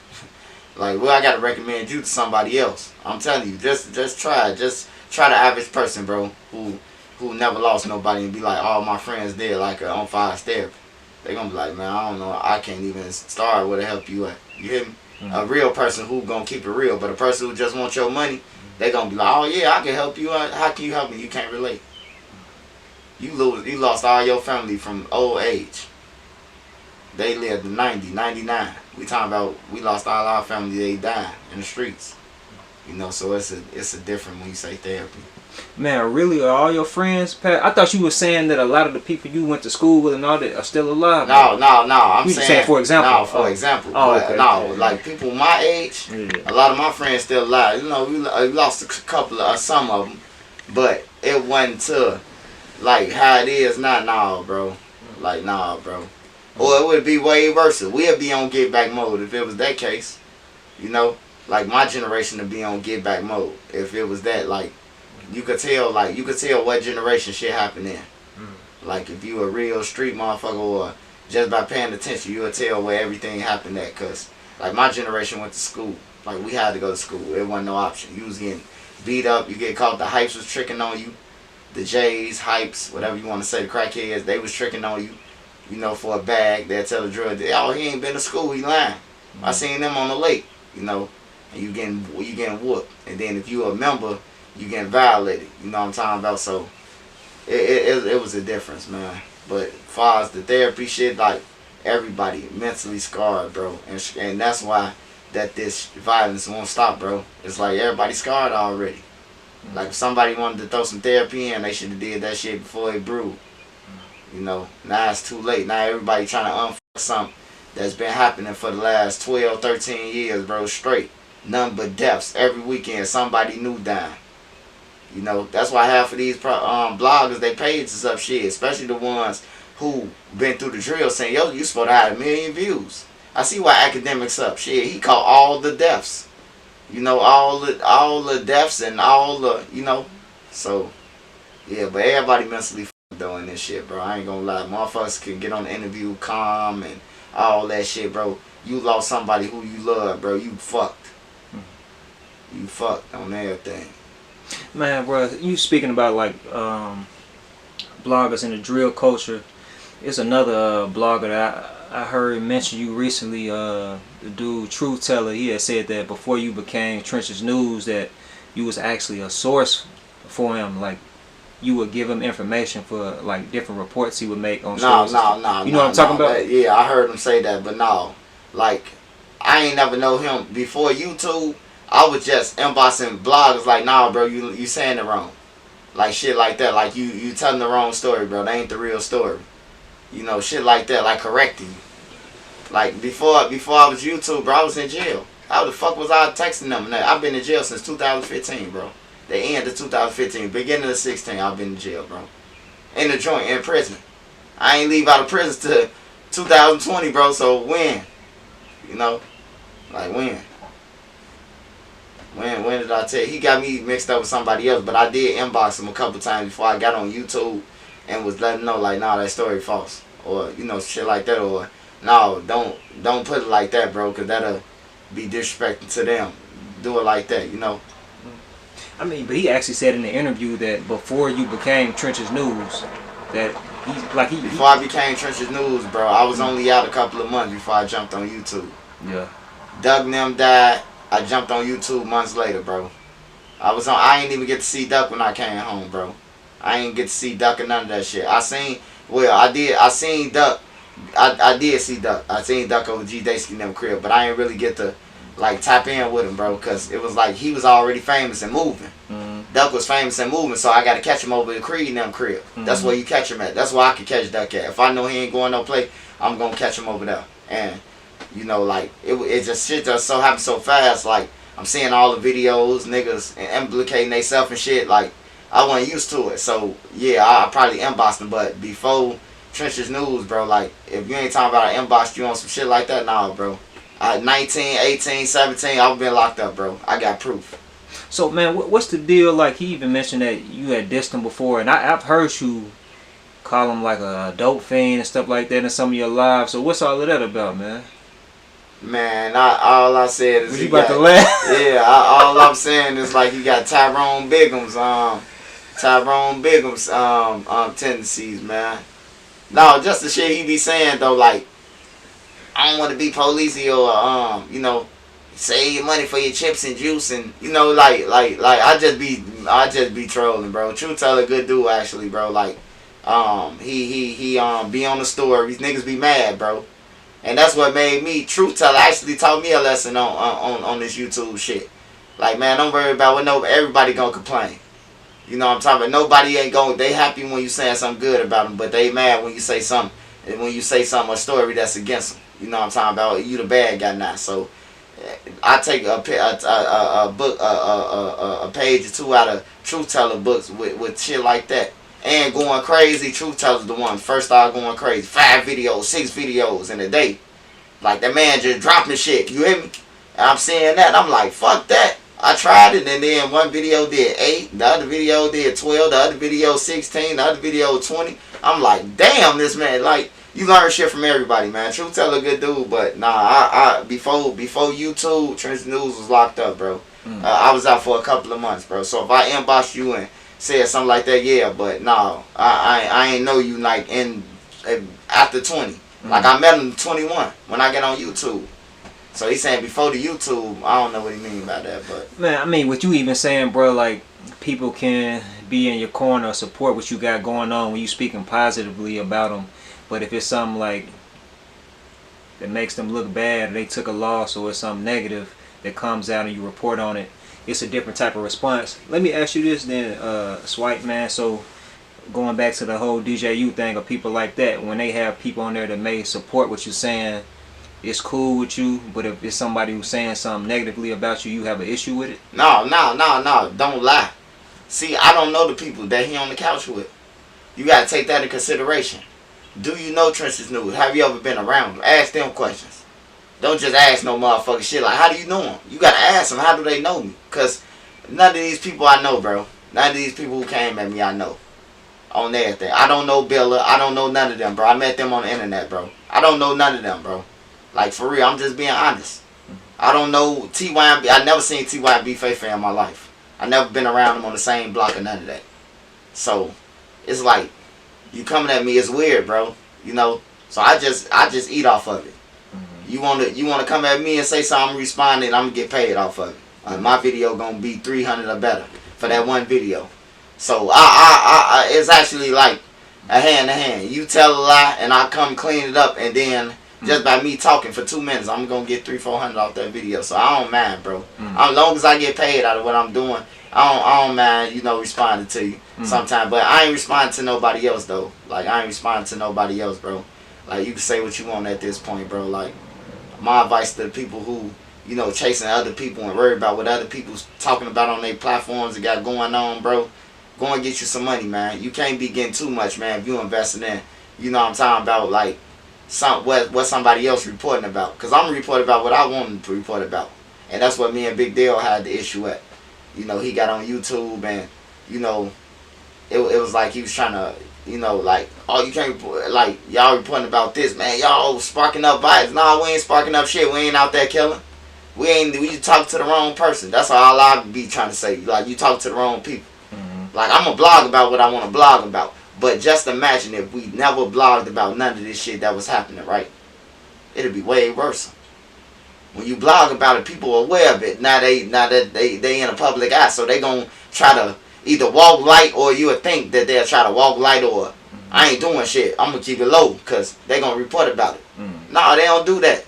Like, well, I got to recommend you to somebody else. I'm telling you, just try the average person, bro, who never lost nobody and be like, all my friends dead, like on fire therapy. They gonna be like, man, I don't know, I can't even start where to help you at. You hear me? A real person who gonna keep it real. But a person who just wants your money, they gonna be like, oh yeah, I can help you. How can you help me? You can't relate. You lost all your family from old age. They lived to 90, 99. We talking about we lost all our family. They died in the streets. You know, so it's a different when you say therapy. Man, really, are all your friends, Pat? I thought you were saying that a lot of the people you went to school with and all that are still alive. No. I'm saying for example. No, for example. Oh, okay. No, like people my age, a lot of my friends still alive. You know, we lost a couple of some of them, but it wasn't to like how it is now. Nah, bro. Like, nah, bro. Or it would be way worse. We'd be on get back mode if it was that case. You know, like my generation would be on get back mode if it was that. Like, you could tell what generation shit happened in. Like, if you a real street motherfucker or just by paying attention, you would tell where everything happened at. Cause like my generation went to school. Like, we had to go to school. It wasn't no option. You was getting beat up. You get caught. The hypes was tricking on you. The J's, hypes, whatever you want to say, the crackheads, they was tricking on you. You know, for a bag. They'll tell the drug dealer, oh, he ain't been to school. He lying. I seen them on the lake. You know, and you getting whooped. And then if you a member, you getting violated. You know what I'm talking about? So it was a difference, man. But as far as the therapy shit, like, everybody mentally scarred, bro. And that's why that this violence won't stop, bro. It's like everybody scarred already. Like, if somebody wanted to throw some therapy in, they should have did that shit before it brewed. You know, now it's too late. Now everybody trying to unfuck something that's been happening for the last 12, 13 years, bro, straight. None but deaths. Every weekend, somebody new dying. You know, that's why half of these bloggers, they pages is up shit, especially the ones who been through the drill saying, yo, you supposed to have 1 million views. I see why academics up. Shit, he caught all the deaths. You know, all the deaths and all the, you know. So, yeah, but everybody mentally doing this shit, bro. I ain't gonna lie. Motherfuckers can get on the interview calm and all that shit, bro. You lost somebody who you love, bro. You fucked. You fucked on everything. Man, bro, you speaking about like bloggers in the drill culture. It's another blogger that I heard mention you recently. The dude Truth Teller, he had said that before you became Trenches News, that you was actually a source for him. Like, you would give him information for like different reports he would make on shows. No. You know what I'm talking about? Yeah, I heard him say that, but no. Like, I ain't never know him before YouTube. I was just inboxing bloggers like, nah, bro, you saying it wrong. Like, shit like that. Like, you telling the wrong story, bro. That ain't the real story. You know, shit like that, like correcting you. Like, before I was YouTube, bro, I was in jail. How the fuck was I texting them? I've been in jail since 2015, bro. The end of 2015, beginning of 16, I've been in jail, bro. In the joint, in prison. I ain't leave out of prison till 2020, bro, so when? You know? Like, when? When did I tell you? He got me mixed up with somebody else, but I did inbox him a couple times before I got on YouTube and was letting him know, like, nah, that story false. Or, you know, shit like that. Or, no, don't put it like that, bro, because that'll be disrespectful to them. Do it like that, you know? I mean, but he actually said in the interview that before you became Trenches News, that before I became Trenches News, bro, I was only out a couple of months before I jumped on YouTube. Yeah. Doug and them died. I jumped on YouTube months later, bro. I ain't even get to see Duck when I came home, bro. I ain't get to see Duck or none of that shit. I seen Duck. I did see Duck. I seen Duck over G Daysky in them crib, but I ain't really get to like tap in with him, bro, because it was like he was already famous and moving. Duck was famous and moving, so I got to catch him over the Creed in them crib. That's where you catch him at. That's where I can catch Duck at. If I know he ain't going no play, I'm gonna catch him over there. And you know, like it just shit just so happened so fast. Like, I'm seeing all the videos, niggas implicating themselves and shit. Like, I wasn't used to it. So yeah, I probably inboxed him, but before Trenches News, bro, like, if you ain't talking about I inboxed you on some shit like that, nah, bro. At 19, 18, 17, I've been locked up, bro. I got proof. So, man, what's the deal? Like, he even mentioned that you had dissed him before, and I've heard you call him like a dope fiend and stuff like that in some of your lives. So what's all of that about, man? Man, all I said is... Was you about to laugh? Yeah, all I'm saying is like you got Tyrone Bigum's tendencies, man. No, just the shit he be saying though, like, I don't want to be police or you know, save your money for your chips and juice, and you know, like I just be trolling, bro. Truth Teller, good dude actually, bro. Like, he be on the story. These niggas be mad, bro. And that's what made me, Truth Teller actually taught me a lesson on this YouTube shit. Like, man, don't worry about what everybody gonna complain. You know what I'm talking about? Nobody ain't gonna, they happy when you saying something good about them, but they mad when you say something, and when you say something, a story that's against them. You know what I'm talking about? You the bad guy now. So, I take a book, a page or two out of Truth Teller books with shit like that. And going crazy, Truth Teller's the one. First started going crazy. 5 videos, 6 videos in a day. Like, that man just dropping shit. You hear me? And I'm seeing that. I'm like, fuck that. I tried it, and then one video did 8. The other video did 12. The other video 16. The other video 20. I'm like, damn, this man. Like, you learn shit from everybody, man. Truth Teller, good dude, but nah, I before YouTube, Trends News was locked up, bro. I was out for a couple of months, bro. So if I inboxed you and said something like that, yeah, but no, I ain't know you like after 20. Like, I met him 21 when I get on YouTube. So he's saying before the YouTube. I don't know what he mean by that, but man, I mean, what you even saying, bro, like, people can be in your corner, support what you got going on when you speaking positively about them. But if it's something like that makes them look bad, or they took a loss, or it's something negative that comes out and you report on it, it's a different type of response. Let me ask you this then, Swipe, man. So going back to the whole DJU thing, or people like that, when they have people on there that may support what you're saying, it's cool with you, but if it's somebody who's saying something negatively about you, you have an issue with it? No, don't lie. See, I don't know the people that he on the couch with. You gotta take that in consideration. Do you know Trenches News? Have you ever been around them? Ask them questions. Don't just ask no motherfucking shit like, how do you know them? You gotta ask them, how do they know me? Because none of these people I know, bro. None of these people who came at me, I know. On everything. I don't know Billa. I don't know none of them, bro. I met them on the internet, bro. I don't know none of them, bro. Like, for real, I'm just being honest. I don't know TYB. I never seen TYB Faith in my life. I never been around them on the same block or none of that. So, it's like, you coming at me is weird, bro. You know? So I just eat off of it. You wanna come at me and say something, I'm responding, I'm gonna get paid off of it. My video gonna be 300 or better for that one video. So I it's actually like a hand to hand. You tell a lie and I come clean it up, and then just by me talking for 2 minutes, I'm gonna get 300-400 off that video. So I don't mind, bro. As long as I get paid out of what I'm doing, I don't mind, you know, responding to you sometimes. But I ain't responding to nobody else though. Like, I ain't responding to nobody else, bro. Like, you can say what you want at this point, bro. Like, my advice to the people who, you know, chasing other people and worry about what other people's talking about on their platforms and got going on, bro. Go and get you some money, man. You can't be getting too much, man, if you investing in, you know what I'm talking about, like, what somebody else reporting about. Because I'm reporting about what I want them to report about. And that's what me and Big Dale had the issue at. You know, he got on YouTube and, you know, it was like he was trying to, you know, like, oh, you can't report, like, y'all reporting about this, man. Y'all sparking up vibes. Nah, we ain't sparking up shit. We ain't out there killing. We talk to the wrong person. That's all I be trying to say. Like, you talk to the wrong people. Like, I'm going to blog about what I want to blog about. But just imagine if we never blogged about none of this shit that was happening, right? It'd be way worse. When you blog about it, people are aware of it. Now they in a public eye, so they gonna try to either walk light, or you would think that they'll try to walk light, or I ain't doing shit. I'm gonna keep it low because they gonna report about it. No, they don't do that.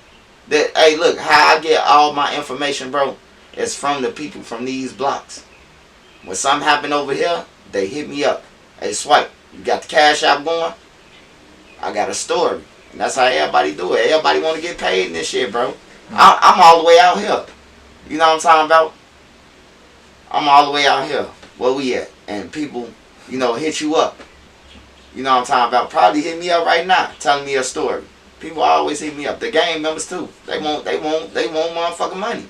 Hey, look, how I get all my information, bro, is from the people from these blocks. When something happen over here, they hit me up. Hey, Swipe, you got the cash app going? I got a story. And that's how everybody do it. Everybody want to get paid in this shit, bro. I'm all the way out here. You know what I'm talking about? I'm all the way out here. Where we at? And people, you know, hit you up. You know what I'm talking about? Probably hit me up right now, telling me a story. People always hit me up. The gang members too. They want motherfucking money.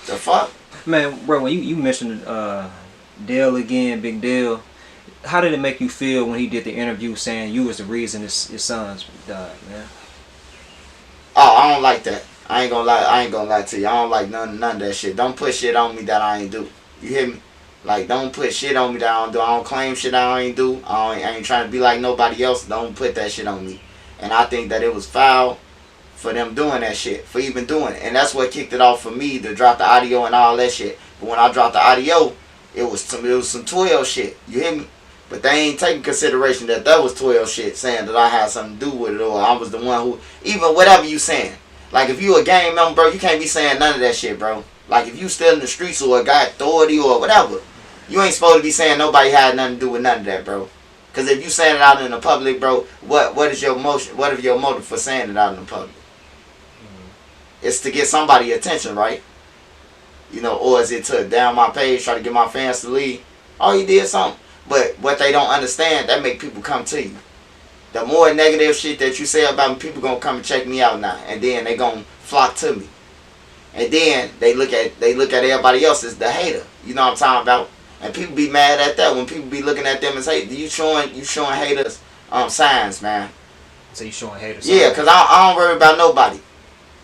The fuck? Man, bro, when you mentioned Dale again, Big Dale, how did it make you feel when he did the interview saying you was the reason his sons died, man? Oh, I don't like that. I ain't gonna lie to you. I don't like none of that shit. Don't put shit on me that I ain't do. You hear me? Like, don't put shit on me that I don't do. I don't claim shit I ain't do. I ain't trying to be like nobody else. Don't put that shit on me. And I think that it was foul for them doing that shit, for even doing it. And that's what kicked it off for me to drop the audio and all that shit. But when I dropped the audio, it was some 12 shit. You hear me? But they ain't taking consideration that was 12 shit, saying that I had something to do with it, or I was the one who, even whatever you saying. Like, if you a gang member, bro, you can't be saying none of that shit, bro. Like, if you still in the streets or got authority or whatever, you ain't supposed to be saying nobody had nothing to do with none of that, bro. Because if you saying it out in the public, bro, what is your motion? What is your motive for saying it out in the public? It's to get somebody attention, right? You know, or is it to down my page, try to get my fans to leave? Oh, you did something. But what they don't understand, that make people come to you. The more negative shit that you say about me, people gonna come and check me out now, and then they gonna flock to me. And then they look at everybody else as the hater. You know what I'm talking about? And people be mad at that when people be looking at them and say, you showing haters signs, man. So you showing haters? Yeah, cause I don't worry about nobody.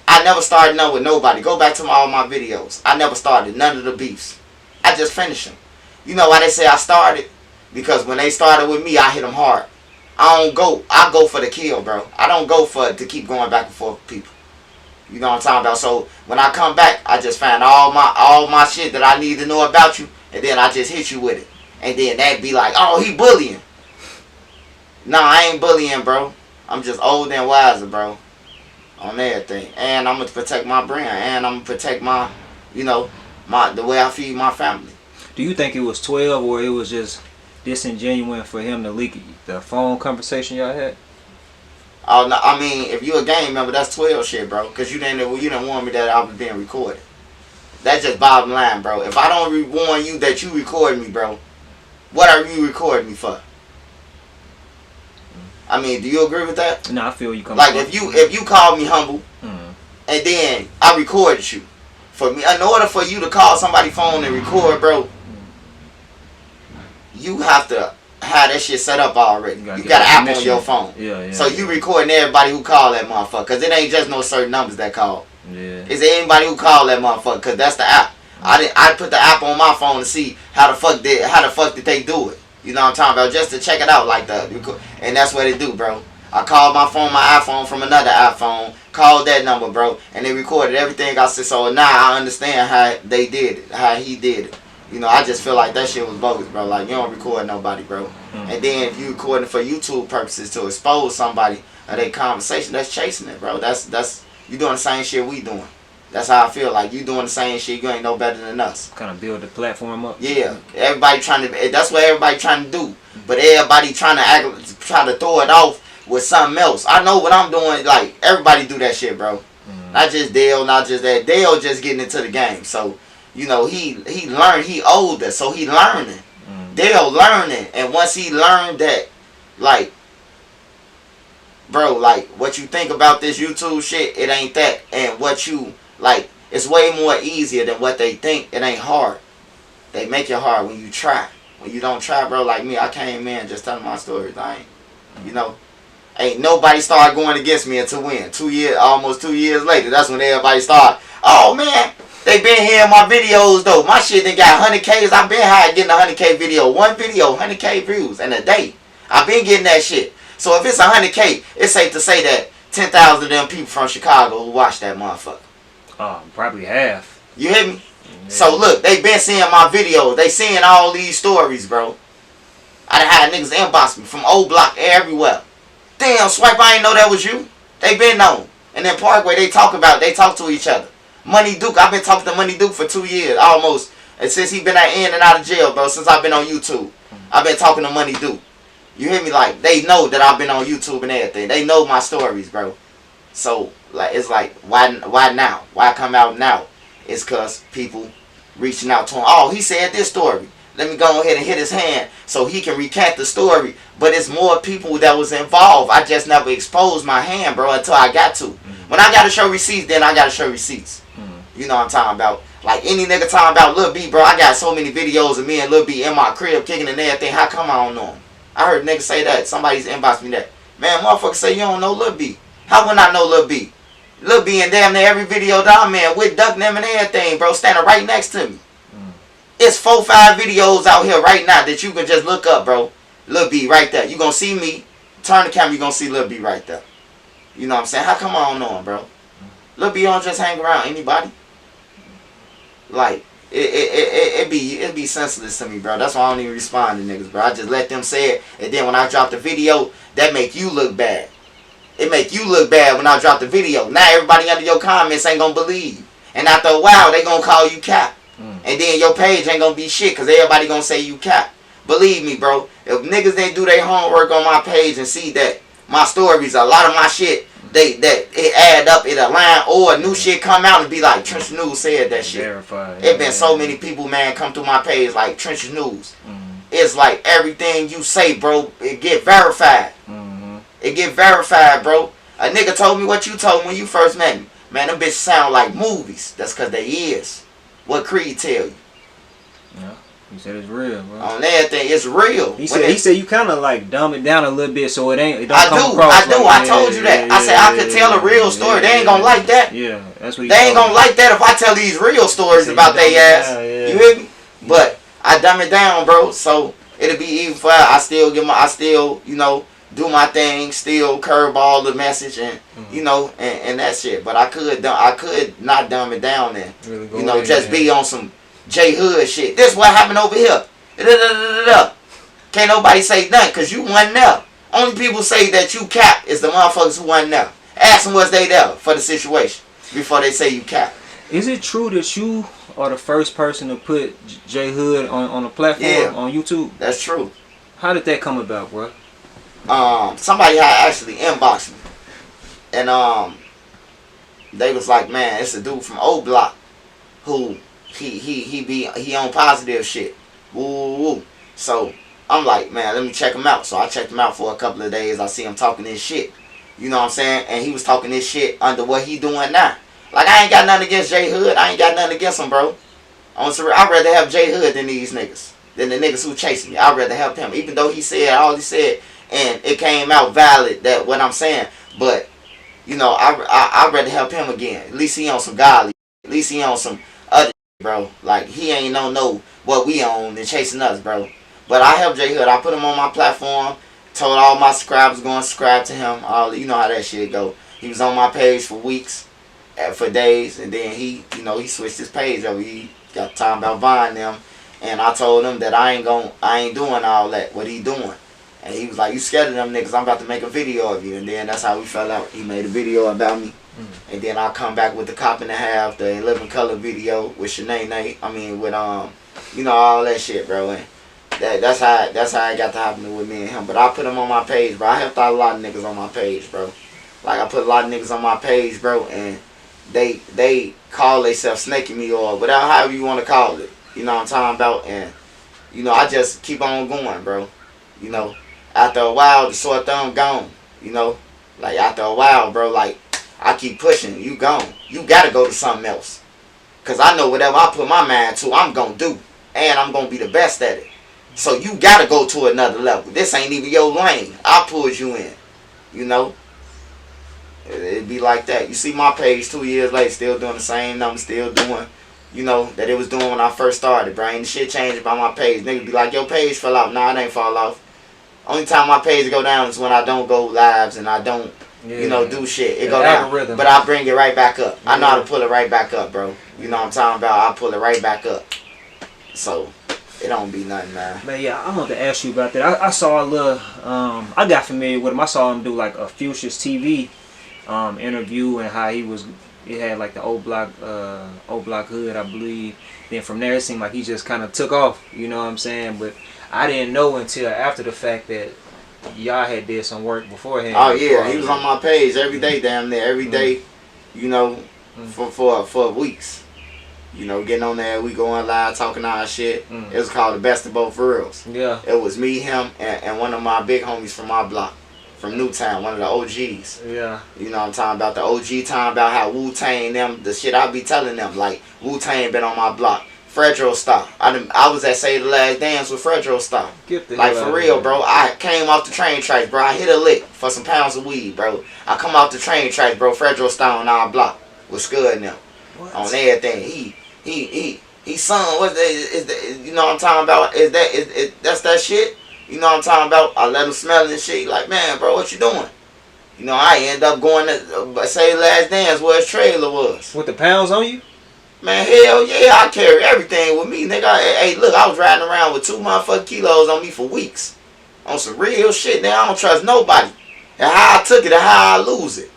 I never started none with nobody. Go back to all my videos. I never started none of the beefs. I just finished them. You know why they say I started? Because when they started with me, I hit them hard. I go for the kill, bro. I don't go to keep going back and forth with people. You know what I'm talking about? So when I come back, I just find all my shit that I need to know about you, and then I just hit you with it. And then that'd be like, oh, he bullying. Nah, I ain't bullying, bro. I'm just older and wiser, bro. On everything. And I'm gonna protect my brand, and I'm gonna protect my, the way I feed my family. Do you think it was 12, or it was just disingenuous for him to leak the phone conversation y'all had? Oh no, I mean, if you a gang member, that's 12 shit, bro. Cause you didn't warn me that I was being recorded. That's just bottom line, bro. If I don't warn you that you recorded me, bro, what are you recording me for? I mean, do you agree with that? No, I feel you coming. Like if you called me humble, and then I recorded you, for me, in order for you to call somebody's phone and record, bro, you have to have that shit set up already. You got an app on your phone. Yeah. So you recording everybody who call that motherfucker, cause it ain't just no certain numbers that call. Yeah. It's anybody who call that motherfucker, cause that's the app. I put the app on my phone to see how the fuck did they do it. You know what I'm talking about? Just to check it out like that. And that's what they do, bro. I called my iPhone from another iPhone, called that number, bro, and they recorded everything I said. So now I understand how they did it, how he did it. You know, I just feel like that shit was bogus, bro. Like, you don't record nobody, bro. And then if you recording for YouTube purposes to expose somebody or their conversation, that's chasing it, bro. That's you doing the same shit we doing. That's how I feel. Like, you doing the same shit, you ain't no better than us. Kind of build the platform up. Yeah, everybody trying to. That's what everybody trying to do. But everybody trying to throw it off with something else. I know what I'm doing. Like, everybody do that shit, bro. Not just Dale, not just that. Dale just getting into the game. So, you know, he learned. He older, so he learning. Dale learning, and once he learned that, like, bro, like, what you think about this YouTube shit, it ain't that. And what you like, it's way more easier than what they think. It ain't hard. They make it hard when you try. When you don't try, bro, like me, I came in just telling my stories. I ain't, ain't nobody started going against me until when? Almost 2 years later. That's when everybody started. Oh man, they been hearing my videos though. My shit done got 100Ks. I've been high getting a 100K video. One video, 100K views in a day. I've been getting that shit. So if it's 100K, it's safe to say that 10,000 of them people from Chicago who watch that motherfucker. Probably half. You hear me? Yeah. So look, they been seeing my videos. They seeing all these stories, bro. I done had niggas inbox me from O Block everywhere. Damn, Swipe, I ain't know that was you. They been known. And then Parkway, they talk to each other. Money Duke, I've been talking to Money Duke for 2 years, almost. And since he been in and out of jail, bro, since I've been on YouTube. I've been talking to Money Duke. You hear me? Like, they know that I've been on YouTube and everything. They know my stories, bro. So, like, it's like, why now? Why come out now? It's because people reaching out to him. Oh, he said this story. Let me go ahead and hit his hand so he can recant the story. But it's more people that was involved. I just never exposed my hand, bro, until I got to. When I got to show receipts, then I got to show receipts. You know what I'm talking about? Like, any nigga talking about Lil B, bro, I got so many videos of me and Lil B in my crib kicking and everything. How come I don't know him? I heard niggas say that. Somebody's inboxed me that. Man, motherfucker say you don't know Lil B. How would I know Lil B? Lil B in damn near every video that I'm in with duck them and everything, bro, standing right next to me. It's 4 or 5 videos out here right now that you can just look up, bro. Lil B right there. You gonna see me. Turn the camera, you gonna see Lil B right there. You know what I'm saying? How come I don't know him, bro? Lil B don't just hang around anybody. Like, it be senseless to me, bro. That's why I don't even respond to niggas, bro. I just let them say it, and then when I drop the video, that make you look bad. It make you look bad when I drop the video. Now everybody under your comments ain't gonna believe. And after a while, they gonna call you cap. And then your page ain't gonna be shit, because everybody gonna say you cap. Believe me, bro. If niggas didn't do their homework on my page and see that my stories, a lot of my shit, that it add up, it align, or new shit come out and be like, Trench News said that shit. Verified. It been so many people, man, come through my page like Trench News. It's like everything you say, bro, it get verified. It get verified, bro. A nigga told me what you told me when you first met me. Man, them bitches sound like movies. That's because they is. What Creed tell you? Yeah. He said it's real, bro. On everything, it's real. He said you kind of like dumb it down a little bit so it don't I come do. across. I told you that. I said I could tell a real story. They ain't gonna like that. Yeah, that's what they ain't gonna like that if I tell these real stories about they ass. You hear me? But I dumb it down, bro. So it'll be even for I still you know, do my thing, still curveball the message and you know and that shit. But I could not dumb it down and really you know just be on some J Hood shit. This what happened over here. Can't nobody say nothing because you wasn't there. Only people say that you cap is the motherfuckers who wasn't there. Ask them was they there for the situation before they say you cap. Is it true that you are the first person to put J Hood on a platform on YouTube? That's true. How did that come about, bro? Somebody had actually inboxed me, and they was like, man, it's a dude from O Block who he on positive shit. Woo woo. So I'm like, man, let me check him out. So I checked him out for a couple of days. I see him talking this shit. You know what I'm saying? And he was talking this shit under what he doing now. Like, I ain't got nothing against J Hood. I ain't got nothing against him, bro. I'd rather have J Hood than these niggas. Than the niggas who chasing me. I'd rather have him. Even though he said all he said and it came out valid that what I'm saying. But, you know, I'd rather help him again. At least he on some godly. At least he on some other bro. Like, he ain't know what we own and chasing us, bro. But I helped J Hood. I put him on my platform. Told all my subscribers going to subscribe to him. All you know how that shit go. He was on my page for weeks, for days, and then he switched his page over. He got time about buying them, and I told him that I ain't doing all that. What he doing? And he was like, "You scared of them niggas? I'm about to make a video of you." And then that's how we fell out. He made a video about me, and then I come back with the Cop and a Half, the 11 color video with Shanae. I mean with you know, all that shit, bro. And that's how it got to happen with me and him. But I put him on my page, bro. I helped out a lot of niggas on my page, bro. Like, I put a lot of niggas on my page, bro, and they call themselves snaking me or whatever, however you want to call it. You know what I'm talking about? And, you know, I just keep on going, bro. You know, after a while, the sore thumb gone. You know, like, after a while, bro, like, I keep pushing. You gone. You got to go to something else. Because I know whatever I put my mind to, I'm going to do. And I'm going to be the best at it. So you got to go to another level. This ain't even your lane. I pulled you in. You know? It'd be like that. You see my page 2 years later, still doing the same number, still doing, you know, that it was doing when I first started, bro. Ain't the shit changed about my page. Niggas be like, your page fell off. Nah, it ain't fall off. Only time my page go down is when I don't go lives and I don't, you know, do shit. It go down. But I bring it right back up. I know how to pull it right back up, bro. You know what I'm talking about? I pull it right back up. So it don't be nothing, man. Man, yeah, I want to ask you about that. I saw a little, I got familiar with him. I saw him do like a Fuchsia's TV interview and how it had like the old block hood, I believe. Then from there it seemed like he just kind of took off, you know what I'm saying? But I didn't know until after the fact that y'all had did some work beforehand. Oh yeah, he was on my page every day, damn near every day, you know, for weeks. You know, getting on there, we going live, talking our shit. It was called The Best of Both Worlds. Yeah. It was me, him, and one of my big homies from my block, from Newtown, one of the OGs. Yeah. You know what I'm talking about? The OG talking about how Wu-Tang them, the shit I be telling them, like, Wu-Tang been on my block. Fredro Star. I was at Say the Last Dance with Fredro Star. Like, for real, bro. I came off the train tracks, bro. I hit a lick for some pounds of weed, bro. I come off the train tracks, bro. Fredro Star on our block with Scud and them. What? On everything. He son, what's that? You know what I'm talking about? That's that shit? You know what I'm talking about? I let him smell it and shit. Like, man, bro, what you doing? You know, I end up going to say Last Dance where his trailer was. With the pounds on you? Man, hell yeah, I carry everything with me, nigga. Hey, look, I was riding around with 2 motherfucking kilos on me for weeks. On some real shit, nigga. I don't trust nobody. And how I took it and how I lose it.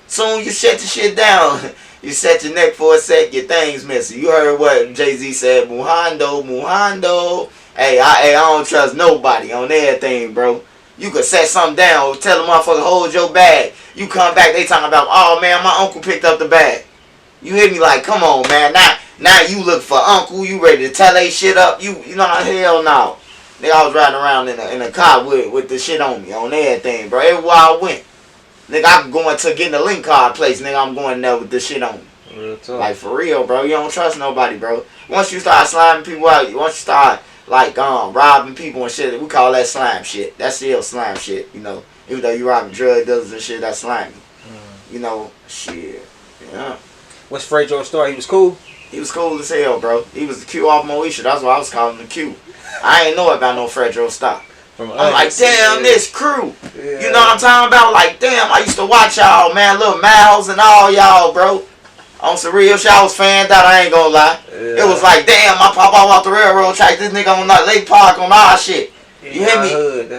Soon you shut the shit down. You set your neck for a sec, your thing's missing. You heard what Jay-Z said, Muhando, Muhando. Hey, I don't trust nobody on everything, bro. You could set something down, tell the motherfucker hold your bag. You come back, they talking about, oh man, my uncle picked up the bag. You hit me like, come on, man. Now you look for uncle. You ready to tell they shit up? You know, hell no. Nigga, I was riding around in a car with the shit on me, on everything, bro. Everywhere I went. Nigga, I'm going to get in the link card place. Nigga, I'm going there with the shit on me. Real talk. Like, for real, bro. You don't trust nobody, bro. Once you start sliming people out, once you start, like, robbing people and shit, we call that slime shit. That's still slime shit, you know. Even though you robbing drug dealers and shit, that's slimy. You know, shit. Yeah. What's Fred George story? He was cool? He was cool as hell, bro. He was the Q off Moesha. That's why I was calling him the Q. I ain't know about no Fredro Stop. I'm like, damn, this crew. Yeah. You know what I'm talking about? Like, damn, I used to watch y'all, man. Little Miles and all y'all, bro. On some real shit, I was fanned out, I ain't gonna lie. Yeah. It was like, damn, I pop off the railroad track. This nigga on Lake Park on our shit. You hear me?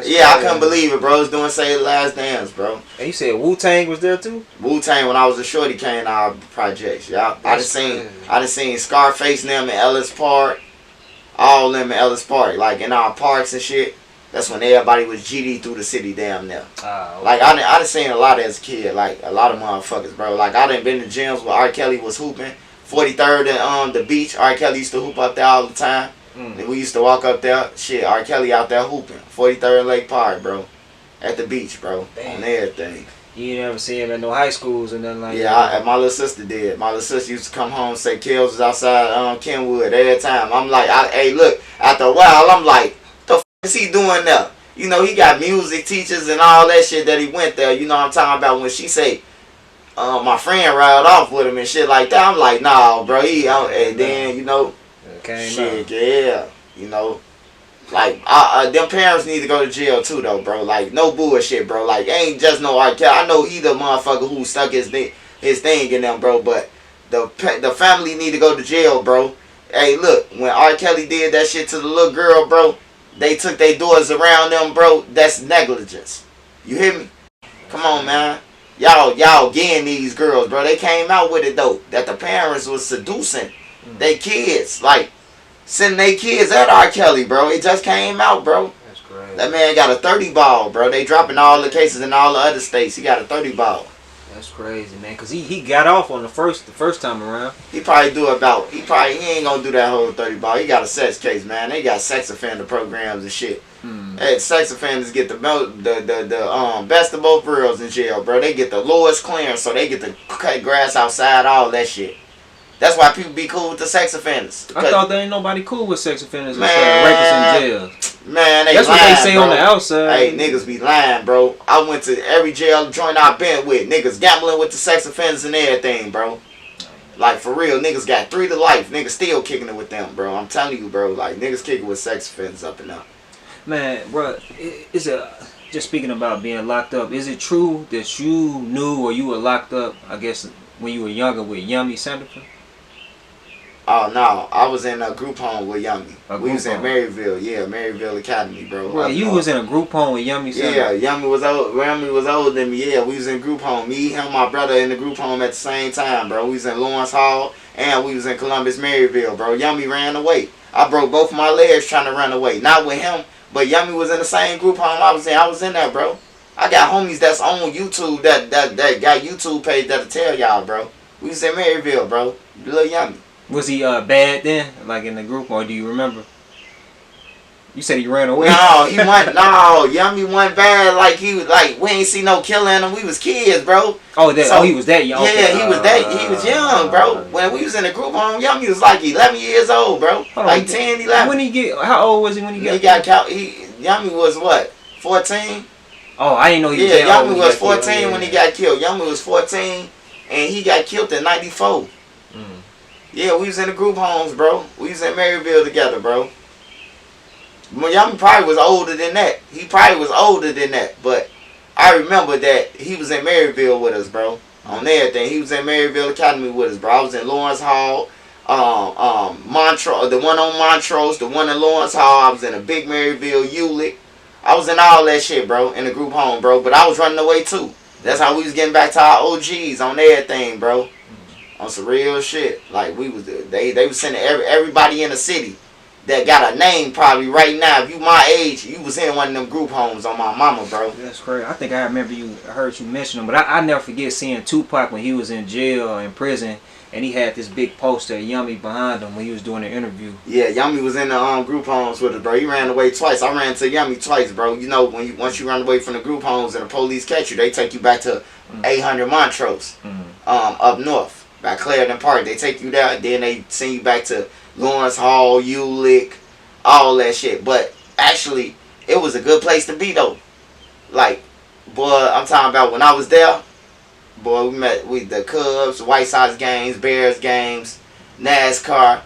Yeah, I couldn't believe it, bro. It was doing Say the Last Dance, bro. And you said Wu-Tang was there too? Wu-Tang, when I was a shorty, came to our projects. Yeah, I done seen Scarface and them in Ellis Park. All them in Ellis Park. Like, in our parks and shit. That's when everybody was GD through the city damn near. Okay. Like, I done seen a lot as a kid. Like, a lot of motherfuckers, bro. Like, I done been to gyms where R. Kelly was hooping. 43rd and the beach. R. Kelly used to hoop up there all the time. And we used to walk up there. Shit, R. Kelly out there hooping. 43rd Lake Park, bro. At the beach, bro. Damn. On everything. You never see him at no high schools or nothing like that? Yeah, my little sister did. My little sister used to come home and say Kells was outside Kenwood every time. I'm like, hey, look, after a while, I'm like, the f*** is he doing there? You know, he got music teachers and all that shit that he went there. You know what I'm talking about? When she say, my friend ride off with him and shit like that, I'm like, nah, bro, he out. And then, you know, shit, yeah, you know. Like, them parents need to go to jail too, though, bro. Like, no bullshit, bro. Like, ain't just no R. Kelly. I know he the motherfucker who stuck his thing in them, bro. But the family need to go to jail, bro. Hey, look, when R. Kelly did that shit to the little girl, bro, they took their doors around them, bro. That's negligence. You hear me? Come on, man. Y'all getting these girls, bro. They came out with it, though, that the parents was seducing their kids. Like, sending their kids at R. Kelly, bro. It just came out, bro. That's crazy. That man got a 30 ball, bro. They dropping all the cases in all the other states. He got a 30 ball. That's crazy, man. Cause he got off on the first time around. He probably he ain't gonna do that whole 30 ball. He got a sex case, man. They got sex offender programs and shit. Hey, sex offenders get the best of both worlds in jail, bro. They get the lowest clearance, so they get to cut grass outside, all that shit. That's why people be cool with the sex offenders. I thought there ain't nobody cool with sex offenders and rapists in jail. Man, that's lying, what they say, bro. on the outside. Hey, niggas be lying, bro. I went to every jail joint I been with. Niggas gambling with the sex offenders and everything, bro. Like, for real, niggas got 3 to life. Niggas still kicking it with them, bro. I'm telling you, bro. Like, niggas kicking with sex offenders up and up. Man, bro, just speaking about being locked up, is it true that you knew or you were locked up, I guess, when you were younger with Yummy Sandifer? Oh, no. I was in a group home with Yummy. We was in Maryville. Yeah, Maryville Academy, bro. Bro, you was in a group home with Yummy Sandifer? Yeah, Yummy was older than me. Yeah, we was in group home. Me, him, my brother in the group home at the same time, bro. We was in Lawrence Hall and we was in Columbus, Maryville, bro. Yummy ran away. I broke both of my legs trying to run away. Not with him, but Yummy was in the same group home I was in. I was in there, bro. I got homies that's on YouTube that got YouTube page that'll tell y'all, bro. We was in Maryville, bro. Lil Yummy. Was he bad then, like in the group, or do you remember? You said he ran away. No, he went. No, Yummy wasn't bad. Like he was like we ain't see no killing in him. We was kids, bro. He was that young. Yeah, okay. He was young, bro. When we was in the group home, Yummy was like 11 years old, bro. Like 10, 11. How old was he when he got? He got caught. Yummy was what? 14. Oh, I didn't know he was. Yeah, Yummy was 14 when he got killed. Yummy was 14, and he got killed in '94. Yeah, we was in the group homes, bro. We was in Maryville together, bro. Yummy probably was older than that. He probably was older than that, but I remember that he was in Maryville with us, bro. On everything. He was in Maryville Academy with us, bro. I was in Lawrence Hall, Montrose, the one on Montrose, the one in Lawrence Hall. I was in a big Maryville Ulick. I was in all that shit, bro, in the group home, bro. But I was running away too. That's how we was getting back to our OGs on everything, bro. On some real shit. Like we was, they was sending everybody in the city that got a name probably right now. If you my age, you was in one of them group homes on my mama, bro. That's crazy. I think I remember I heard you mention him, but I never forget seeing Tupac when he was in jail or in prison, and he had this big poster of Yummy behind him when he was doing the interview. Yeah, Yummy was in the group homes with us, bro. He ran away twice. I ran to Yummy twice, bro. You know, once you run away from the group homes and the police catch you, they take you back to 800 Montrose, up north. By Clarendon Park, they take you there, then they send you back to Lawrence Hall, Ulick, all that shit. But actually, it was a good place to be though. Like, boy, I'm talking about when I was there, boy, we met with the Cubs, White Sox games, Bears games, NASCAR,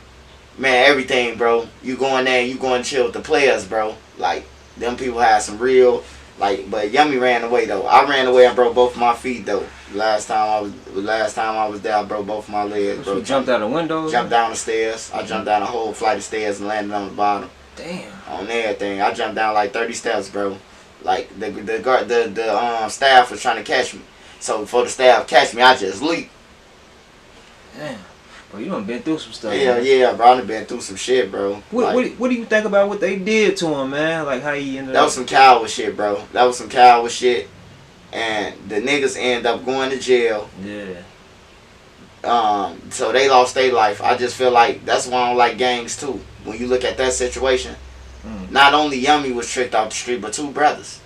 man, everything, bro. You go in there and you go and chill with the players, bro. Like, them people had some real, like, but Yummy ran away though. I ran away and broke both my feet though. Last time I was there, I broke both my legs, bro. You jumped out the window? Jumped down the stairs. I jumped down a whole flight of stairs and landed on the bottom. Damn. On everything. I jumped down like 30 steps, bro. Like the staff was trying to catch me. So before the staff catch me, I just leaped. Damn. Bro, you done been through some stuff. Yeah, bro. I done been through some shit, bro. What do you think about what they did to him, man? Like how he ended up? That was some coward shit, bro. That was some coward shit. And the niggas end up going to jail. Yeah. So they lost their life. I just feel like that's why I don't like gangs too. When you look at that situation, not only Yummy was tricked off the street, but two brothers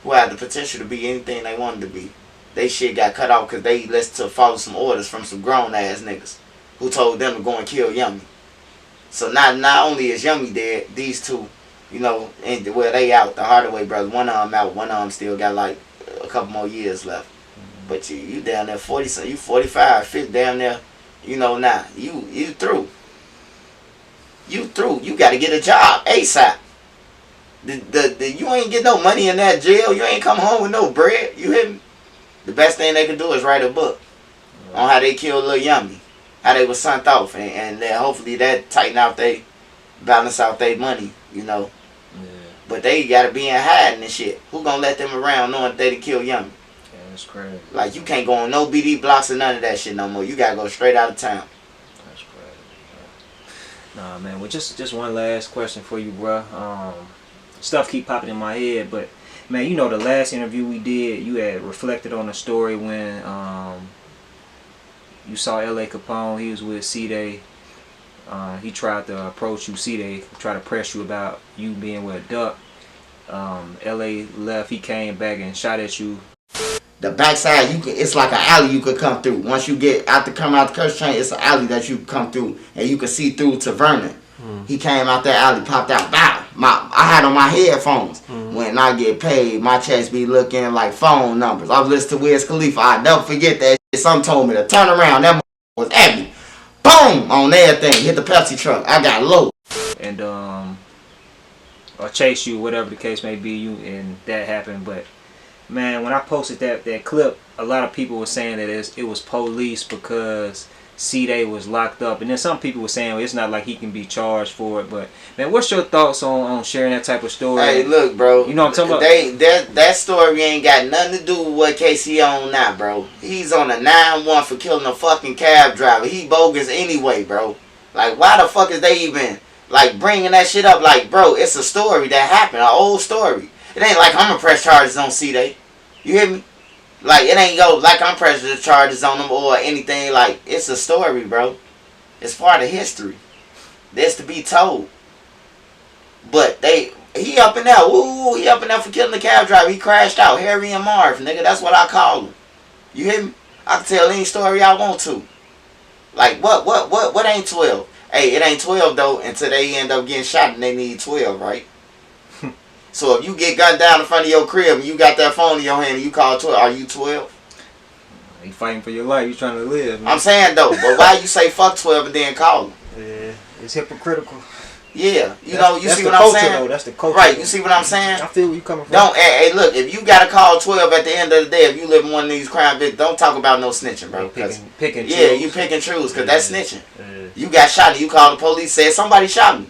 who had the potential to be anything they wanted to be. They shit got cut off because they listened to follow some orders from some grown ass niggas who told them to go and kill Yummy. So not only is Yummy dead, these two, you know, and well they out. The Hardaway brothers, one of them out, one of them still got like a couple more years left. But you down there 40, so you 45, 50 down there, you know, now you through. You through. You got to get a job ASAP. You ain't get no money in that jail. You ain't come home with no bread. You hear me? The best thing they can do is write a book on how they killed Lil Yummy, how they was sent off, and then hopefully that tighten out balance out their money, you know. Yeah. But they gotta be in hiding and shit. Who gonna let them around knowing that they done killed Yummy? Yeah, that's crazy. Like you can't go on no BD blocks or none of that shit no more. You gotta go straight out of town. That's crazy. Nah, man. Well, just one last question for you, bro. Stuff keep popping in my head, but man, you know the last interview we did, you had reflected on the story when you saw L.A. Capone. He was with C.Dai. He tried to approach you, C.Dai, try to press you about you being with Duck. L.A. left. He came back and shot at you. The backside, it's like an alley you could come through. Once you get come out the curse train, it's an alley that you come through, and you can see through to Vernon. He came out that alley, popped out, bow. I had on my headphones. When I get paid, my chest be looking like phone numbers. I've listened to Wiz Khalifa. I never forget that shit. Some told me to turn around. That was at me. Boom! On everything. Hit the Pepsi truck. I got low. And or chase you, whatever the case may be, and that happened. But man, when I posted that clip, a lot of people were saying that it was police because C.Dai was locked up, and then some people were saying, well, it's not like he can be charged for it. But man, what's your thoughts on sharing that type of story? Hey, look, bro. You know what I'm talking about? That story ain't got nothing to do with what case he on now, bro. He's on a 9-1 for killing a fucking cab driver. He bogus anyway, bro. Like, why the fuck is they even like bringing that shit up? Like, bro, it's a story that happened, an old story. It ain't like I'm gonna press charges on C.Dai. You hear me? Like, it ain't go like I'm pressing the charges on them or anything. Like, it's a story, bro. It's part of history. That's to be told. But he up in there. Ooh, he up in there for killing the cab driver. He crashed out. Harry and Marv, nigga. That's what I call him. You hear me? I can tell any story I want to. Like, what ain't 12? Hey, it ain't 12, though, until they end up getting shot and they need 12, right? So if you get gunned down in front of your crib and you got that phone in your hand and you call 12, are you 12? You fighting for your life. You trying to live, man. I'm saying though, but why you say fuck 12 and then call them? Yeah, it's hypocritical. Yeah, you that's see the what I'm culture, saying? though. That's the culture. Right, you see what I'm saying? I feel where you coming from. Don't, hey, look, if you got to call 12 at the end of the day, if you live in one of these crime victims, don't talk about no snitching, bro. Picking yeah, you pick and choose, because that's snitching. Yeah. You got shot and you call the police, said somebody shot me.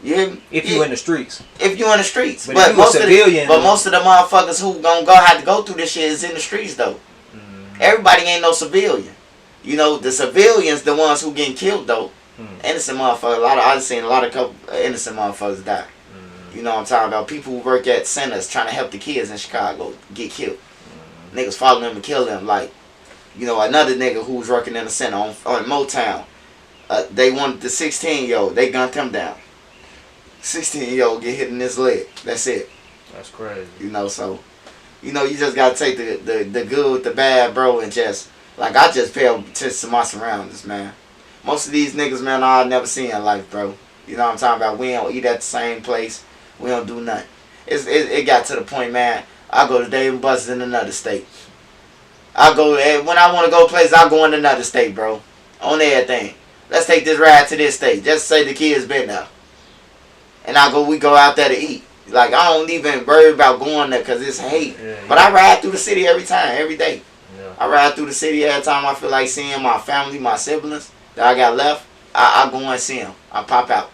You hear me? If you in the streets. If you in the streets. But most of the motherfuckers who gonna have to go through this shit is in the streets, though. Everybody ain't no civilian. You know, the civilians, the ones who getting killed, though. Innocent motherfuckers. I've seen a lot of innocent motherfuckers die. You know what I'm talking about? People who work at centers trying to help the kids in Chicago get killed. Niggas follow them and kill them. Like, you know, another nigga who was working in the center on Motown. They wanted the 16-year-old. They gunned him down. 16-year-old get hit in his leg. That's it. That's crazy. You know, so, you know, you just gotta take the good with the bad, bro, and just, like, I just pay attention to my surroundings, man. Most of these niggas, man, I'll never see in life, bro. You know what I'm talking about? We don't eat at the same place. We don't do nothing. It got to the point, man, I go to Dave & Buster's in another state. When I want to go places, I go in another state, bro. On everything. Let's take this ride to this state. Just say the kids been there. And we go out there to eat. Like, I don't even worry about going there because it's hate. Yeah, but I ride through the city every day. Yeah. I ride through the city every time I feel like seeing my family, my siblings that I got left. I go and see them. I pop out.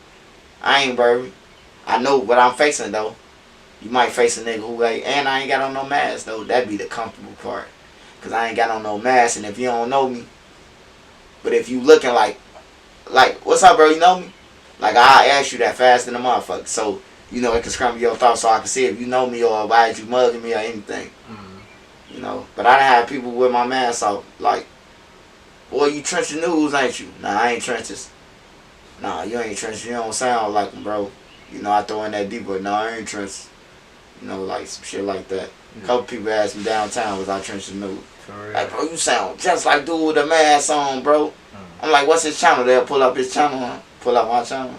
I ain't worried. I know what I'm facing, though. You might face a nigga who ain't, and I ain't got on no mask, though. That'd be the comfortable part. Because I ain't got on no mask, and if you don't know me, but if you looking like, what's up, bro, you know me? Like, I ask you that fast in the motherfucker. So, you know, it can scramble your thoughts so I can see if you know me or why is you mugging me or anything. You know, but I done had people with my mask off, like, boy, you trench news, ain't you? Nah, I ain't trenches. Nah, you ain't trenches. You don't sound like them, bro. You know, I throw in that deep, but no, I ain't trenches. You know, like some shit like that. A couple people asked me downtown, was I trenches news? Like, bro, you sound just like dude with a mask on, bro. I'm like, what's his channel? They'll pull up his channel, huh? Pull up my channel.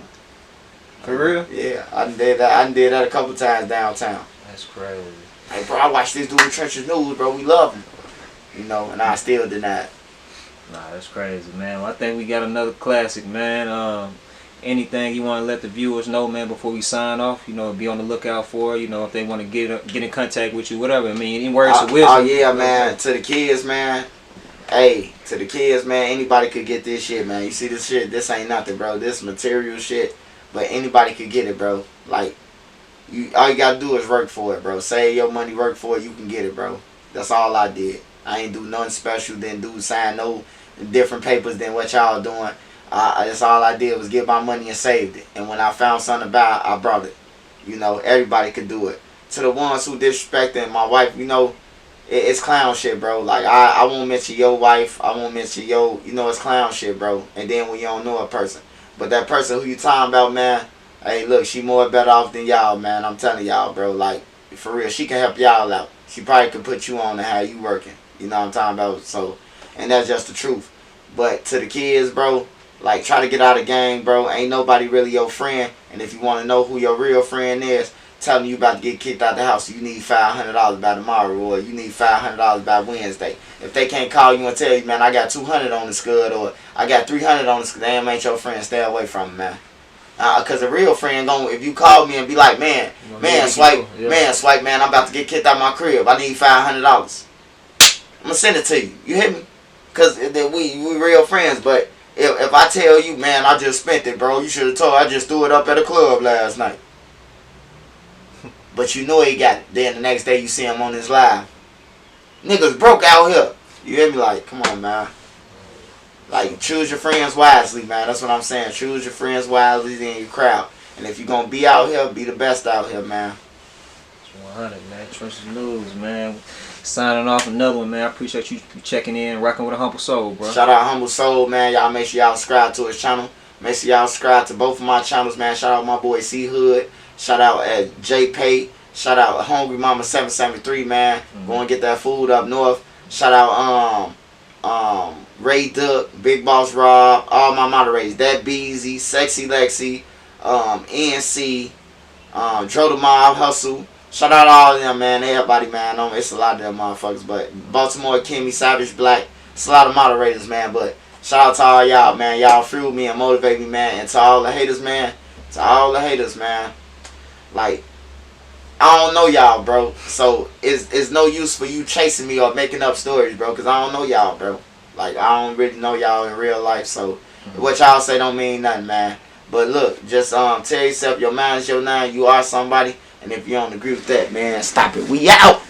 For real? Yeah, I done did that a couple times downtown. That's crazy. Hey, bro, I watched this dude with Trenches News, bro. We love him. You know, and I still deny it. Nah, that's crazy, man. Well, I think we got another classic, man. Anything you want to let the viewers know, man, before we sign off? You know, be on the lookout for, you know, if they want to get in contact with you, whatever. I mean, any words of wisdom? Oh, yeah, man. To the kids, man. Hey, to the kids, man, anybody could get this shit, man. You see this shit? This ain't nothing, bro. This material shit. But anybody could get it, bro. Like, all you gotta do is work for it, bro. Save your money, work for it, you can get it, bro. That's all I did. I ain't do nothing special, didn't sign no different papers than what y'all doing. That's all I did was get my money and saved it. And when I found something about it, I brought it. You know, everybody could do it. To the ones who disrespecting my wife, you know, it's clown shit, bro. Like, I won't mention your wife. I won't mention your, you know, it's clown shit, bro. And then when you don't know a person. But that person who you talking about, man, hey, look, she more better off than y'all, man. I'm telling y'all, bro. Like, for real, she can help y'all out. She probably could put you on to how you working. You know what I'm talking about? So, and that's just the truth. But to the kids, bro, like, try to get out of the game, bro. Ain't nobody really your friend. And if you want to know who your real friend is, tell them you about to get kicked out the house. You need $500 by tomorrow, or you need $500 by Wednesday. If they can't call you and tell you, man, I got $200 on the scud, or I got $300 on the scud, damn, ain't your friend. Stay away from them, man. Cause a real friend if you call me and be like, man, swipe, man, I'm about to get kicked out my crib. I need $500. I'm gonna send it to you. You hear me? Cause we real friends. But if I tell you, man, I just spent it, bro, you should have told. I just threw it up at a club last night. But you know he got it. Then the next day you see him on his live. Niggas broke out here. You hear me? Like, come on, man. Like, choose your friends wisely, man. That's what I'm saying. Choose your friends wisely in your crowd. And if you're going to be out here, be the best out here, man. It's 100, man. Trenches News, man. Signing off another one, man. I appreciate you checking in, rocking with AHumbleSoul, bro. Shout out AHumbleSoul, man. Y'all make sure y'all subscribe to his channel. Make sure y'all subscribe to both of my channels, man. Shout out my boy C Hood. Shout out at J Pay. Shout out Hungry Mama 773, man. Go and get that food up north. Shout out Ray Duck, Big Boss Rob, all my moderators. That Beezy, Sexy Lexi, NC, Dro the Mob, Hustle. Shout out all of them, man. Everybody, man. It's a lot of them motherfuckers. But Baltimore, Kimmy, Savage, Black. It's a lot of moderators, man. But Shout out to all y'all, man. Y'all fuel me and motivate me, man. And to all the haters, man. To all the haters, man. Like, I don't know y'all, bro. So it's no use for you chasing me or making up stories, bro. Because I don't know y'all, bro. Like, I don't really know y'all in real life. So what y'all say don't mean nothing, man. But look, just tell yourself your mind is your nine. You are somebody. And if you don't agree with that, man, stop it. We out.